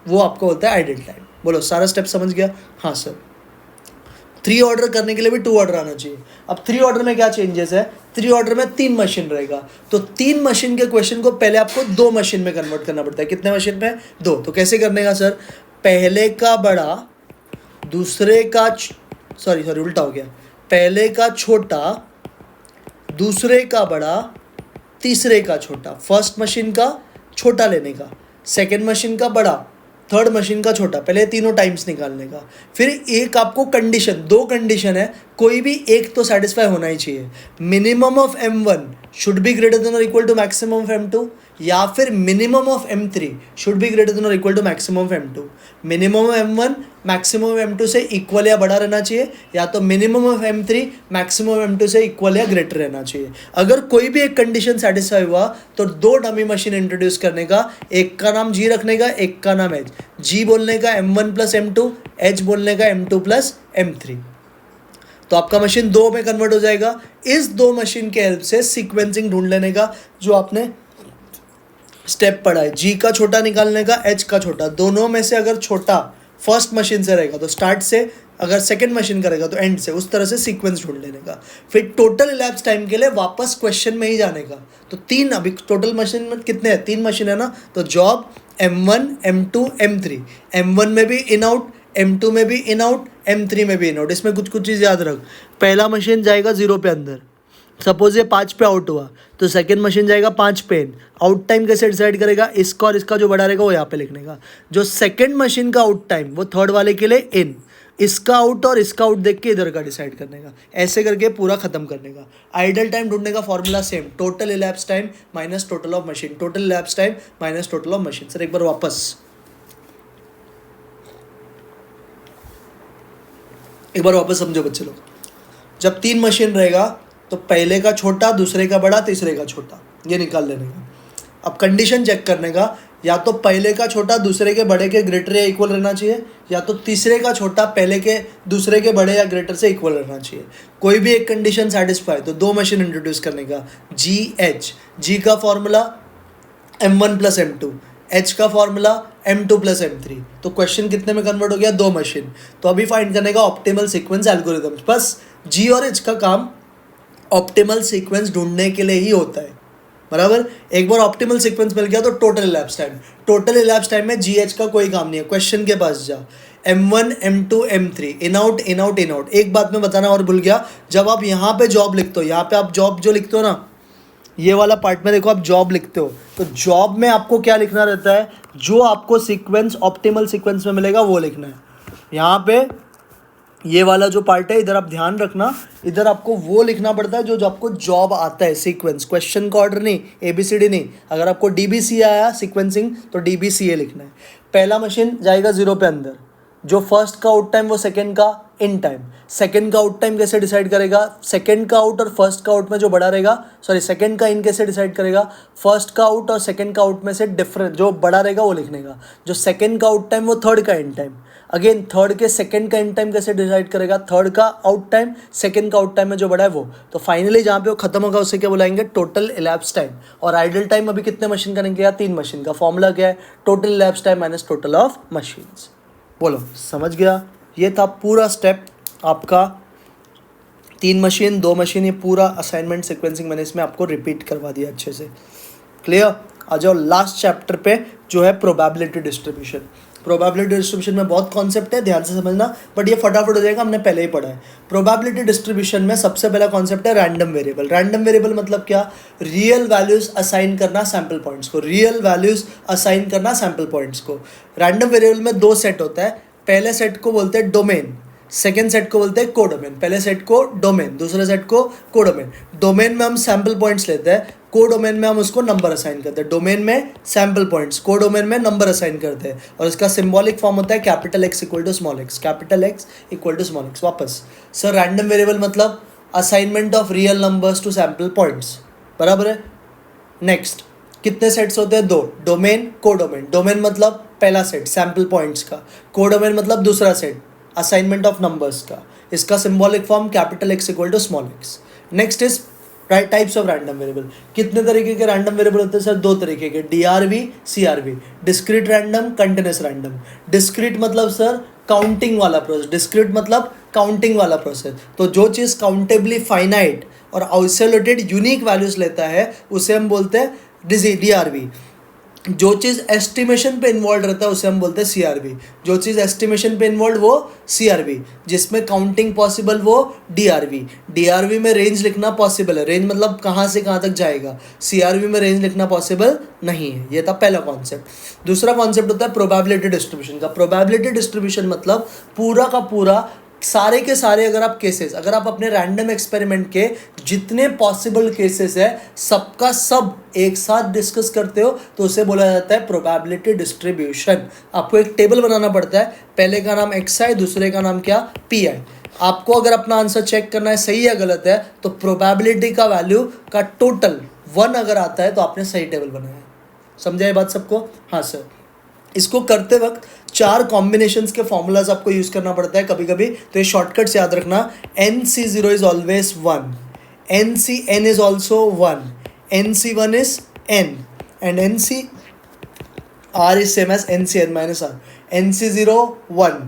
A: वो आपको होता है आइडल टाइम। बोलो सारा स्टेप समझ गया? हाँ सर। 3 ऑर्डर करने के लिए भी 2 ऑर्डर आना चाहिए। अब 3 ऑर्डर में क्या चेंजेस है? 3 ऑर्डर में 3 मशीन रहेगा, तो 3 मशीन के क्वेश्चन को पहले आपको 2 मशीन में कन्वर्ट करना पड़ता है। कितने मशीन में? 2। तो कैसे करने का सर? पहले का बड़ा, दूसरे का सॉरी उल्टा हो गया, पहले का छोटा, दूसरे का बड़ा, तीसरे का छोटा। फर्स्ट मशीन का छोटा लेने का, सेकेंड मशीन का बड़ा, थर्ड मशीन का छोटा, पहले तीनों टाइम्स निकालने का। फिर एक आपको कंडीशन, 2 कंडीशन है, कोई भी एक तो सेटिस्फाई होना ही चाहिए। Minimum of M1 should be greater than और equal to maximum of M2, या फिर minimum of M3 should be greater than और equal to maximum of M2। Minimum of M1 maximum of M2 से equal या बड़ा रहना चाहिए, या तो minimum of M3 maximum of M2 से इक्वल या ग्रेटर रहना चाहिए। अगर कोई भी एक कंडीशन सेटिस्फाई हुआ तो 2 डमी मशीन इंट्रोड्यूस करने का, एक का नाम G रखने का, एक का नाम H। G बोलने का M1 प्लस M2, H बोलने का M2 प्लस M3। तो आपका मशीन 2 में कन्वर्ट हो जाएगा। इस 2 मशीन के हेल्प से सीक्वेंसिंग ढूंढ लेने का, जो आपने स्टेप पढ़ा है। G का छोटा निकालने का, H का छोटा, दोनों में से अगर छोटा फर्स्ट मशीन से रहेगा तो स्टार्ट से, अगर सेकंड मशीन करेगा तो एंड से, उस तरह से सीक्वेंस ढूंढ लेने का। फिर टोटल इलैप्स टाइम के लिए वापस क्वेश्चन में ही जाने का। तो 3, अभी टोटल मशीन में कितने हैं? 3 मशीन है ना, तो job M1, M2, M3। M1 में भी इन आउट, M2 में भी इन आउट, M3 में भी इन आउट। इसमें कुछ चीज़ याद रख। पहला मशीन जाएगा 0 पे अंदर, सपोज ये 5 पे आउट हुआ तो सेकंड मशीन जाएगा 5 पे इन। आउट टाइम कैसे डिसाइड करेगा? इसका और इसका जो बड़ा रहेगा वो यहाँ पे लिखने का। जो सेकंड मशीन का आउट टाइम वो थर्ड वाले के लिए इन, इसका आउट और इसका आउट देख के इधर का डिसाइड करने का। ऐसे करके पूरा खत्म करने का। आइडल टाइम ढूंढने का formula same, total elapse time minus total of machine, total elapse time minus total of machine. Sir एक बार वापस समझो बच्चे लोग। जब 3 मशीन रहेगा तो पहले का छोटा, दूसरे का बड़ा, तीसरे का छोटा, ये निकाल लेने का। अब कंडीशन चेक करने का, या तो पहले का छोटा दूसरे के बड़े के ग्रेटर या इक्वल रहना चाहिए, या तो तीसरे का छोटा पहले के दूसरे के बड़े या ग्रेटर से इक्वल रहना चाहिए। कोई भी एक कंडीशन सेटिस्फाई तो 2 मशीन इंट्रोड्यूस करने का। GH, G का formula M1 plus M2, H का फॉर्मूला M2 प्लस M3। तो क्वेश्चन कितने में कन्वर्ट हो गया? 2 मशीन। तो अभी फाइंड करने का ऑप्टिमल सीक्वेंस एल्गोरिथम्स। बस G और H का काम ऑप्टिमल सीक्वेंस ढूंढने के लिए ही होता है, बराबर। एक बार ऑप्टिमल सीक्वेंस मिल गया तो total elapse time, total elapse time में GH का कोई काम नहीं है। क्वेश्चन के पास जा, M1, M2, M3, in out in out in out. एक बात मैं बताना और भूल गया, जब आप यहाँ पे जॉब लिखते हो, यहाँ पे आप जॉब जो लिखते हो ना, ये वाला पार्ट में देखो आप जॉब लिखते हो, तो जॉब में आपको क्या लिखना रहता है? जो आपको सीक्वेंस ऑप्टिमल सीक्वेंस में मिलेगा वो लिखना है। यहाँ पे ये वाला जो पार्ट है, इधर आप ध्यान रखना, इधर आपको वो लिखना पड़ता है जो आपको जॉब आता है, सीक्वेंस, क्वेश्चन का ऑर्डर नहीं, ABCD नहीं। अगर आपको DBC आया सीक्वेंसिंग तो DBCA लिखना है। पहला मशीन जाएगा 0 पे अंदर, जो फर्स्ट का आउट टाइम वो सेकंड का इन टाइम। सेकंड का आउट टाइम कैसे डिसाइड करेगा? सेकंड का आउट और फर्स्ट का आउट में जो बड़ा रहेगा, सॉरी सेकंड का इन कैसे डिसाइड करेगा? फर्स्ट का आउट और सेकंड का आउट में से डिफरेंट जो बड़ा रहेगा वो लिखने का। जो सेकंड का आउट टाइम वो थर्ड का इन टाइम। अगेन थर्ड के सेकंड का इन टाइम कैसे डिसाइड करेगा? थर्ड का आउट टाइम, सेकंड का आउट टाइम में जो बड़ा है वो। तो फाइनली जहाँ पे वो खत्म होगा उसे क्या बुलाएंगे? Total elapse time. और आइडल टाइम अभी कितने मशीन का निकलेगा? 3 मशीन का। फॉर्मूला क्या है? Total elapse time minus total of machines. बोलो समझ गया? ये था पूरा स्टेप आपका। 3 मशीन, 2 मशीन, ये पूरा असाइनमेंट सीक्वेंसिंग मैंने इसमें आपको रिपीट करवा दिया अच्छे से। क्लियर? आ जाओ लास्ट चैप्टर पे, जो है प्रोबेबिलिटी डिस्ट्रीब्यूशन। प्रोबेबिलिटी डिस्ट्रीब्यूशन में बहुत कॉन्सेप्ट है, ध्यान से समझना, बट ये फटाफट हो जाएगा, हमने पहले ही पढ़ा है। प्रोबेबिलिटी डिस्ट्रीब्यूशन में सबसे पहला कॉन्सेप्ट है रैंडम वेरिएबल। रैंडम वेरिएबल मतलब क्या? रियल वैल्यूज असाइन करना सैम्पल पॉइंट्स को, रियल वैल्यूज असाइन करना सैम्पल पॉइंट्स को। रैंडम वेरिएबल में 2 सेट होता है। पहले सेट को बोलते हैं डोमेन, सेकेंड सेट को बोलते हैं कोडोमेन। पहले सेट को डोमेन, दूसरे सेट को कोडोमेन। डोमेन में हम सैम्पल पॉइंट्स लेते हैं, कोडोमेन में हम उसको नंबर असाइन करते हैं। डोमेन में सैम्पल पॉइंट्स, कोडोमेन में नंबर असाइन करते हैं। और इसका सिंबॉलिक फॉर्म होता है capital X equal to small x, capital X equal to small x। वापस सर, रैंडम वेरिएबल मतलब assignment of real numbers to sample points, बराबर है। नेक्स्ट, कितने सेट्स होते हैं? 2, डोमेन कोडोमेन। डोमेन मतलब पहला सेट सैम्पल पॉइंट्स का, कोडोमेन मतलब दूसरा सेट असाइनमेंट ऑफ नंबर्स का। इसका symbolic form capital X equal to small x। Next is types of random variable. कितने तरीके के रैंडम वेरिएबल होते हैं सर? 2 तरीके के, DRV, CRV। Discrete random, continuous random. Discrete मतलब सर काउंटिंग वाला प्रोसेस, डिस्क्रीट मतलब काउंटिंग वाला प्रोसेस। तो जो चीज़ काउंटेबली फाइनाइट और आइसोलेटेड यूनिक वैल्यूज़ लेता है उसे हम बोलते हैं DRV। जो चीज़ एस्टिमेशन पे इन्वॉल्व रहता है उसे हम बोलते हैं CRV। जो चीज़ एस्टिमेशन पे इन्वॉल्व वो CRV, जिसमें काउंटिंग पॉसिबल वो DRV। DRV में रेंज लिखना पॉसिबल है, रेंज मतलब कहाँ से कहाँ तक जाएगा। CRV में रेंज लिखना पॉसिबल नहीं है। ये था पहला कॉन्सेप्ट। दूसरा कॉन्सेप्ट होता है प्रोबेबिलिटी डिस्ट्रीब्यूशन का। प्रोबेबिलिटी डिस्ट्रीब्यूशन मतलब पूरा का पूरा सारे के सारे अगर आप अपने रैंडम एक्सपेरिमेंट के जितने पॉसिबल केसेस है सबका सब एक साथ डिस्कस करते हो तो उसे बोला जाता है प्रोबेबिलिटी डिस्ट्रीब्यूशन। आपको एक टेबल बनाना पड़ता है, पहले का नाम xi, दूसरे का नाम क्या pi। आपको अगर अपना आंसर चेक करना है सही या गलत है तो प्रोबेबिलिटी का वैल्यू का टोटल 1 अगर आता है तो आपने सही टेबल बनाया। समझा ये बात सबको? हाँ सर। इसको करते वक्त 4 कॉम्बिनेशंस के फॉर्मूलाज आपको यूज़ करना पड़ता है कभी कभी, तो ये शॉर्टकट्स याद रखना। NC0 is always 1, NCN is also 1, NC1 is n, and NCR is same as NCN minus R। NC0 1,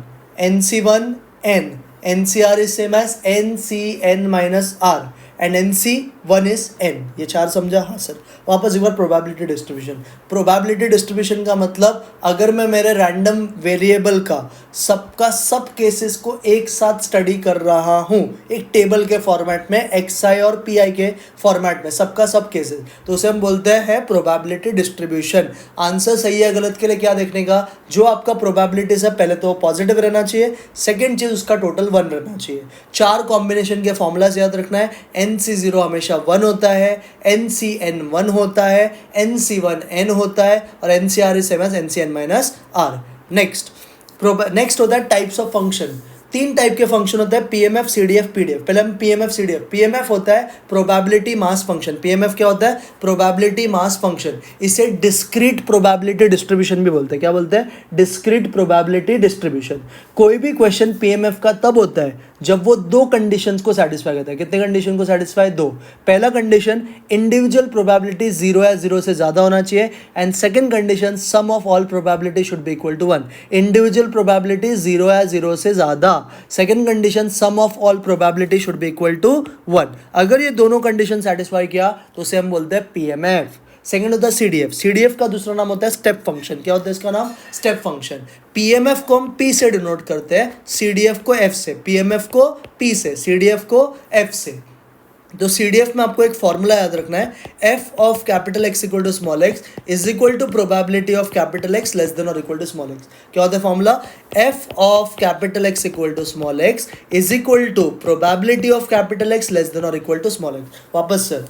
A: NC1 n, NCR is same as NCN minus R, and NC1 is n। ये 4 समझा? हाँ sir. वापस एक बार probability distribution. Probability distribution का मतलब अगर मैं मेरे रैंडम वेरिएबल का सबका सब केसेस को एक साथ स्टडी कर रहा हूँ एक टेबल के फॉर्मेट में, xi और pi के फॉर्मेट में सबका सब केसेस, तो उसे हम बोलते हैं प्रोबेबिलिटी डिस्ट्रीब्यूशन। आंसर सही है गलत के लिए क्या देखने का, जो आपका प्रोबेबिलिटी है पहले तो पॉजिटिव रहना चाहिए, सेकेंड चीज़ उसका टोटल 1 रहना चाहिए। 4 कॉम्बिनेशन के फॉर्मूलाज याद रखना है। NC0 हमेशा 1 होता है, NCN 1 होता है, NC1 n होता है, और NCR is same as NCN minus R। Next होता है टाइप्स ऑफ फंक्शन। 3 टाइप के फंक्शन होता है, PMF, CDF, PDF। पहले हम PMF CDF। PMF होता है प्रोबेबिलिटी मास फंक्शन। PMF क्या होता है? Probability mass function. इसे डिस्क्रीट प्रोबेबिलिटी डिस्ट्रीब्यूशन भी बोलते हैं। क्या बोलते हैं? Discrete probability distribution. कोई भी क्वेश्चन PMF का तब होता है जब वो 2 कंडीशंस को सेटिस्फाई करता है। कितने कंडीशन को सेटिस्फाई? 2। पहला कंडीशन इंडिविजुअल प्रोबेबिलिटी 0 या 0 से ज़्यादा होना चाहिए, and second condition sum of all probability should be equal to 1। Individual probability 0 या 0 से ज़्यादा, second condition sum of all probability should be equal to 1। अगर ये दोनों कंडीशन सेटिस्फाई किया तो उसे हम बोलते हैं PMF। सेकंड होता है CDF। CDF का दूसरा नाम होता है स्टेप फंक्शन। क्या होता है इसका नाम? Step function. PMF को हम P से डिनोट करते हैं, CDF को F से। PMF को P से, CDF को F से। तो CDF में आपको एक फॉर्मूला याद रखना है, f of capital X equal to small x is equal to probability of capital X less than और इक्वल टू स्मॉल x। क्या होता है formula? f of capital X equal to small x is equal to probability of capital X less than और equal to small x। वापस sir,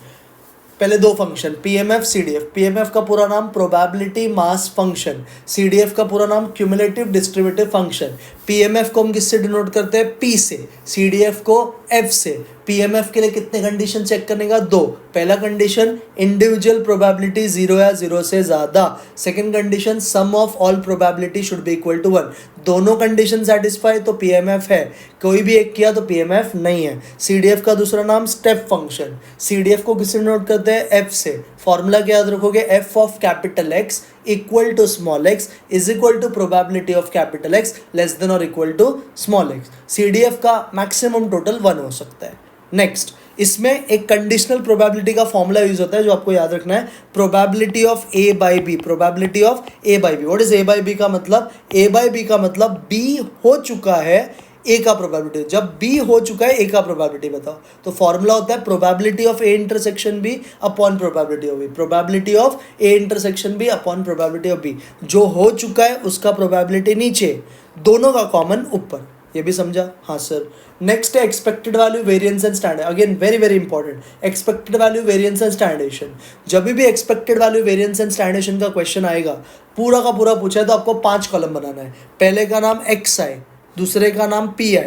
A: पहले 2 function PMF CDF। PMF का पूरा नाम probability mass function, CDF का पूरा नाम cumulative distributive function. PMF को हम किससे डिनोट करते हैं? P से, CDF को F से। PMF के लिए कितने कंडीशन चेक करने का? 2। पहला कंडीशन इंडिविजुअल प्रोबेबिलिटी 0 या 0 से ज़्यादा, second condition sum of all probability should be equal to 1। दोनों कंडीशन सेटिस्फाई तो PMF है, कोई भी एक किया तो PMF नहीं है। CDF का दूसरा नाम स्टेप फंक्शन। CDF को किससे डिनोट करते हैं? F से। फॉर्मूला क्या याद रखोगे? f of capital X equal to small x is equal to probability of capital X less than और equal to small x। CDF का मैक्सिमम टोटल 1 हो सकता है। नेक्स्ट, इसमें एक कंडीशनल प्रोबेबिलिटी का फॉर्मूला यूज होता है जो आपको याद रखना है, probability of A by B. Probability of A by B. What is A by B का मतलब? A बाई बी का मतलब B हो चुका है A का प्रोबेबिलिटी। जब B हो चुका है A का प्रोबेबिलिटी बताओ, तो फॉर्मूला होता है probability of A intersection B upon probability of B। Probability of A intersection B upon probability of B। जो हो चुका है उसका प्रोबेबिलिटी नीचे, दोनों का कॉमन ऊपर। ये भी समझा? हाँ सर। नेक्स्ट है expected value variance and standard. Again very very important, expected value variance and standard deviation. जब भी expected value variance and standard deviation का क्वेश्चन आएगा, पूरा का पूरा पूछा है तो आपको 5 कॉलम बनाना है। पहले का नाम xi, दूसरे का नाम pi,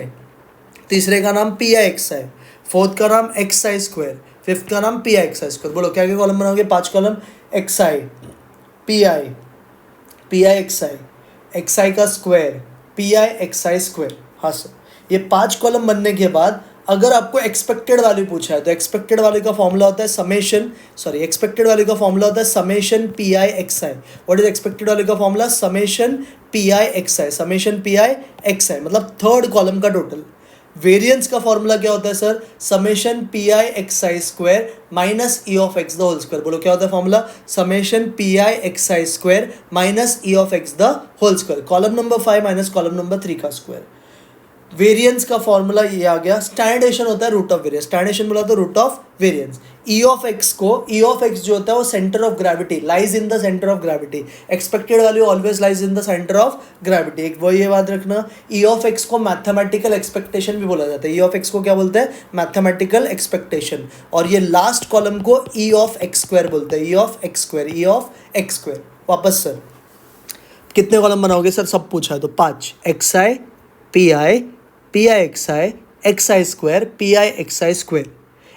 A: तीसरे का नाम pixi, फोर्थ का नाम xi स्क्वायर, फिफ्थ का नाम pixi स्क्वायर। बोलो क्या क्या कॉलम बनाओगे? 5 column. xi, pi, pixi, xi का स्क्वायर, pixi स्क्वायर। हाँ सर। ये 5 कॉलम बनने के बाद अगर आपको एक्सपेक्टेड वैल्यू पूछा है तो एक्सपेक्टेड वैल्यू का फॉर्मूला होता है एक्सपेक्टेड वैल्यू का फॉर्मूला होता है summation pixi। What is expected value का formula? Summation pixi, summation pixi मतलब थर्ड कॉलम का टोटल। वेरिएंस का फॉर्मूला क्या होता है sir? Summation p i x i square minus E of x the whole square. बोलो क्या होता है formula? Summation p i x i square minus E of x the whole square, column number 5 minus column number 3 का square. Variance का formula ये आ गया। स्टैंडर्डेशन होता है रूट ऑफ वेरिएंस। स्टैंडर्डेशन बोला तो root of variance. E of X को, E of X जो होता है वो centre of gravity, lies in the centre of gravity. Expected value always lies in the centre of gravity. एक वो ये बात रखना। ई ऑफ एक्स को मैथमेटिकल एक्सपेक्टेशन भी बोला जाता है। ई ऑफ एक्स को क्या बोलते हैं? Mathematical expectation. और ये लास्ट कॉलम को ई ऑफ एक्स स्क्वायर बोलते हैं। E of x square, e of x square. वापस सर कितने कॉलम बनाओगे सर? सब पूछा है तो 5। X i p i x i square p i x i square.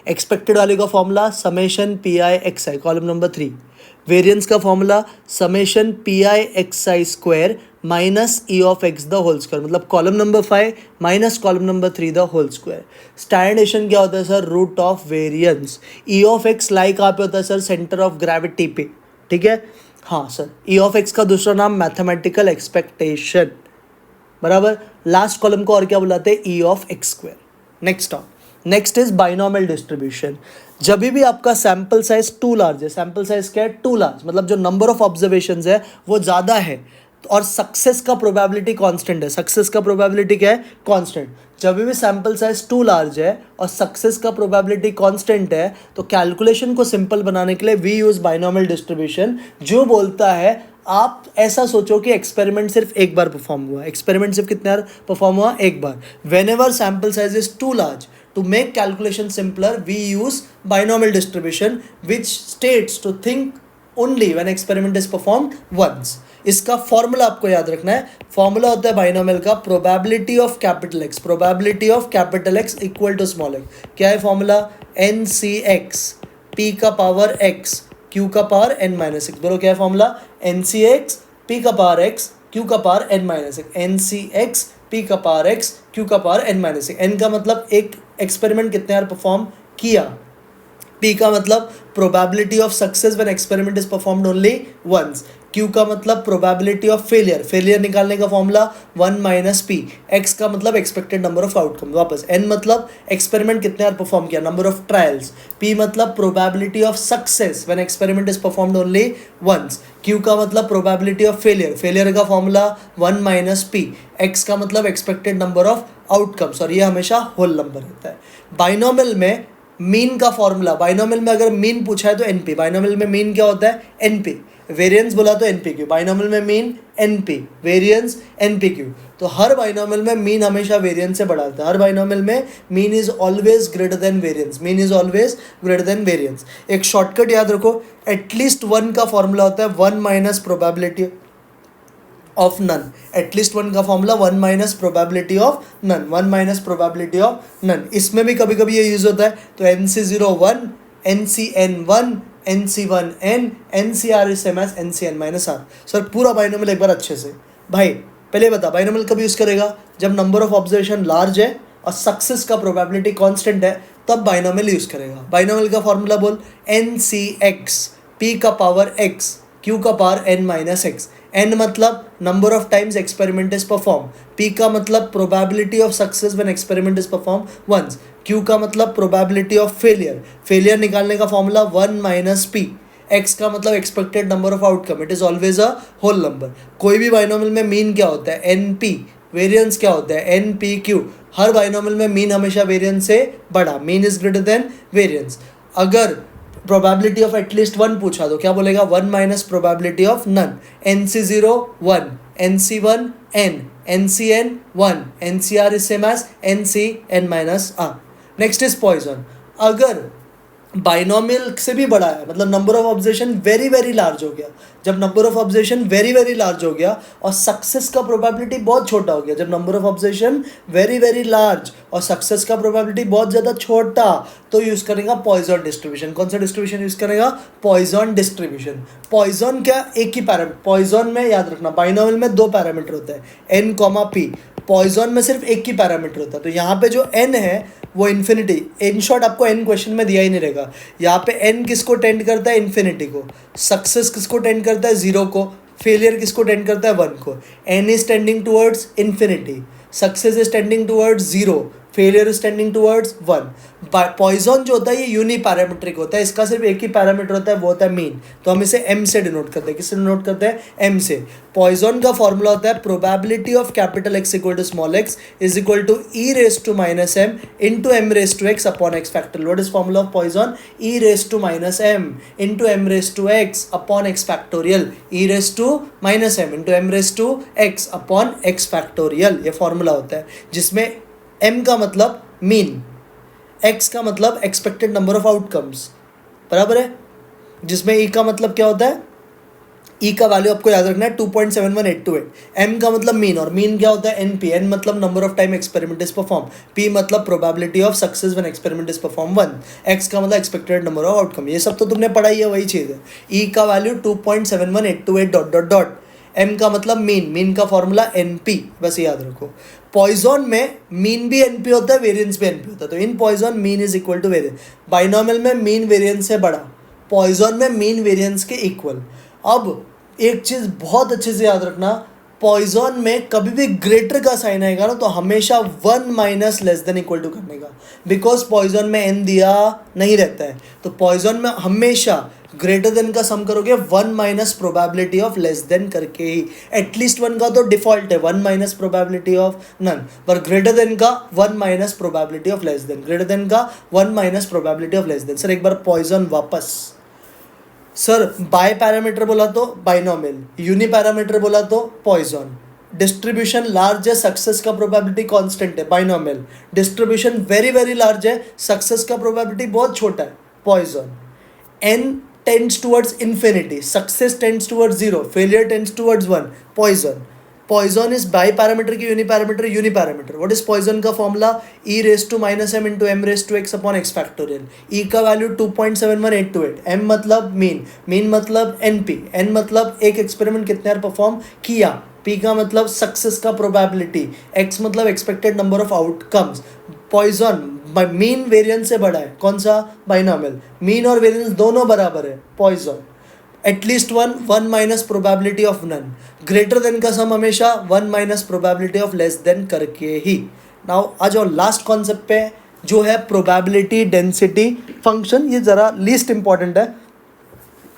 A: Expected value का formula summation p i x i, column number 3। Variance का formula summation p i x i square minus E of x the whole square, मतलब column number 5 minus column number 3 the whole square. Standardization क्या होता है sir? Root of variance. E of X लाई कहाँ पे होता है सर? सेंटर ऑफ ग्रेविटी पे। ठीक है, हाँ सर। ई ऑफ एक्स का दूसरा नाम मैथमेटिकल एक्सपेक्टेशन, बराबर। लास्ट कॉलम को और क्या बुलाते हैं? E of x square. Next is binomial distribution. जब भी आपका सैंपल साइज टू लार्ज है, सैंपल साइज क्या है? टू लार्ज, मतलब जो नंबर ऑफ ऑब्जर्वेशंस है वो ज़्यादा है और सक्सेस का प्रोबेबिलिटी कांस्टेंट है। सक्सेस का प्रोबेबिलिटी क्या है? कांस्टेंट। जब भी सैंपल साइज टू लार्ज है और सक्सेस का प्रोबेबिलिटी कांस्टेंट है तो कैलकुलेशन को सिंपल बनाने के लिए वी यूज बाइनोमियल डिस्ट्रीब्यूशन, जो बोलता है आप ऐसा सोचो कि एक्सपेरिमेंट सिर्फ एक बार परफॉर्म हुआ। एक्सपेरिमेंट सिर्फ कितने बार परफॉर्म हुआ? एक बार। Whenever sample size is too large, to make calculation simpler we use binomial distribution which states to think only when experiment is performed once। इसका फॉर्मूला आपको याद रखना है। फॉर्मूला होता है बाइनोमियल का probability of capital X, probability of capital X equal to small X. क्या है formula? N C X P का पावर एक्स क्यू का पावर एन माइनस एक्स। बोलो क्या है formula? N C X P का पावर एक्स क्यू का power N minus X. N C X P का पावर एक्स क्यू का power N minus X. N का मतलब एक एक्सपेरिमेंट कितने बार परफॉर्म किया। पी का मतलब probability of success when experiment is performed only once. Q का मतलब प्रोबेबिलिटी ऑफ फेलियर, फेलियर निकालने का फॉर्मूला 1 माइनस पी। एक्स का मतलब एक्सपेक्टेड नंबर ऑफ आउटकम। वापस एन मतलब एक्सपेरिमेंट कितने बार परफॉर्म किया, नंबर ऑफ ट्रायल्स। पी मतलब probability of success when experiment is performed only once. Q का मतलब प्रोबेबिलिटी ऑफ फेलियर, फेलियर का फॉर्मूला 1 माइनस पी। एक्स का मतलब एक्सपेक्टेड नंबर ऑफ आउटकम्स, और ये हमेशा होल नंबर रहता है। बाइनोमियल में मीन का फॉर्मूला, बाइनोमियल में अगर मीन पूछा है तो एनपी। बाइनोमियल में मीन क्या होता है? एनपी। वेरिएंस बोला तो एनपीक्यू। बाइनोमियल में मीन एनपी, वेरिएंस एनपीक्यू। तो हर बाइनोमियल में मीन हमेशा वेरिएंस से बड़ा होता है। हर बाइनोमियल में mean is always greater than variance, mean is always greater than variance. एक शॉर्टकट याद रखो, एटलीस्ट वन का फॉर्मूला होता है 1 minus probability of none. At least one का formula 1 minus probability of none, 1 minus probability of none. इसमें भी कभी कभी ये यूज होता है। तो NC01, NCN1, NC1N, NCR is same as NCN minus R. Sir पूरा बाइनोमियल एक बार अच्छे से भाई पहले बता, बाइनोमियल कब यूज़ करेगा? जब नंबर ऑफ ऑब्जर्वेशन लार्ज है और सक्सेस का प्रोबेबिलिटी कांस्टेंट है, तब बाइनोमियल यूज़ करेगा। बाइनोमियल का फॉर्मूला बोल, NCX P का पावर X Q का power N minus X। N मतलब number of times experiment is perform. P का मतलब probability of success when experiment is perform once. Q का मतलब प्रोबेबिलिटी ऑफ फेलियर, फेलियर निकालने का फॉर्मूला 1 माइनस पी। X का मतलब expected number of outcome, it is always a whole number. कोई भी बाइनोमियल में मीन क्या होता है? NP। वेरिएंस क्या होता है? NPQ। हर बाइनोमियल में मीन हमेशा वेरिएंस से बड़ा, mean is greater than variance. अगर प्रोबेबिलिटी ऑफ एटलीस्ट वन पूछा तो क्या बोलेगा? 1 minus probability of none. NC01, NC1N, NCN1, NCR is same as NCN minus R. Next is Poisson. अगर बाइनोमियल से भी बड़ा है, मतलब number of observation very very large हो गया, जब number of observation very very large हो गया और सक्सेस का प्रोबेबिलिटी बहुत छोटा हो गया, जब number of observation very very large और सक्सेस का प्रोबेबिलिटी बहुत ज़्यादा छोटा, तो यूज़ करेगा पॉइजन डिस्ट्रीब्यूशन। कौन सा डिस्ट्रीब्यूशन यूज़ करेगा? Poisson distribution. पॉइजन क्या? एक ही पैरामीटर। पॉइजन में याद रखना बाइनोमियल में 2 पैरामीटर होते हैं, N, P। पॉइजन में सिर्फ एक ही पैरामीटर होता है। तो यहाँ पे जो n है वो इन्फिनिटी, इन शॉर्ट आपको n क्वेश्चन में दिया ही नहीं रहेगा। यहाँ पे n किसको टेंड करता है? इन्फिनिटी को। सक्सेस किसको टेंड करता है? 0 को। फेलियर किसको टेंड करता है? 1 को। n is tending towards infinity, success is tending towards 0, failure is tending towards 1। Poisson जो होता है ये यूनिपैरामीट्रिक होता है, इसका सिर्फ एक ही पैरामीटर होता है, वो होता है मीन। तो हम इसे m से डिनोट करते हैं। किससे डिनोट करते हैं? m से। पॉइजन का फॉर्मूला होता है probability of capital X equal to small x is equal to e raise to minus m into m raise to x upon x factorial. What is formula of Poisson? e raise to minus m into m raise to x upon x factorial. e raise to minus m into m raise to x upon x factorial, ये formula होता है, जिसमें m का मतलब mean, x का मतलब expected number of outcomes, बराबर है, जिसमें e का मतलब क्या होता है? e का वैल्यू आपको याद रखना है 2.71828। m का मतलब मीन, और मीन क्या होता है? np। n मतलब number of time experiment is perform. p मतलब probability of success when experiment is perform 1। x का मतलब एक्सपेक्टेड नंबर ऑफ आउटकम। ये सब तो तुमने पढ़ाई है, वही चीज़ है। e का value 2.71828 dot dot dot. m का मतलब मीन, मीन का फॉर्मूला np, बस याद रखो। पॉइजन में मीन भी np होता है, वेरिएंस भी np होता है। तो in Poisson mean is equal to variance. Binomial में मीन वेरिएंस से बड़ा, पॉइजन में मीन वेरिएंस के इक्वल। अब एक चीज़ बहुत अच्छे से याद रखना, पॉइजन में कभी भी ग्रेटर का साइन आएगा ना तो हमेशा 1 minus less than equal to करने का, बिकॉज पॉइजन में n दिया नहीं रहता है। तो पॉइजन में हमेशा ग्रेटर देन का सम करोगे 1 minus probability of less than करके ही। एटलीस्ट 1 का तो डिफॉल्ट है 1 माइनस प्रोबेबिलिटी ऑफ नन, पर ग्रेटर देन का 1 minus probability of less then, greater than का 1 minus probability of less then. Sir एक बार पॉइजन वापस। सर बाय पैरामीटर बोला तो बाइनोमियल, यूनि पैरामीटर बोला तो पॉइजन। डिस्ट्रीब्यूशन लार्ज है, सक्सेस का प्रोबेबिलिटी कांस्टेंट है, binomial. Distribution very very large है, सक्सेस का प्रोबेबिलिटी बहुत छोटा है, Poisson. n tends towards infinity, success tends towards 0, failure tends towards 1, Poisson. Poisson is bi parameter की uni parameter. What is Poisson का formula? e raise to minus m into m raise to x upon x factorial. e का value 2.71828। m मतलब mean, mean मतलब np, n मतलब एक experiment कितने बार perform किया, p का मतलब सक्सेस का प्रोबेबिलिटी, x मतलब expected number of outcomes. Poisson mean variance से बड़ा है, कौन सा? बाइनोमियल। मीन और वेरिएंस दोनों बराबर है, Poisson. At least 1 minus probability of none, greater than का सम हमेशा 1 minus probability of less than करके ही। नाउ आ जाओ लास्ट कॉन्सेप्ट पे, जो है प्रोबेबिलिटी डेंसिटी फंक्शन। ये ज़रा लीस्ट इंपॉर्टेंट है,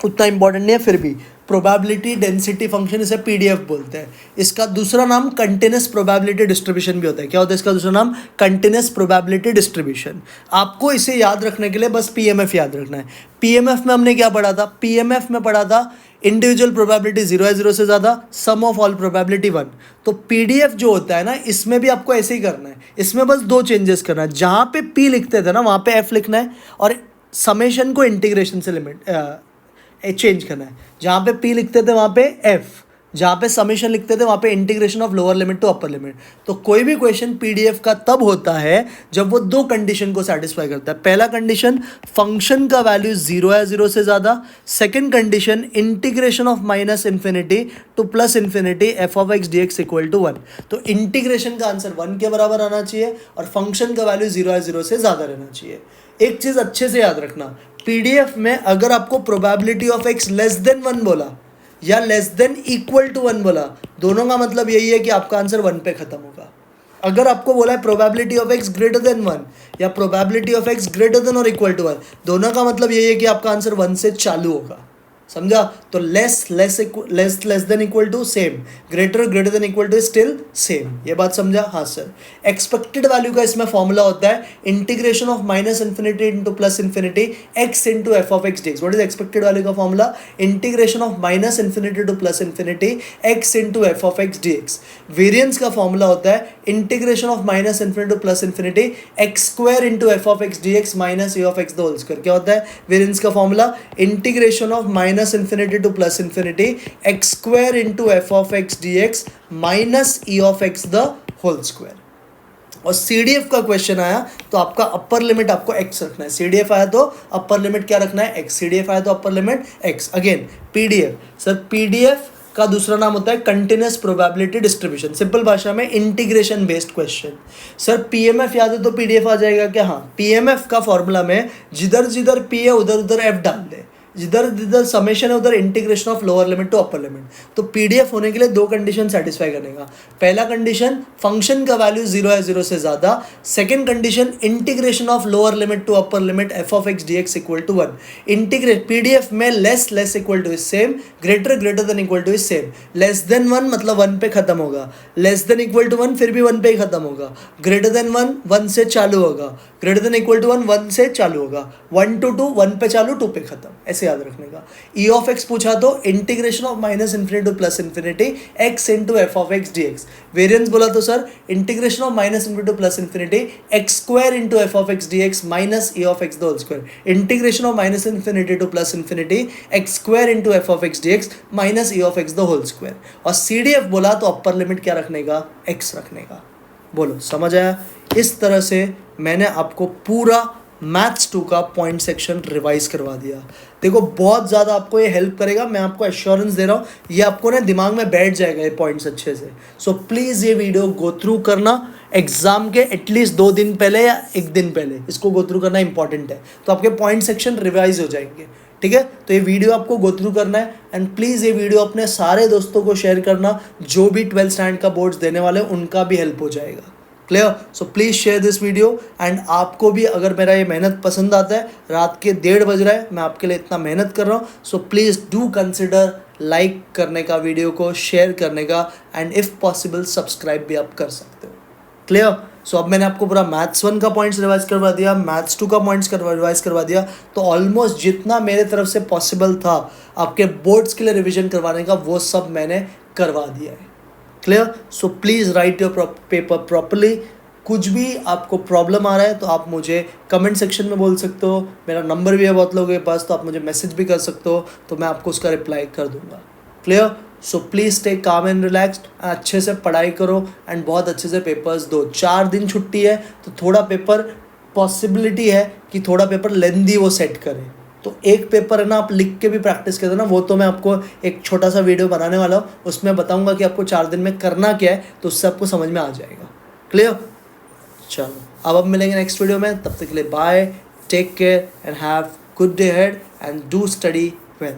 A: उतना इंपॉर्टेंट नहीं है, फिर भी प्रोबेबिलिटी डेंसिटी फंक्शन, इसे पीडीएफ बोलते हैं। इसका दूसरा नाम कंटिन्यूस प्रोबेबिलिटी डिस्ट्रीब्यूशन भी होता है। क्या होता है इसका दूसरा नाम? Continuous probability distribution. आपको इसे याद रखने के लिए बस पीएमएफ याद रखना है। पीएमएफ में हमने क्या पढ़ा था? पीएमएफ में पढ़ा था इंडिविजुअल प्रोबेबिलिटी 0 है 0 से ज़्यादा, सम ऑफ ऑल प्रोबेबिलिटी 1। तो पीडीएफ जो होता है ना, इसमें भी आपको ऐसे ही करना है। इसमें बस 2 चेंजेस करना है। जहाँ पे पी लिखते थे ना वहाँ पे एफ लिखना है, और समेशन को इंटीग्रेशन से लिमिट चेंज करना है। जहाँ पे p लिखते थे वहाँ पे f, जहाँ पे समेशन लिखते थे वहाँ पे integration of lower limit to upper limit. तो कोई भी क्वेश्चन पीडीएफ का तब होता है जब वो 2 कंडीशन को सेटिस्फाई करता है। पहला कंडीशन, फंक्शन का वैल्यू 0 है 0 से ज़्यादा। Second condition, integration of minus infinity to plus infinity F of X D X equal to 1। तो इंटीग्रेशन का आंसर 1 के बराबर आना चाहिए और फंक्शन का वैल्यू 0 है 0 से ज़्यादा रहना चाहिए। एक चीज़ अच्छे से याद रखना, पीडीएफ में अगर आपको probability of x less than 1 बोला या लेस देन इक्वल टू 1 बोला, दोनों का मतलब यही है कि आपका आंसर 1 पे खत्म होगा। अगर आपको बोला है probability of x greater than 1 या probability of x greater than और इक्वल टू 1, दोनों का मतलब यही है कि आपका आंसर 1 से चालू होगा। समझा? तो less than equal to same, greater than equal to still same. ये बात समझा? हाँ सर। एक्सपेक्टेड वैल्यू का इसमें फॉर्मूला होता है integration of minus infinity into plus infinity X into F of X D X. What is expected value का formula? Integration of minus infinity to plus infinity X into F of X D X. Variance का formula होता है integration of minus infinity to plus infinity X square into F of X D X minus E of x the whole square. क्या होता है variance का formula? Integration of minus infinity to plus infinity X square into F of X D X minus E of x the whole square. और CDF का question आया तो आपका upper limit आपको x रखना है। सीडीएफ आया तो अपर लिमिट क्या रखना है? x। सीडीएफ आया तो upper limit x। Again PDF, sir PDF का दूसरा नाम होता है कंटिन्यूस प्रोबेबिलिटी डिस्ट्रीब्यूशन। सिंपल भाषा में integration based question. Sir PMF याद है तो पीडीएफ आ जाएगा क्या? हाँ, पीएमएफ का फॉर्मूला में जिधर जिधर पी है उधर उधर एफ डाल दे, जिधर जिधर समेशन है उधर integration of lower limit to upper limit. तो पीडीएफ होने के लिए दो कंडीशन सेटिस्फाई करने का। पहला कंडीशन फंक्शन का वैल्यू 0 है 0 से ज़्यादा। Second condition integration of lower limit to upper limit F of X D X equal to 1। Integrate PDF में less less equal to is same, greater greater than equal to is same. Less than 1 मतलब 1 पे खत्म होगा, less than equal to 1 फिर भी 1 पे ही खत्म होगा, ग्रेटर देन 1 1 से चालू होगा, ग्रेटर देन इक्वल टू 1 1 से चालू होगा, 1 to 2 1 पे चालू 2 पे खत्म, ऐसे याद रखने का। ई ऑफ एक्स पूछा तो integration of minus infinity to plus infinity X into F of X D X. Variance बोला तो sir integration of minus infinity to plus infinity X square into F of X D X minus E of x the whole square. Integration of minus infinity to plus infinity X square into F of X D X minus E of x the whole square. और C D F बोला तो upper limit क्या रखने का, x रखने का। बोलो समझ आया? इस तरह से मैंने आपको पूरा मैथ्स 2 का पॉइंट सेक्शन रिवाइज करवा दिया। देखो बहुत ज़्यादा आपको ये हेल्प करेगा, मैं आपको एश्योरेंस दे रहा हूँ, ये आपको ना दिमाग में बैठ जाएगा ये पॉइंट्स अच्छे से। सो प्लीज़ ये वीडियो गो थ्रू करना, एग्जाम के एटलीस्ट 2 दिन पहले या 1 दिन पहले इसको गो थ्रू करना इंपॉर्टेंट है, तो आपके पॉइंट सेक्शन रिवाइज हो जाएंगे। ठीक है, तो ये वीडियो आपको गो थ्रू करना है एंड प्लीज़ ये वीडियो अपने सारे दोस्तों को शेयर करना, जो भी 12th स्टैंडर्ड का बोर्ड्स देने वाले उनका भी हेल्प हो जाएगा। Clear? So please share this video and आपको भी अगर मेरा ये मेहनत पसंद आता है, रात के 1:30 बज रहा है, मैं आपके लिए इतना मेहनत कर रहा हूँ, so please do consider like करने का, वीडियो को शेयर करने का एंड इफ़ पॉसिबल सब्सक्राइब भी आप कर सकते हो। क्लियर? सो अब मैंने आपको पूरा मैथ्स 1 का पॉइंट्स रिवाइज करवा दिया, मैथ्स 2 का पॉइंट्स रिवाइज करवा दिया, तो ऑलमोस्ट जितना मेरे तरफ से पॉसिबल था आपके बोर्ड्स के लिए रिविजन करवाने का वो सब मैंने करवा दिया है। Clear? So please write your paper properly. कुछ भी आपको प्रॉब्लम आ रहा है तो आप मुझे कमेंट सेक्शन में बोल सकते हो, मेरा नंबर भी है बहुत लोगों के पास, तो आप मुझे मैसेज भी कर सकते हो, तो मैं आपको उसका रिप्लाई कर दूंगा। Clear? So please stay calm and relaxed, अच्छे से पढ़ाई करो एंड बहुत अच्छे से पेपर्स दो। 4 दिन छुट्टी है तो थोड़ा पेपर पॉसिबिलिटी है कि थोड़ा पेपर लेंदी वो सेट करें, तो एक पेपर है ना आप लिख के भी प्रैक्टिस करते ना, वो तो मैं आपको एक छोटा सा वीडियो बनाने वाला हूँ, उसमें बताऊंगा कि आपको 4 दिन में करना क्या है, तो उससे आपको समझ में आ जाएगा। क्लियर? चलो अब मिलेंगे नेक्स्ट वीडियो में, तब तक के लिए bye, take care and have good day head and do study well.